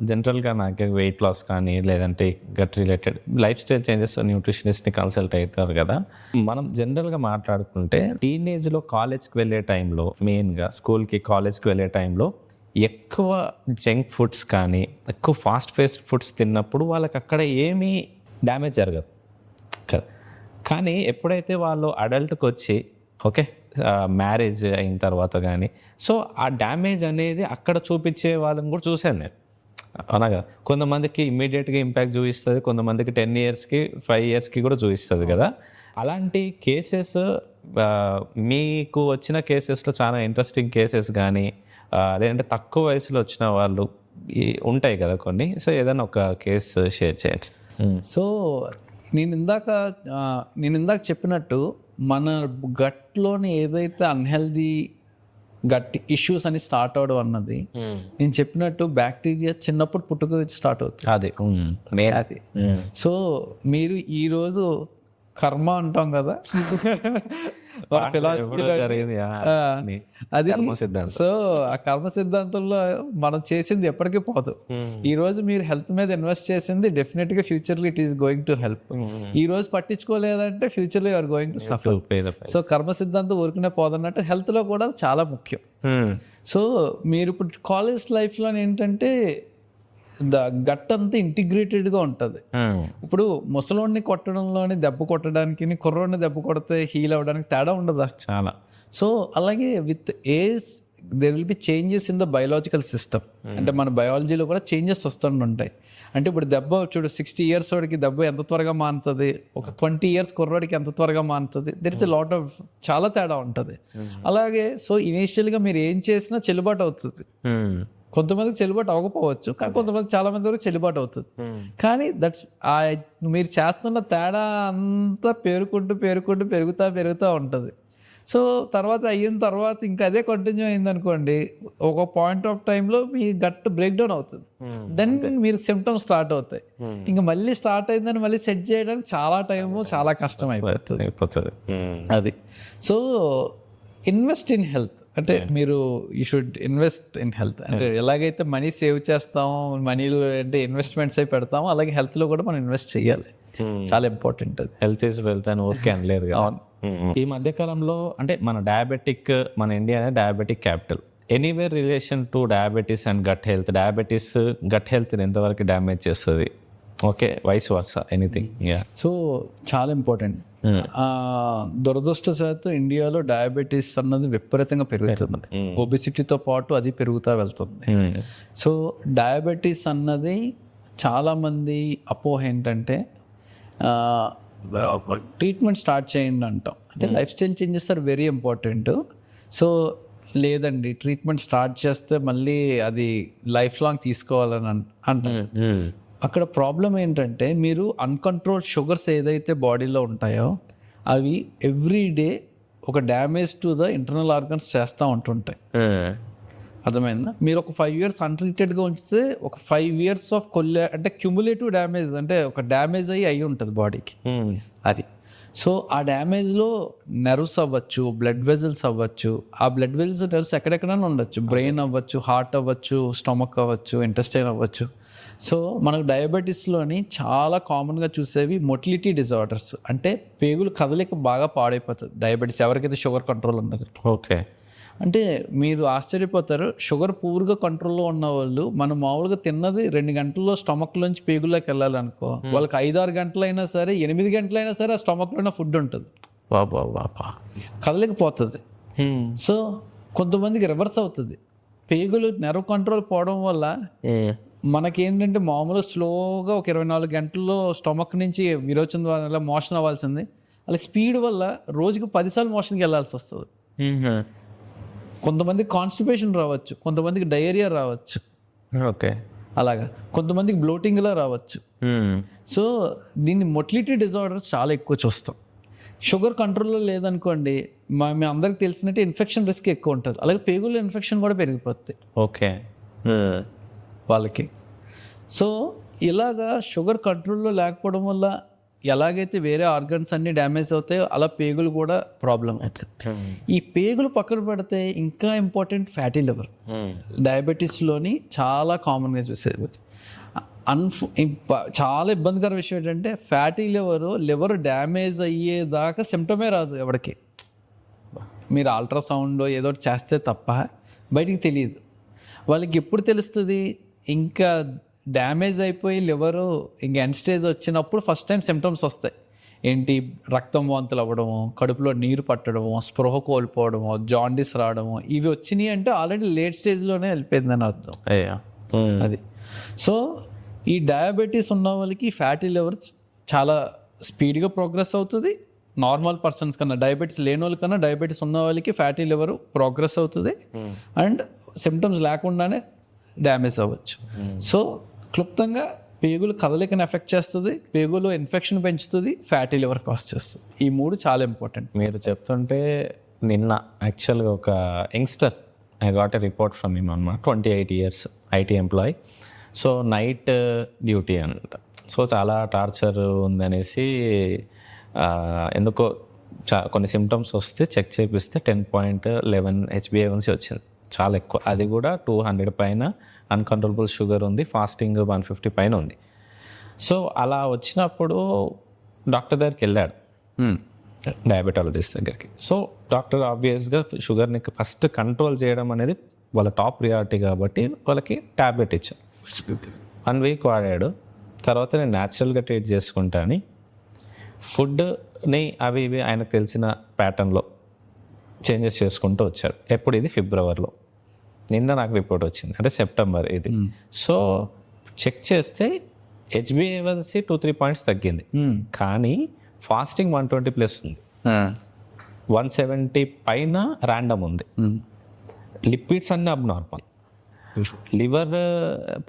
జనరల్గా నాకు వెయిట్ లాస్ కానీ లేదంటే gut related life style changes న్యూట్రిషనిస్ట్ని కన్సల్ట్ అవుతారు కదా. మనం జనరల్గా మాట్లాడుకుంటే టీనేజ్లో కాలేజ్కి వెళ్ళే టైంలో, మెయిన్గా స్కూల్కి కాలేజ్కి వెళ్ళే టైంలో ఎక్కువ జంక్ ఫుడ్స్ కానీ ఎక్కువ ఫాస్ట్ ఫుడ్స్ తిన్నప్పుడు వాళ్ళకి అక్కడ ఏమీ డ్యామేజ్ జరగదు కదా. కానీ ఎప్పుడైతే వాళ్ళు అడల్ట్కి వచ్చి ఓకే మ్యారేజ్ అయిన తర్వాత కానీ సో ఆ డ్యామేజ్ అనేది అక్కడ చూపించే వాళ్ళని కూడా చూశాను నేను. అవునా, కొంతమందికి ఇమ్మీడియట్గా ఇంపాక్ట్ చూపిస్తుంది, కొంతమందికి 10 yearsకి 5 yearsకి కూడా చూపిస్తుంది కదా. అలాంటి కేసెస్ మీకు వచ్చిన కేసెస్లో చాలా ఇంట్రెస్టింగ్ కేసెస్ కానీ లేదంటే తక్కువ వయసులో వచ్చిన వాళ్ళు ఉంటాయి కదా కొన్ని. సో ఏదైనా ఒక కేసు షేర్ చేయండి. సో నేను ఇందాక చెప్పినట్టు మన గట్లోని ఏదైతే అన్హెల్దీ గట్ ఇష్యూస్ అని స్టార్ట్ అవడం అన్నది నేను చెప్పినట్టు బ్యాక్టీరియా చిన్నప్పుడు పుట్టుక స్టార్ట్ అవుతుంది. అది సో మీరు ఈరోజు కర్మ అంటాం కదా, అది. సో ఆ కర్మ సిద్ధాంతంలో మనం చేసింది ఎప్పటికీ పోదు. ఈ రోజు మీరు హెల్త్ మీద ఇన్వెస్ట్ చేసింది డెఫినెట్ గా futurely it is going to help. ఈ రోజు పట్టించుకోలేదంటే ఫ్యూచర్లో you're going to suffer. So కర్మ సిద్ధాంతం ఊరుకునే పోదన్నట్టు హెల్త్ లో కూడా చాలా ముఖ్యం. సో మీరు ఇప్పుడు కాలేజ్ లైఫ్ లో ఏంటంటే గట్ అంతా ఇంటిగ్రేటెడ్గా ఉంటుంది. ఇప్పుడు ముసలోడిని కొట్టడంలోని దెబ్బ కొట్టడానికి కుర్రోడిని దెబ్బ కొడితే హీల్ అవ్వడానికి తేడా ఉండదా చాలా. సో అలాగే with age there will be changes in the biological system. అంటే మన బయాలజీలో కూడా చేంజెస్ వస్తుంటాయి. అంటే ఇప్పుడు దెబ్బ చూడు 60 years వాడికి దెబ్బ ఎంత త్వరగా మానుతుంది, ఒక 20 years కుర్రోడికి ఎంత త్వరగా మానుతుంది. There is a lot of చాలా తేడా ఉంటుంది. అలాగే సో ఇనీషియల్గా మీరు ఏం చేసినా చెల్లుబాటు అవుతుంది. కొంతమందికి చెల్లుబాటు అవ్వకపోవచ్చు, కానీ కొంతమంది చాలా మంది వరకు చెల్లుబాటు అవుతుంది. కానీ దట్స్ మీరు చేస్తున్న తేడా అంతా పెరుగుతూ ఉంటుంది. సో తర్వాత అయిన తర్వాత ఇంకా అదే కంటిన్యూ అయిందనుకోండి, ఒక పాయింట్ ఆఫ్ టైంలో మీ గట్ బ్రేక్ డౌన్ అవుతుంది. దెన్ మీరు సిమ్టమ్స్ స్టార్ట్ అవుతాయి. ఇంకా మళ్ళీ స్టార్ట్ అయిందని మళ్ళీ సెట్ చేయడానికి చాలా టైము, చాలా కష్టం అయిపోతుంది. అది. సో ఇన్వెస్ట్ ఇన్ హెల్త్ అంటే మీరు you should invest in health. అంటే ఎలాగైతే మనీ సేవ్ చేస్తామో, మనీలో అంటే ఇన్వెస్ట్మెంట్స్ అయి పెడతామో, అలాగే హెల్త్లో కూడా మనం ఇన్వెస్ట్ చేయాలి. చాలా ఇంపార్టెంట్ అది. హెల్త్ ఈజ్ వెల్త్ అని ఓకే అనలేరు కదా. ఈ మధ్య కాలంలో అంటే మన ఇండియా అనేది diabetic capital. Anywhere relation to diabetes and gut health, diabetes gut health ఎంతవరకు డ్యామేజ్ చేస్తుంది? Okay, vice versa anything? So చాలా ఇంపార్టెంట్. దురదృష్టవశాత్తు ఇండియాలో డయాబెటీస్ అన్నది విపరీతంగా పెరుగుతుంది. ఒబిసిటీతో పాటు అది పెరుగుతూ వెళ్తుంది. సో డయాబెటీస్ అన్నది చాలామంది అపోహ ఏంటంటే ట్రీట్మెంట్ స్టార్ట్ చేయండి అంటాం. అంటే life style changes are very important. So లేదండి, ట్రీట్మెంట్ స్టార్ట్ చేస్తే మళ్ళీ అది లైఫ్ లాంగ్ తీసుకోవాలని అంటారు. అక్కడ ప్రాబ్లం ఏంటంటే మీరు అన్కంట్రోల్డ్ షుగర్స్ ఏదైతే బాడీలో ఉంటాయో అవి ఎవ్రీ డే ఒక damage to the internal organs చేస్తూ ఉంటుంటాయి. అర్థమైందా? మీరు ఒక 5 years అన్ట్రీటెడ్గా ఉంచితే ఒక 5 years ఆఫ్ అంటే క్యుములేటివ్ డ్యామేజ్, అంటే ఒక డ్యామేజ్ అయ్యి ఉంటుంది బాడీకి అది. సో ఆ డ్యామేజ్లో నెర్వ్స్ అవ్వచ్చు, బ్లడ్ వెజల్స్ అవ్వచ్చు. ఆ బ్లడ్ వెజల్స్, నెర్వ్స్ ఎక్కడెక్కడైనా ఉండొచ్చు. బ్రెయిన్ అవ్వచ్చు, హార్ట్ అవ్వచ్చు, స్టమక్ అవ్వచ్చు, ఇంటెస్టైన్ అవ్వచ్చు. సో మనకు డయాబెటీస్లోని చాలా కామన్గా చూసేవి మొటిలిటీ డిజార్డర్స్, అంటే పేగులు కదలిక బాగా పాడైపోతుంది డయాబెటీస్ ఎవరికైతే షుగర్ కంట్రోల్ ఉన్నది. ఓకే. అంటే మీరు ఆశ్చర్యపోతారు, షుగర్ పూర్గా కంట్రోల్లో ఉన్న వాళ్ళు మనం మామూలుగా తిన్నది 2 గంటల్లో స్టమక్లోంచి పేగుల్లోకి వెళ్ళాలనుకో, వాళ్ళకి 5-6 గంటలైనా సరే, 8 గంటలైనా సరే ఆ స్టమక్లోనే ఫుడ్ ఉంటుంది, కదలేకపోతుంది. సో కొంతమందికి రివర్స్ అవుతుంది. పేగులు నెర్వ్ కంట్రోల్ పోవడం వల్ల మనకేంటంటే మామూలుగా స్లోగా ఒక 24 గంటల్లో స్టమక్ నుంచి విరోచన ద్వారా మోషన్ అవ్వాల్సింది, అలా స్పీడ్ వల్ల రోజుకి 10 సార్లు మోషన్కి వెళ్ళాల్సి వస్తుంది. కొంతమందికి కాన్స్టిపేషన్ రావచ్చు, కొంతమందికి డయేరియా రావచ్చు. ఓకే. అలాగా కొంతమందికి బ్లోటింగ్లా రావచ్చు. సో దీన్ని మొటిలిటీ డిజార్డర్స్ చాలా ఎక్కువ చూస్తాం. షుగర్ కంట్రోల్లో లేదనుకోండి, మీ అందరికి తెలిసినట్టు ఇన్ఫెక్షన్ రిస్క్ ఎక్కువ ఉంటుంది. అలాగే పేగుల్లో ఇన్ఫెక్షన్ కూడా పెరిగిపోతుంది ఓకే వాళ్ళకి. సో ఇలాగా షుగర్ కంట్రోల్లో లేకపోవడం వల్ల ఎలాగైతే వేరే ఆర్గన్స్ అన్ని డ్యామేజ్ అవుతాయో అలా పేగులు కూడా ప్రాబ్లం అవుతుంది. ఈ పేగులు పక్కన పెడితే ఇంకా ఇంపార్టెంట్ ఫ్యాటీ లివర్ డయాబెటీస్లోని చాలా కామన్గా చూసేది. చాలా ఇబ్బందికర విషయం ఏంటంటే ఫ్యాటీ లివర్ డ్యామేజ్ అయ్యేదాకా సిమ్టమే రాదు ఎవరికి. మీరు అల్ట్రాసౌండ్ ఏదో చేస్తే తప్ప బయటికి తెలియదు. వాళ్ళకి ఎప్పుడు తెలుస్తుంది? ఇంకా డ్యామేజ్ అయిపోయి లివరు ఇంక ఎండ్ స్టేజ్ వచ్చినప్పుడు ఫస్ట్ టైం సిమ్టమ్స్ వస్తాయి. ఏంటి? రక్తం వాంతులు అవ్వడము, కడుపులో నీరు పట్టడము, స్పృహ కోల్పోవడము, జాండీస్ రావడము. ఇవి వచ్చినాయి అంటే ఆల్రెడీ లేట్ స్టేజ్లోనే వెళ్ళిపోయిందని అర్థం. అది. సో ఈ డయాబెటీస్ ఉన్న వాళ్ళకి ఫ్యాటీ లివర్ చాలా స్పీడ్గా ప్రోగ్రెస్ అవుతుంది. నార్మల్ పర్సన్స్ కన్నా, డయాబెటీస్ లేని వాళ్ళకన్నా డయాబెటీస్ ఉన్న వాళ్ళకి ఫ్యాటీ లివర్ ప్రోగ్రెస్ అవుతుంది అండ్ సిమ్టమ్స్ లేకుండానే డ్యామేజ్ అవ్వచ్చు. సో క్లుప్తంగా పేగులు కదలికను ఎఫెక్ట్ చేస్తుంది, పేగులో ఇన్ఫెక్షన్ పెంచుతుంది, ఫ్యాటీ లివర్ కాస్ట్ చేస్తుంది. ఈ 3 చాలా ఇంపార్టెంట్. మీరు చెప్తుంటే నిన్న యాక్చువల్గా ఒక youngster I got a report from him అన్నమాట. 28 years IT employee. So night duty అనమాట. సో చాలా టార్చర్ ఉందనేసి ఎందుకో కొన్ని సిమ్టమ్స్ వస్తే చెక్ చేపిస్తే 10.11 HbA1c వచ్చింది. చాలా ఎక్కువ. అది కూడా 200 పైన అన్కంట్రోలబుల్ షుగర్ ఉంది, ఫాస్టింగ్ 150 పైన ఉంది. సో అలా వచ్చినప్పుడు డాక్టర్ దగ్గరికి వెళ్ళాడు, డయాబెటాలజిస్ట్ దగ్గరికి. సో డాక్టర్ ఆబ్వియస్గా షుగర్ని ఫస్ట్ కంట్రోల్ చేయడం అనేది వాళ్ళ టాప్ ప్రియారిటీ కాబట్టి వాళ్ళకి ట్యాబ్లెట్ ఇచ్చారు. 1 week వాడాడు. తర్వాత నేను న్యాచురల్గా ట్రీట్ చేసుకుంటా అని ఫుడ్ని అవి ఇవి ఆయనకు తెలిసిన ప్యాటర్న్లో చేంజెస్ చేసుకుంటూ వచ్చాడు. ఎప్పుడు? ఇది ఫిబ్రవరిలో. నిన్న నాకు రిపోర్ట్ వచ్చింది, అంటే సెప్టెంబర్ ఇది. సో చెక్ చేస్తే HbA1c 2-3 points తగ్గింది, కానీ ఫాస్టింగ్ 120+ ఉంది, 170 పైన ర్యాండమ్ ఉంది, లిపిడ్స్ అన్నీ అబ్నార్మల్. లివర్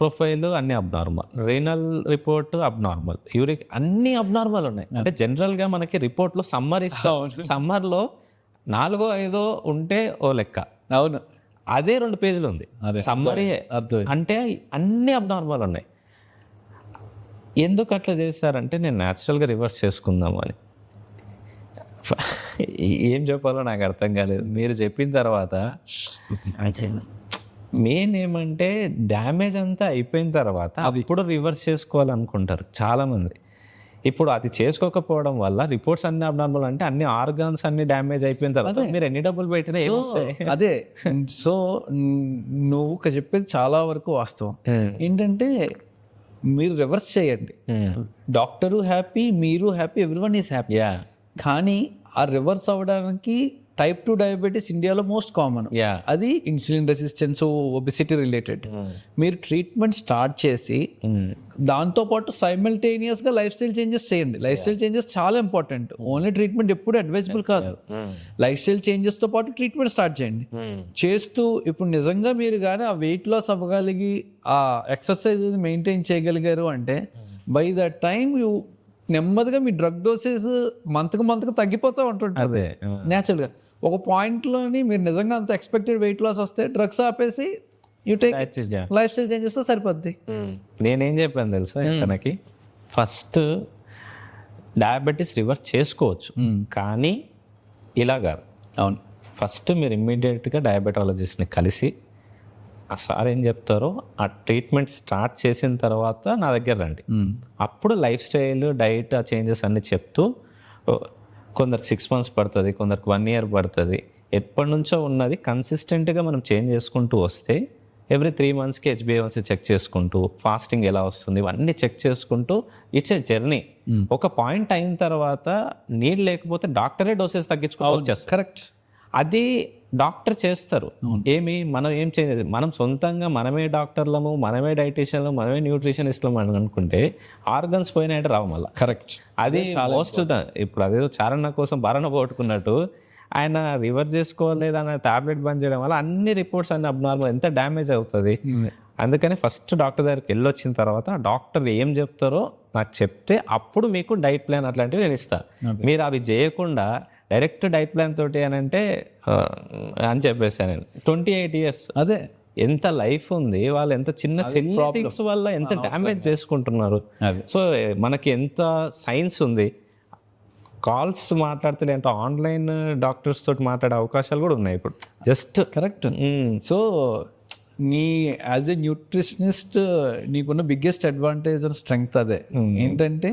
ప్రొఫైల్ అన్ని abnormal, renal report abnormal, uric అన్ని అబ్నార్మల్ ఉన్నాయి. అంటే జనరల్గా మనకి రిపోర్ట్లో సమ్మర్లో 4-5 ఉంటే ఓ లెక్క, అవును, అదే 2 పేజీలు ఉంది సమ్మరీ. అంటే అన్ని అబ్నార్మల్ ఉన్నాయి. ఎందుకు అట్లా చేశారంటే నేను న్యాచురల్గా రివర్స్ చేసుకుందాము అని. ఏం చెప్పాలో నాకు అర్థం కాలేదు. మీరు చెప్పిన తర్వాత మెయిన్ ఏమంటే డ్యామేజ్ అంతా అయిపోయిన తర్వాత అప్పుడు రివర్స్ చేసుకోవాలనుకుంటారు చాలామంది. ఇప్పుడు అది చేసుకోకపోవడం వల్ల రిపోర్ట్స్ అన్ని అబ్నార్మల్, అంటే అన్ని ఆర్గాన్స్ అన్ని డ్యామేజ్ అయిపోయిన తర్వాత మీరు ఎన్ని డబ్బులు పెట్టినా అదే. సో నువ్వు చెప్పేది చాలా వరకు వాస్తవం. ఏంటంటే మీరు రివర్స్ చేయండి, డాక్టరు హ్యాపీ, మీరు హ్యాపీ, ఎవ్రీవన్ ఈస్ హ్యాపీ. కానీ ఆ రివర్స్ అవ్వడానికి టైప్ 2 డయాబెటీస్ ఇండియాలో మోస్ట్ కామన్. అది ఇన్సులిన్ రెసిస్టెన్స్, ఒబిసిటీ రిలేటెడ్. మీరు ట్రీట్మెంట్ స్టార్ట్ చేసి దాంతోపాటు సైమల్టేనియస్గా లైఫ్ స్టైల్ చేంజెస్ చేయండి. లైఫ్ స్టైల్ చేంజెస్ చాలా ఇంపార్టెంట్. ఓన్లీ ట్రీట్మెంట్ ఎప్పుడు అడ్వైజబుల్ కాదు. లైఫ్ స్టైల్ చేంజెస్తో పాటు ట్రీట్మెంట్ స్టార్ట్ చేయండి. చేస్తూ ఇప్పుడు నిజంగా మీరు కానీ ఆ వెయిట్ లాస్ అవ్వగలిగి ఆ ఎక్సర్సైజ్ మెయింటైన్ చేయగలిగారు అంటే బై ద టైమ్ యూ నెమ్మదిగా మీ డ్రగ్ డోసెస్ మంత్కి తగ్గిపోతూ ఉంటుంటుంది న్యాచురల్గా. ఒక పాయింట్లోని మీరు నిజంగా అంత ఎక్స్పెక్టెడ్ వెయిట్ లాస్ వస్తే డ్రగ్స్ ఆపేసి you take life style changes సరిపోద్ది. నేనేం చెప్పాను తెలుసా తనకి, ఫస్ట్ డయాబెటీస్ రివర్స్ చేసుకోవచ్చు కానీ ఇలా కాదు. అవును, ఫస్ట్ మీరు ఇమ్మీడియట్గా డయాబెటాలజిస్ట్ని కలిసి ఆ సార్ ఏం చెప్తారో ఆ ట్రీట్మెంట్ స్టార్ట్ చేసిన తర్వాత నా దగ్గర రండి. అప్పుడు లైఫ్ స్టైల్, డైట్, ఆ చేంజెస్ అన్నీ చెప్తూ, కొందరికి 6 months పడుతుంది, కొందరికి 1 year పడుతుంది. ఎప్పటి నుంచో ఉన్నది కన్సిస్టెంట్గా మనం చేంజ్ చేసుకుంటూ వస్తే ఎవ్రీ 3 monthsకి HbA1c చెక్ చేసుకుంటూ, ఫాస్టింగ్ ఎలా వస్తుంది ఇవన్నీ చెక్ చేసుకుంటూ ఇట్స్ ఏ జర్నీ. ఒక పాయింట్ అయిన తర్వాత నీళ్ళు లేకపోతే డాక్టరే డోసెస్ తగ్గించుకుంటూ వచ్చేస్తారు. కరెక్ట్. అది డాక్టర్ చేస్తారు. మనం ఏం చేయాలి, మనం సొంతంగా మనమే డాక్టర్లము, మనమే డైటీషియన్లు, మనమే న్యూట్రిషనిస్ట్లము అని అనుకుంటే ఆర్గన్స్ పోయినట్టు రావు మళ్ళీ. కరెక్ట్. అది మోస్ట్. ఇప్పుడు అదేదో చారణ కోసం బారణ పోగొట్టుకున్నట్టు ఆయన రివర్స్ చేసుకోలేదు అన్న టాబ్లెట్ బంద్ చేయడం వల్ల అన్ని రిపోర్ట్స్ అన్ని అబ్నార్మల్, ఎంత డ్యామేజ్ అవుతుంది. అందుకని ఫస్ట్ డాక్టర్ దగ్గరికి వెళ్ళొచ్చిన తర్వాత డాక్టర్ ఏం చెప్తారో నాకు చెప్తే అప్పుడు మీకు డైట్ ప్లాన్ అట్లాంటివి నేను ఇస్తాను. మీరు అవి చేయకుండా డైరెక్ట్ డైట్ ప్లాన్ తోటి అని అంటే అని చెప్పేసాను నేను. 28 years, అదే ఎంత లైఫ్ ఉంది, వాళ్ళు ఎంత చిన్న థింగ్స్ వల్ల ఎంత డ్యామేజ్ చేసుకుంటున్నారు. సో మనకి ఎంత సైన్స్ ఉంది, కాల్స్ మాట్లాడితే అంటే ఆన్లైన్ డాక్టర్స్ తోటి మాట్లాడే అవకాశాలు కూడా ఉన్నాయి ఇప్పుడు. Just correct. సో నీ యాజ్ ఎ న్యూట్రిషనిస్ట్ నీకున్న బిగ్గెస్ట్ అడ్వాంటేజ్ అండ్ స్ట్రెంగ్త్ అదే. ఏంటంటే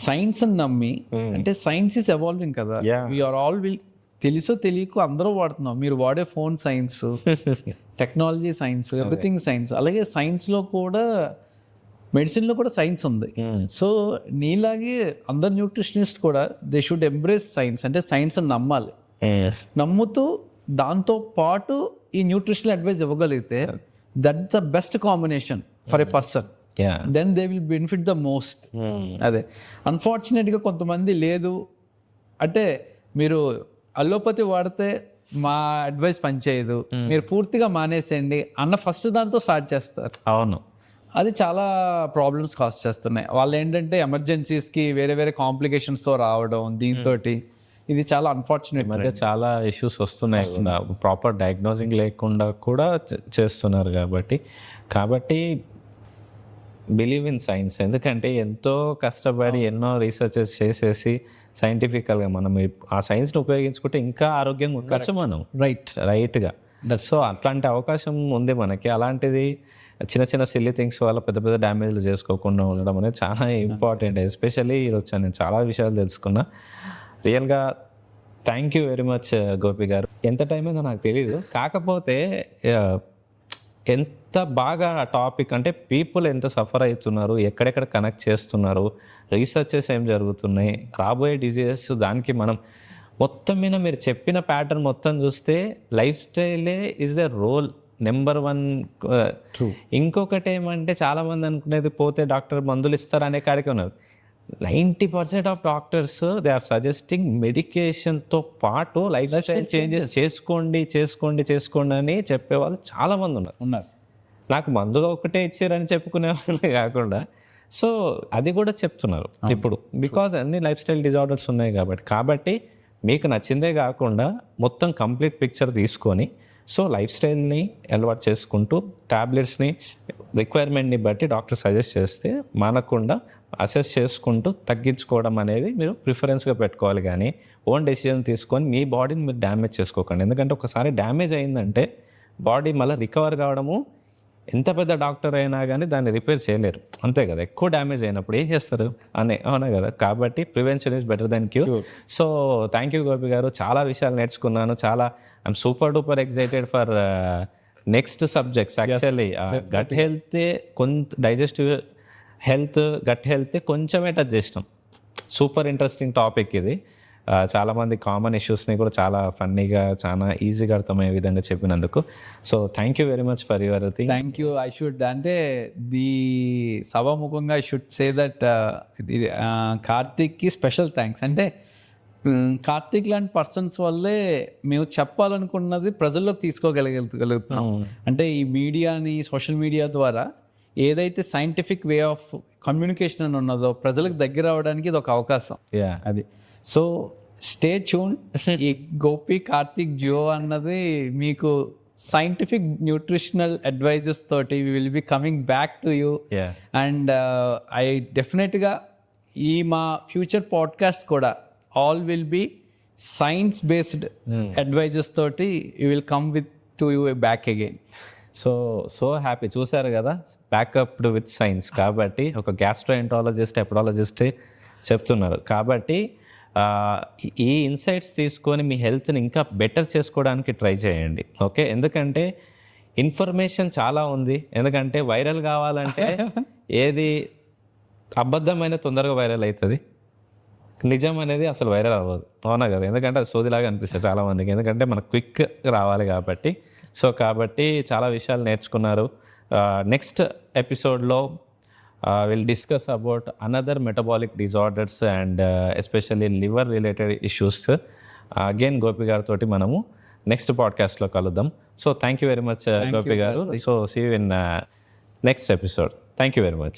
సైన్స్ అని నమ్మి, అంటే సైన్స్ ఈస్ ఎవాల్వింగ్ కదా, వీఆర్ ఆల్ తెలుసో తెలియకో అందరూ వాడుతున్నాం. మీరు వాడే phone science, technology science, everything science. అలాగే సైన్స్లో కూడా, మెడిసిన్లో కూడా సైన్స్ ఉంది. సో నీలాగే అందరు న్యూట్రిషనిస్ట్ కూడా దే షుడ్ ఎంబ్రేస్ సైన్స్. అంటే సైన్స్ అని నమ్మాలి. నమ్ముతూ దాంతో పాటు ఈ న్యూట్రిషనల్ అడ్వైస్ ఇవ్వగలిగితే that's the best combination for a person. Then they will benefit the most. అదే అన్ఫార్చునేట్గా కొంతమంది లేదు అంటే మీరు అల్లోపతి వాడితే మా అడ్వైస్ పనిచేయదు, మీరు పూర్తిగా మానేసేయండి అన్న ఫస్ట్ దాంతో స్టార్ట్ చేస్తారు. అవును, అది చాలా ప్రాబ్లమ్స్ కాజ్ చేస్తున్నాయి. వాళ్ళు ఏంటంటే ఎమర్జెన్సీస్కి వేరే వేరే కాంప్లికేషన్స్తో రావడం, దీంతో ఇది చాలా అన్ఫార్చునేట్. మధ్య చాలా ఇష్యూస్ వస్తున్నాయి, ప్రాపర్ డయాగ్నోసింగ్ లేకుండా కూడా చేస్తున్నారు. కాబట్టి బిలీవ్ ఇన్ సైన్స్. ఎందుకంటే ఎంతో కష్టపడి ఎన్నో రీసెర్చెస్ చేసేసి సైంటిఫికల్గా మనం ఆ సైన్స్ని ఉపయోగించుకుంటే ఇంకా ఆరోగ్యంగా ఉండొచ్చు మనం. రైట్గా. సో అట్లాంటి అవకాశం ఉంది మనకి. అలాంటిది చిన్న చిన్న సిల్లీ థింగ్స్ వల్ల పెద్ద పెద్ద డ్యామేజ్లు చేసుకోకుండా ఉండడం అనేది చాలా ఇంపార్టెంట్. ఎస్పెషల్లీ ఈరోజు నేను చాలా విషయాలు తెలుసుకున్నా. రియల్గా thank you very much Gopi గారు. ఎంత టైం అయిందో నాకు తెలీదు, కాకపోతే ఎంత బాగా ఆ టాపిక్, అంటే పీపుల్ ఎంత సఫర్ అవుతున్నారు, ఎక్కడెక్కడ కనెక్ట్ చేస్తున్నారు, రీసెర్చెస్ ఏం జరుగుతున్నాయి, రాబోయే డిజీజెస్, దానికి మనం మొత్తం మీద మీరు చెప్పిన ప్యాటర్న్ మొత్తం చూస్తే లైఫ్ స్టైలే ఈజ్ ద రోల్ నెంబర్ 1. ఇంకొకటి ఏమంటే చాలామంది అనుకునేది పోతే డాక్టర్ మందులు ఇస్తారు అనే కాడికి ఉన్నారు. 90% of doctors they are suggesting మెడికేషన్తో పాటు లైఫ్ స్టైల్ చేంజెస్ చేసుకోండి అని చెప్పేవాళ్ళు చాలామంది ఉన్నారు. నాకు మందుగా ఒకటే ఇచ్చారని చెప్పుకునే వాళ్ళే కాకుండా సో అది కూడా చెప్తున్నారు ఇప్పుడు బికాజ్ అన్ని లైఫ్ స్టైల్ డిజార్డర్స్ ఉన్నాయి కాబట్టి మీకు నచ్చిందే కాకుండా మొత్తం కంప్లీట్ పిక్చర్ తీసుకొని సో లైఫ్ స్టైల్ని అలవాటు చేసుకుంటూ ట్యాబ్లెట్స్ని రిక్వైర్మెంట్ని బట్టి డాక్టర్ సజెస్ట్ చేస్తే మానకుండా అసెస్ చేసుకుంటూ తగ్గించుకోవడం అనేది మీరు ప్రిఫరెన్స్గా పెట్టుకోవాలి. కానీ ఓన్ డెసిజన్ తీసుకొని మీ బాడీని మీరు డ్యామేజ్ చేసుకోకండి. ఎందుకంటే ఒకసారి డ్యామేజ్ అయిందంటే బాడీ మళ్ళీ రికవర్ కావడము ఎంత పెద్ద డాక్టర్ అయినా కానీ దాన్ని రిపేర్ చేయలేరు, అంతే కదా. ఎక్కువ డ్యామేజ్ అయినప్పుడు ఏం చేస్తారు అవునా కదా. కాబట్టి prevention is better than cure. So thank you Gopi garu, చాలా విషయాలు నేర్చుకున్నాను. చాలా I'm super duper excited for next subjects. Actually gut health digestive health gut health కొంచెమే టచ్ చేసినాం. సూపర్ ఇంట్రెస్టింగ్ టాపిక్ ఇది. చాలామంది కామన్ ఇష్యూస్ని కూడా చాలా ఫన్నీగా చాలా ఈజీగా అర్థమయ్యే విధంగా చెప్పినందుకు. So thank you very much for your thing. Thank you. I should అంటే సభాముఖంగా ఐ షుడ్ సే దట్ కార్తిక్కి స్పెషల్ థ్యాంక్స్. అంటే కార్తిక్ లాంటి పర్సన్స్ వల్లే మేము చెప్పాలనుకున్నది ప్రజల్లోకి తీసుకోగలుగుతున్నాం. అంటే ఈ మీడియాని సోషల్ మీడియా ద్వారా ఏదైతే సైంటిఫిక్ వే ఆఫ్ కమ్యూనికేషన్ అని ఉన్నదో ప్రజలకు దగ్గర అవడానికి ఇది ఒక అవకాశం. అది సో స్టే ట్యూన్. ఈ గోపి కార్తిక్ జియో అన్నది మీకు సైంటిఫిక్ న్యూట్రిషనల్ అడ్వైజెస్ తోటి will be coming back to you. And I డెఫినెట్గా ఈ మా ఫ్యూచర్ పాడ్కాస్ట్ కూడా all will be science based advices తోటి you will come with to you back again. So happy. చూసారు కదా, బ్యాకప్డ్ విత్ సైన్స్. కాబట్టి ఒక గ్యాస్ట్రోఎంటాలజిస్ట్ ఎపడాలజిస్ట్ చెప్తున్నారు. కాబట్టి ఈ ఇన్సైట్స్ తీసుకొని మీ హెల్త్ని ఇంకా బెటర్ చేసుకోవడానికి ట్రై చేయండి. ఓకే, ఎందుకంటే ఇన్ఫర్మేషన్ చాలా ఉంది. ఎందుకంటే వైరల్ కావాలంటే ఏది అబద్ధమైన తొందరగా వైరల్ అవుతుంది, నిజం అనేది అసలు వైరల్ అవ్వదు. అవునా కదా. ఎందుకంటే అది సోదిలాగా అనిపిస్తుంది చాలామందికి, ఎందుకంటే మనకు క్విక్ రావాలి కాబట్టి. సో కాబట్టి చాలా విషయాలు నేర్చుకున్నారు. నెక్స్ట్ ఎపిసోడ్లో will discuss about another metabolic disorders and especially liver related issues. Again Gopi గారితో మనము నెక్స్ట్ పాడ్కాస్ట్లో కలుద్దాం. So thank you very much Gopi garu. So see you in next episode. Thank you very much.